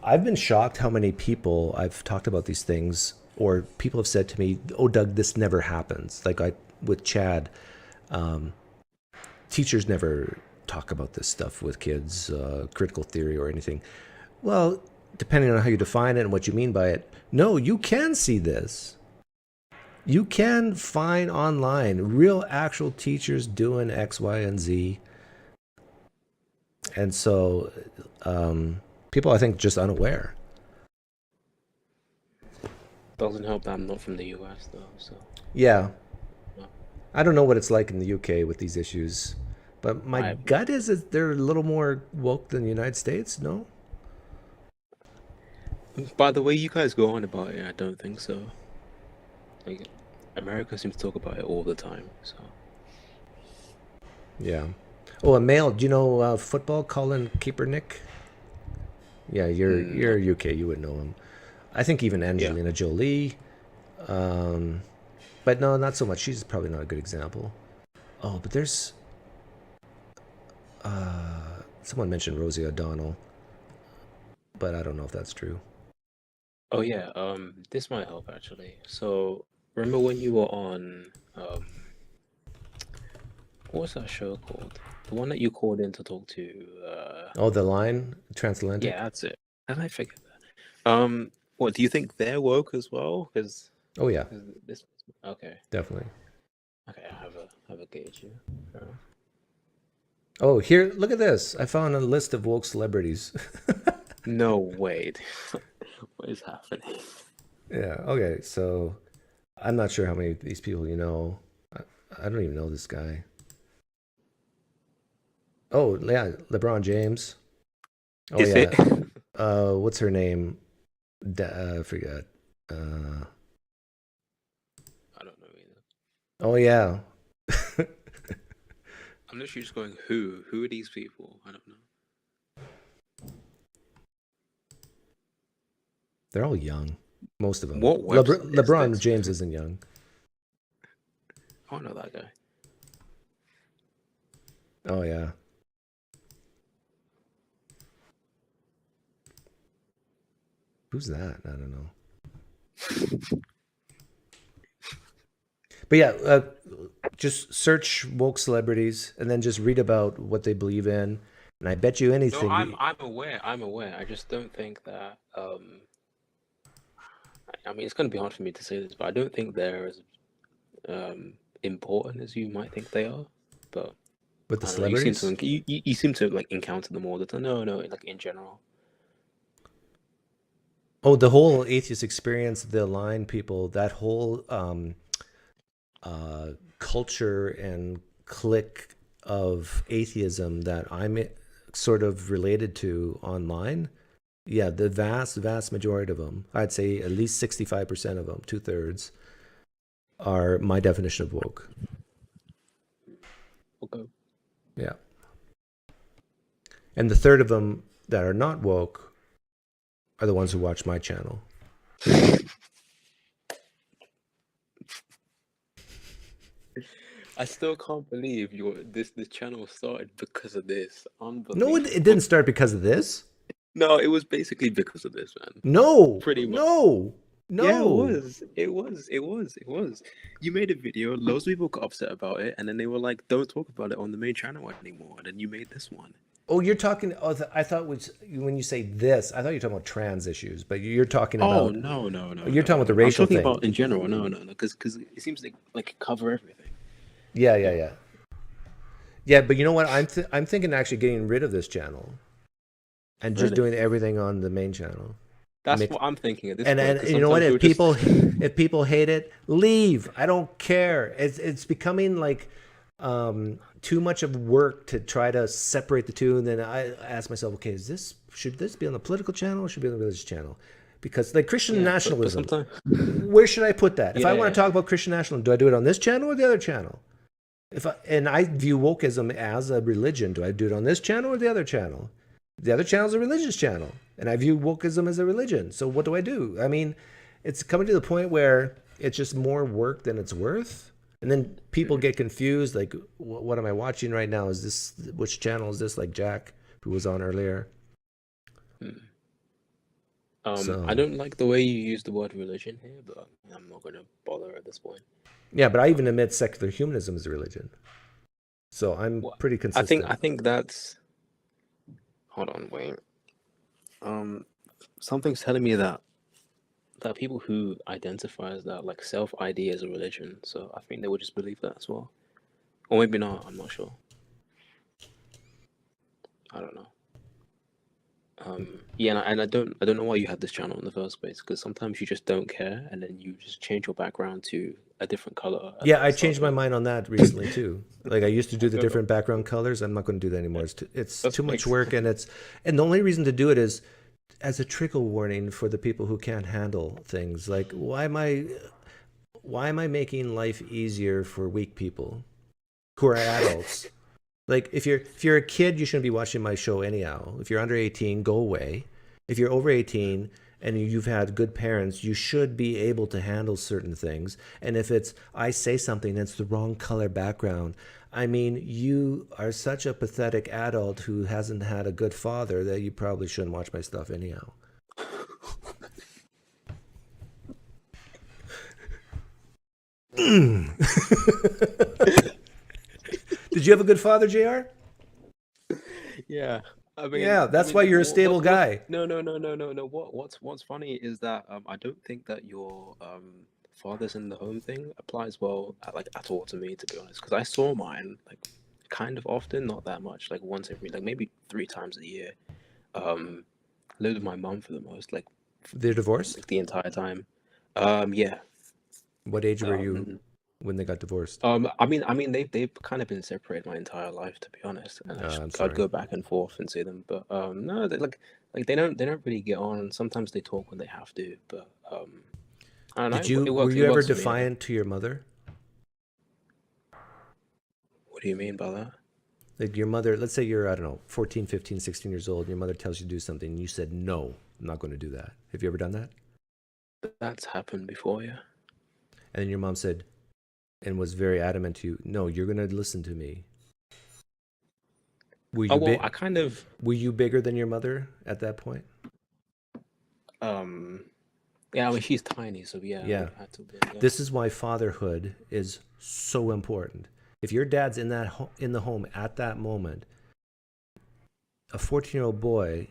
I've been shocked how many people I've talked about these things, or people have said to me, "Oh, Doug, this never happens." Like with Chad, teachers never talk about this stuff with kids, critical theory or anything. Well, depending on how you define it and what you mean by it, no, you can see this. You can find online real actual teachers doing X, Y, and Z. And so people, I think, just unaware. Doesn't help that I'm not from the US, though, so... Yeah. I don't know what it's like in the UK with these issues, but my gut is that they're a little more woke than the United States, no? By the way you guys go on about it, I don't think so. Like, America seems to talk about it all the time, so... Yeah. Oh, a male. Do you know football Colin Kaepernick? Yeah, you're UK. You would know him. I think even Angelina Jolie. But no, not so much. She's probably not a good example. Oh, but there's someone mentioned Rosie O'Donnell, but I don't know if that's true. Oh yeah, this might help actually. So remember when you were on what was that show called? The one that you called in to talk to Oh, the line transatlantic. yeah, that's it. How did I forget that? What do you think they're woke as well? Because Oh yeah, this okay. definitely. Okay, I have a gauge here. Fair enough. Oh, here, look at this. I found a list of woke celebrities. No, wait. What is happening? Yeah. Okay. So I'm not sure how many of these people you know. I don't even know this guy. Oh yeah, LeBron James. Oh Is yeah. it? What's her name? I forgot. I don't know either. Oh yeah. I'm literally just going, who? Who are these people? I don't know. They're all young. Most of them. What website is LeBron this? James isn't young. I don't know that guy. Oh yeah. Who's that? I don't know. But yeah, just search woke celebrities and then just read about what they believe in. And I bet you No, anything. I'm aware. I'm aware. I just don't think that. I mean, it's going to be hard for me to say this, but I don't think they're as important as you might think they are. But With the I don't know, you seem celebrities? to you seem to like encounter them all the time. No, like in general. Oh, the whole atheist experience, the Align people, that whole culture and clique of atheism that I'm sort of related to online. Yeah, the vast majority of them, I'd say at least 65% of them, 2/3, are my definition of woke. Okay. Yeah. And the third of them that are not woke are the ones who watch my channel. I still can't believe this channel started because of this. No, Unbelievable. it didn't start because of this. No, it was basically because of this, man. No, Pretty much. no. Yeah, it was. It was. You made a video, loads of people got upset about it, and then they were like, don't talk about it on the main channel anymore. And then you made this one. Oh, you're talking. Oh, I thought when you say this, I thought you were talking about trans issues, but you're talking about. Oh, no. You're talking about the racial I'm talking thing. about in general. No, because it seems like cover everything. Yeah. Yeah, but you know what? I'm thinking actually getting rid of this channel, and just Really? doing everything on the main channel. That's what I'm thinking at this point. And 'cause you know what? sometimes If people hate it, leave. I don't care. It's becoming like too much of work to try to separate the two. And then I ask myself, okay, should this be on the political channel or should it be on the religious channel? Because like Christian nationalism, where should I put that? If I want to talk about Christian nationalism, do I do it on this channel or the other channel? And I view wokeism as a religion. Do I do it on this channel or the other channel? The other channel is a religious channel, and I view wokeism as a religion. So what do I do? I mean, it's coming to the point where it's just more work than it's worth. And then people get confused, like, what am I watching right now? Which channel is this? Like Jack, who was on earlier. I don't like the way you use the word religion here, but I'm not going to bother at this point. Yeah, but I even admit secular humanism is a religion. So I'm pretty consistent. I think that's. Hold on, wait. Something's telling me that people who identify as that like self-ID as a religion, so I think they would just believe that as well, or maybe not. I'm not sure. I don't know. Yeah, and I don't know why you have this channel in the first place, because sometimes you just don't care, and then you just change your background to a different color. Yeah, I changed my mind on that recently too. Like I used to do the different background colors. I'm not going to do that anymore. It's too much work, and the only reason to do it is as a trigger warning for the people who can't handle things. Like why am I making life easier for weak people who are adults? Like if you're a kid, you shouldn't be watching my show anyhow. If you're under 18, go away. If you're over 18 and you've had good parents, you should be able to handle certain things. And if it's, I say something, it's the wrong color background. I mean, you are such a pathetic adult who hasn't had a good father that you probably shouldn't watch my stuff anyhow. Did you have a good father, JR? Yeah, I mean, Yeah, that's why you're a stable guy. No. What's funny is that I don't think that your fathers in the home thing applies well at all to me, to be honest. Because I saw mine like kind of often, not that much, like once every like maybe 3 times a year. Lived with my mum for the most, like They're divorced? the entire time. Yeah. What age were you when they got divorced? I mean, they've kind of been separated my entire life, to be honest. And I'd go back and forth and see them, but no, they like they don't really get on. Sometimes they talk when they have to, but I don't know. Did you were you ever defiant to your mother? What do you mean by that? Like your mother, let's say you're, I don't know, 14, 15, 16 years old, and your mother tells you to do something, and you said, no, I'm not going to do that. Have you ever done that? That's happened before, yeah. And then your mom said, and was very adamant to you, no, you're going to listen to me. Were you I kind of... Were you bigger than your mother at that point? Yeah, I mean, she's tiny, so yeah. Yeah. I had to be, yeah. This is why fatherhood is so important. If your dad's in the home at that moment, a 14-year-old boy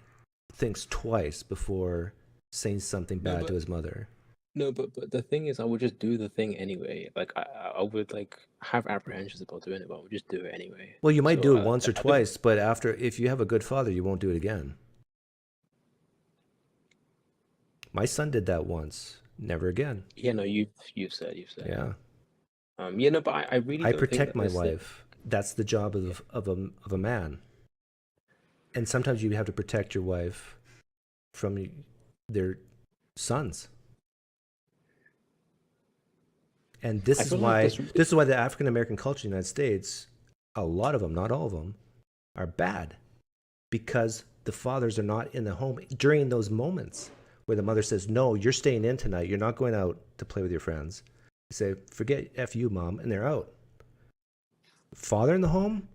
thinks twice before saying something bad to his mother. No, but the thing is, I would just do the thing anyway. Like I would like have apprehensions about doing it, but I would just do it anyway. Well, you might do it once or twice, but if you have a good father, you won't do it again. My son did that once, never again. Yeah, no, you've said. Yeah. Yeah, no, but I really don't protect think my wife. That's the job of a man. And sometimes you have to protect your wife from their sons. And this is why the African American culture in the United States, a lot of them, not all of them, are bad, because the fathers are not in the home during those moments where the mother says, "No, you're staying in tonight. You're not going out to play with your friends." You say, "Forget F you, Mom," and they're out. Father in the home?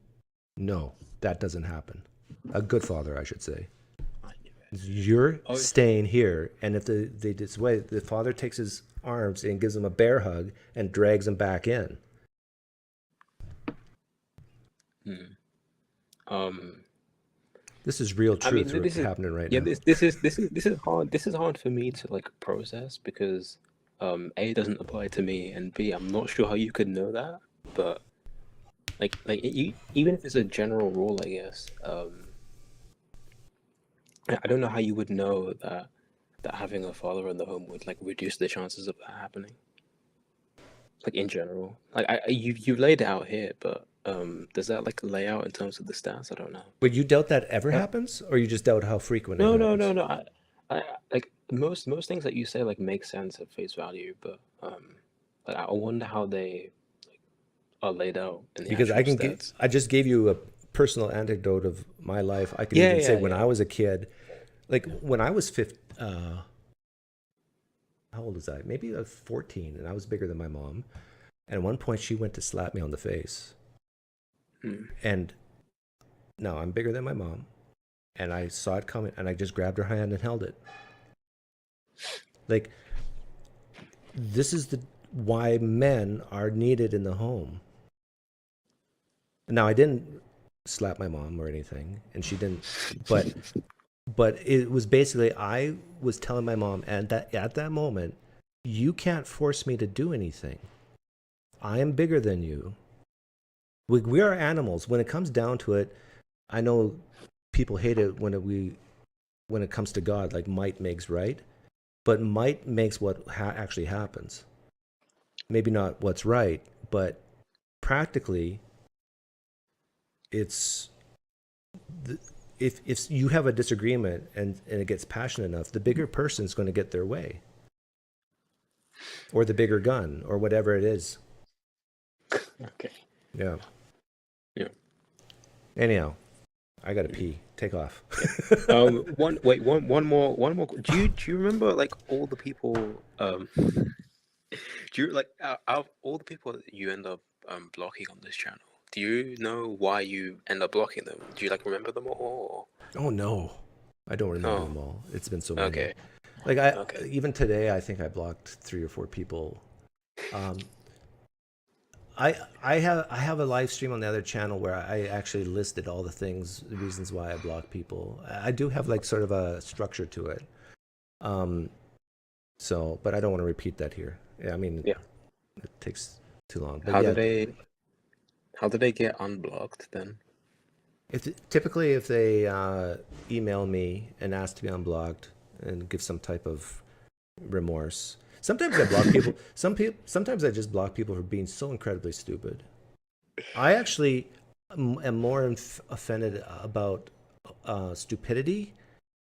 No, that doesn't happen. A good father, I should say. You're staying here, and if the father takes his arms and gives him a bear hug and drags him back in. This is real truth happening right now. Yeah, this is hard. This is hard for me to like process because A, it doesn't apply to me, and B, I'm not sure how you could know that. But even if it's a general rule, I guess. I don't know how you would know that having a father in the home would like reduce the chances of that happening. Like in general, like you laid it out here, but does that like lay out in terms of the stats? I don't know. But you doubt that ever happens, or you just doubt how frequent? No. I like most things that you say like make sense at face value, but like I wonder how they are laid out in the because I just gave you a personal anecdote of my life. I can even say when I was a kid, like when I was 15, how old was I? Maybe I was 14, and I was bigger than my mom. And at one point, she went to slap me on the face. And no, I'm bigger than my mom, and I saw it coming, and I just grabbed her hand and held it. Like, this is why men are needed in the home. Now, I didn't slap my mom or anything, and she didn't, but it was basically, I was telling my mom, and at that moment, you can't force me to do anything. I am bigger than you. We are animals. When it comes down to it, I know people hate it when it comes to God, like might makes right, but might makes what actually happens. Maybe not what's right, but practically, it's if you have a disagreement and it gets passionate enough, the bigger person's going to get their way, or the bigger gun, or whatever it is. Okay. Yeah. Yeah. Anyhow, I gotta pee. Take off. One more. Do you remember like all the people? Do you like out of all the people that you end up blocking on this channel? Do you know why you end up blocking them? Do you like remember them all? Oh no, I don't remember Oh. them all. It's been so many. Okay. Like Okay. even today, I think I blocked 3 or 4 people. I have a live stream on the other channel where I actually listed all the reasons why I block people. I do have like sort of a structure to it. So, but I don't want to repeat that here. Yeah, I mean, Yeah. it takes too long. But How yeah, do they get unblocked then? typically if they email me and ask to be unblocked and give some type of remorse. Sometimes I block people. Sometimes I just block people for being so incredibly stupid. I actually am more offended about stupidity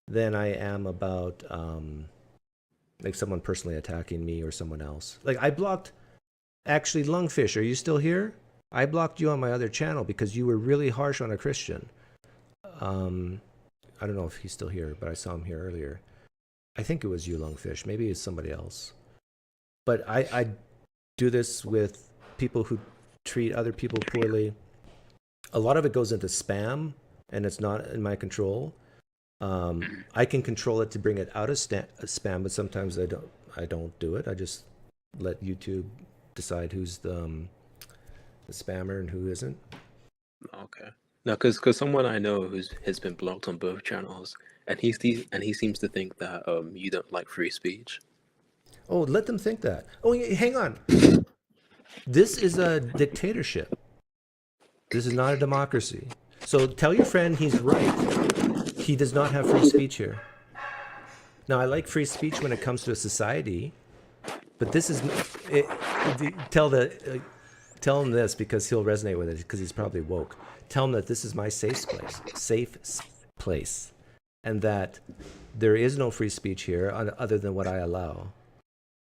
than I am about like someone personally attacking me or someone else. Like I blocked, actually, Lungfish, are you still here? I blocked you on my other channel because you were really harsh on a Christian. I don't know if he's still here, but I saw him here earlier. I think it was you, Lungfish. Maybe it's somebody else. But I do this with people who treat other people poorly. A lot of it goes into spam, and it's not in my control. I can control it to bring it out of spam, but sometimes I don't do it. I just let YouTube decide who's the spammer and who isn't. Okay. No, because someone I know has been blocked on both channels, and he seems to think that you don't like free speech. Oh, let them think that. Oh, hang on. This is a dictatorship. This is not a democracy. So tell your friend he's right. He does not have free speech here. Now, I like free speech when it comes to a society, but this is tell him this because he'll resonate with it because he's probably woke. Tell him that this is my safe place, and that there is no free speech here other than what I allow.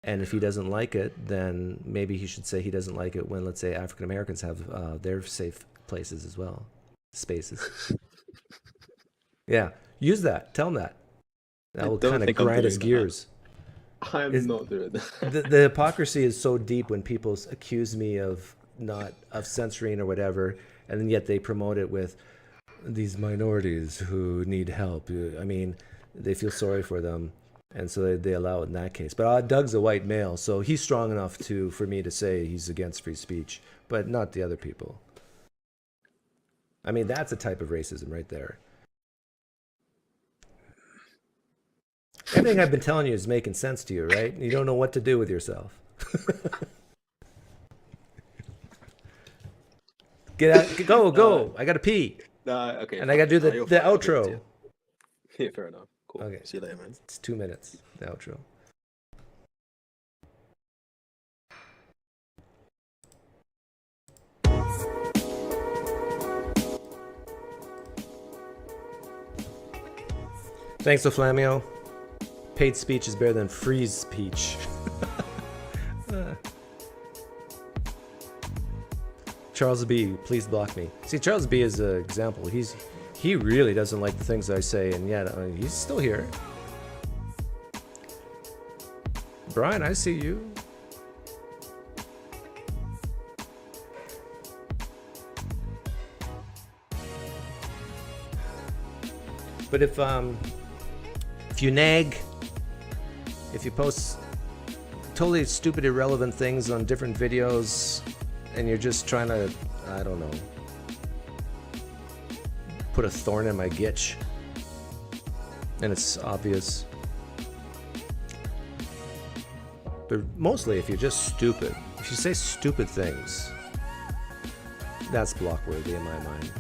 And if he doesn't like it, then maybe he should say he doesn't like it when, let's say, African Americans have their safe places as well, spaces. Yeah, use that. Tell him that. That will kind of grind his gears. I'm not doing that. The hypocrisy is so deep when people accuse me of censoring or whatever, and yet they promote it with these minorities who need help. I mean, they feel sorry for them, and so they allow it in that case. But Doug's a white male, so he's strong enough for me to say he's against free speech, but not the other people. I mean, that's a type of racism right there. Everything I've been telling you is making sense to you, right? You don't know what to do with yourself. Get out, go. I gotta pee. Okay. And I gotta do the outro. Yeah, fair enough. Cool. Okay. See you later, man. It's 2 minutes, the outro. Thanks, Flamio. Paid speech is better than free speech. Charles B, please block me. See, Charles B is an example. He really doesn't like the things I say, and yet he's still here. Brian, I see you. But if you nag, if you post totally stupid, irrelevant things on different videos, and you're just trying to, I don't know, put a thorn in my gitch, and it's obvious. But mostly, if you're just stupid, if you say stupid things, that's block-worthy in my mind.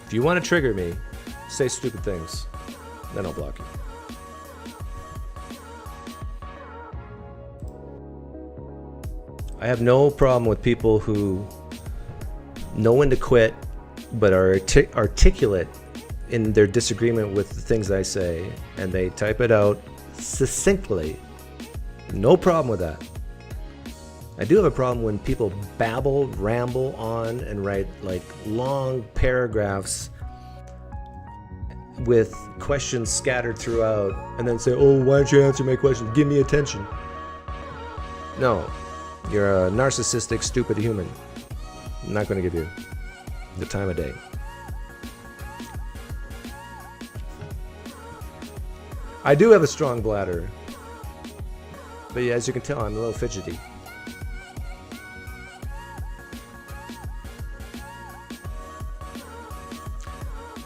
If you want to trigger me, say stupid things, then I'll block you. I have no problem with people who know when to quit, but are articulate in their disagreement with the things I say, and they type it out succinctly No problem with that. I do have a problem when people babble, ramble on, and write like long paragraphs with questions scattered throughout, and then say, oh, why don't you answer my question? Give me attention. No, you're a narcissistic, stupid human. I'm not going to give you the time of day. I do have a strong bladder, but yeah, as you can tell, I'm a little fidgety.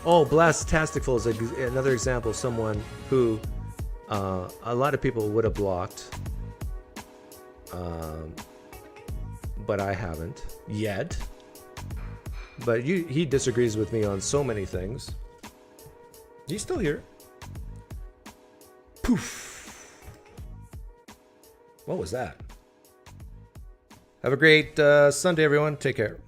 Oh, Blastasticful is another example of someone who a lot of people would have blocked, but I haven't yet. But he disagrees with me on so many things. He's still here. Poof. What was that? Have a great Sunday, everyone. Take care.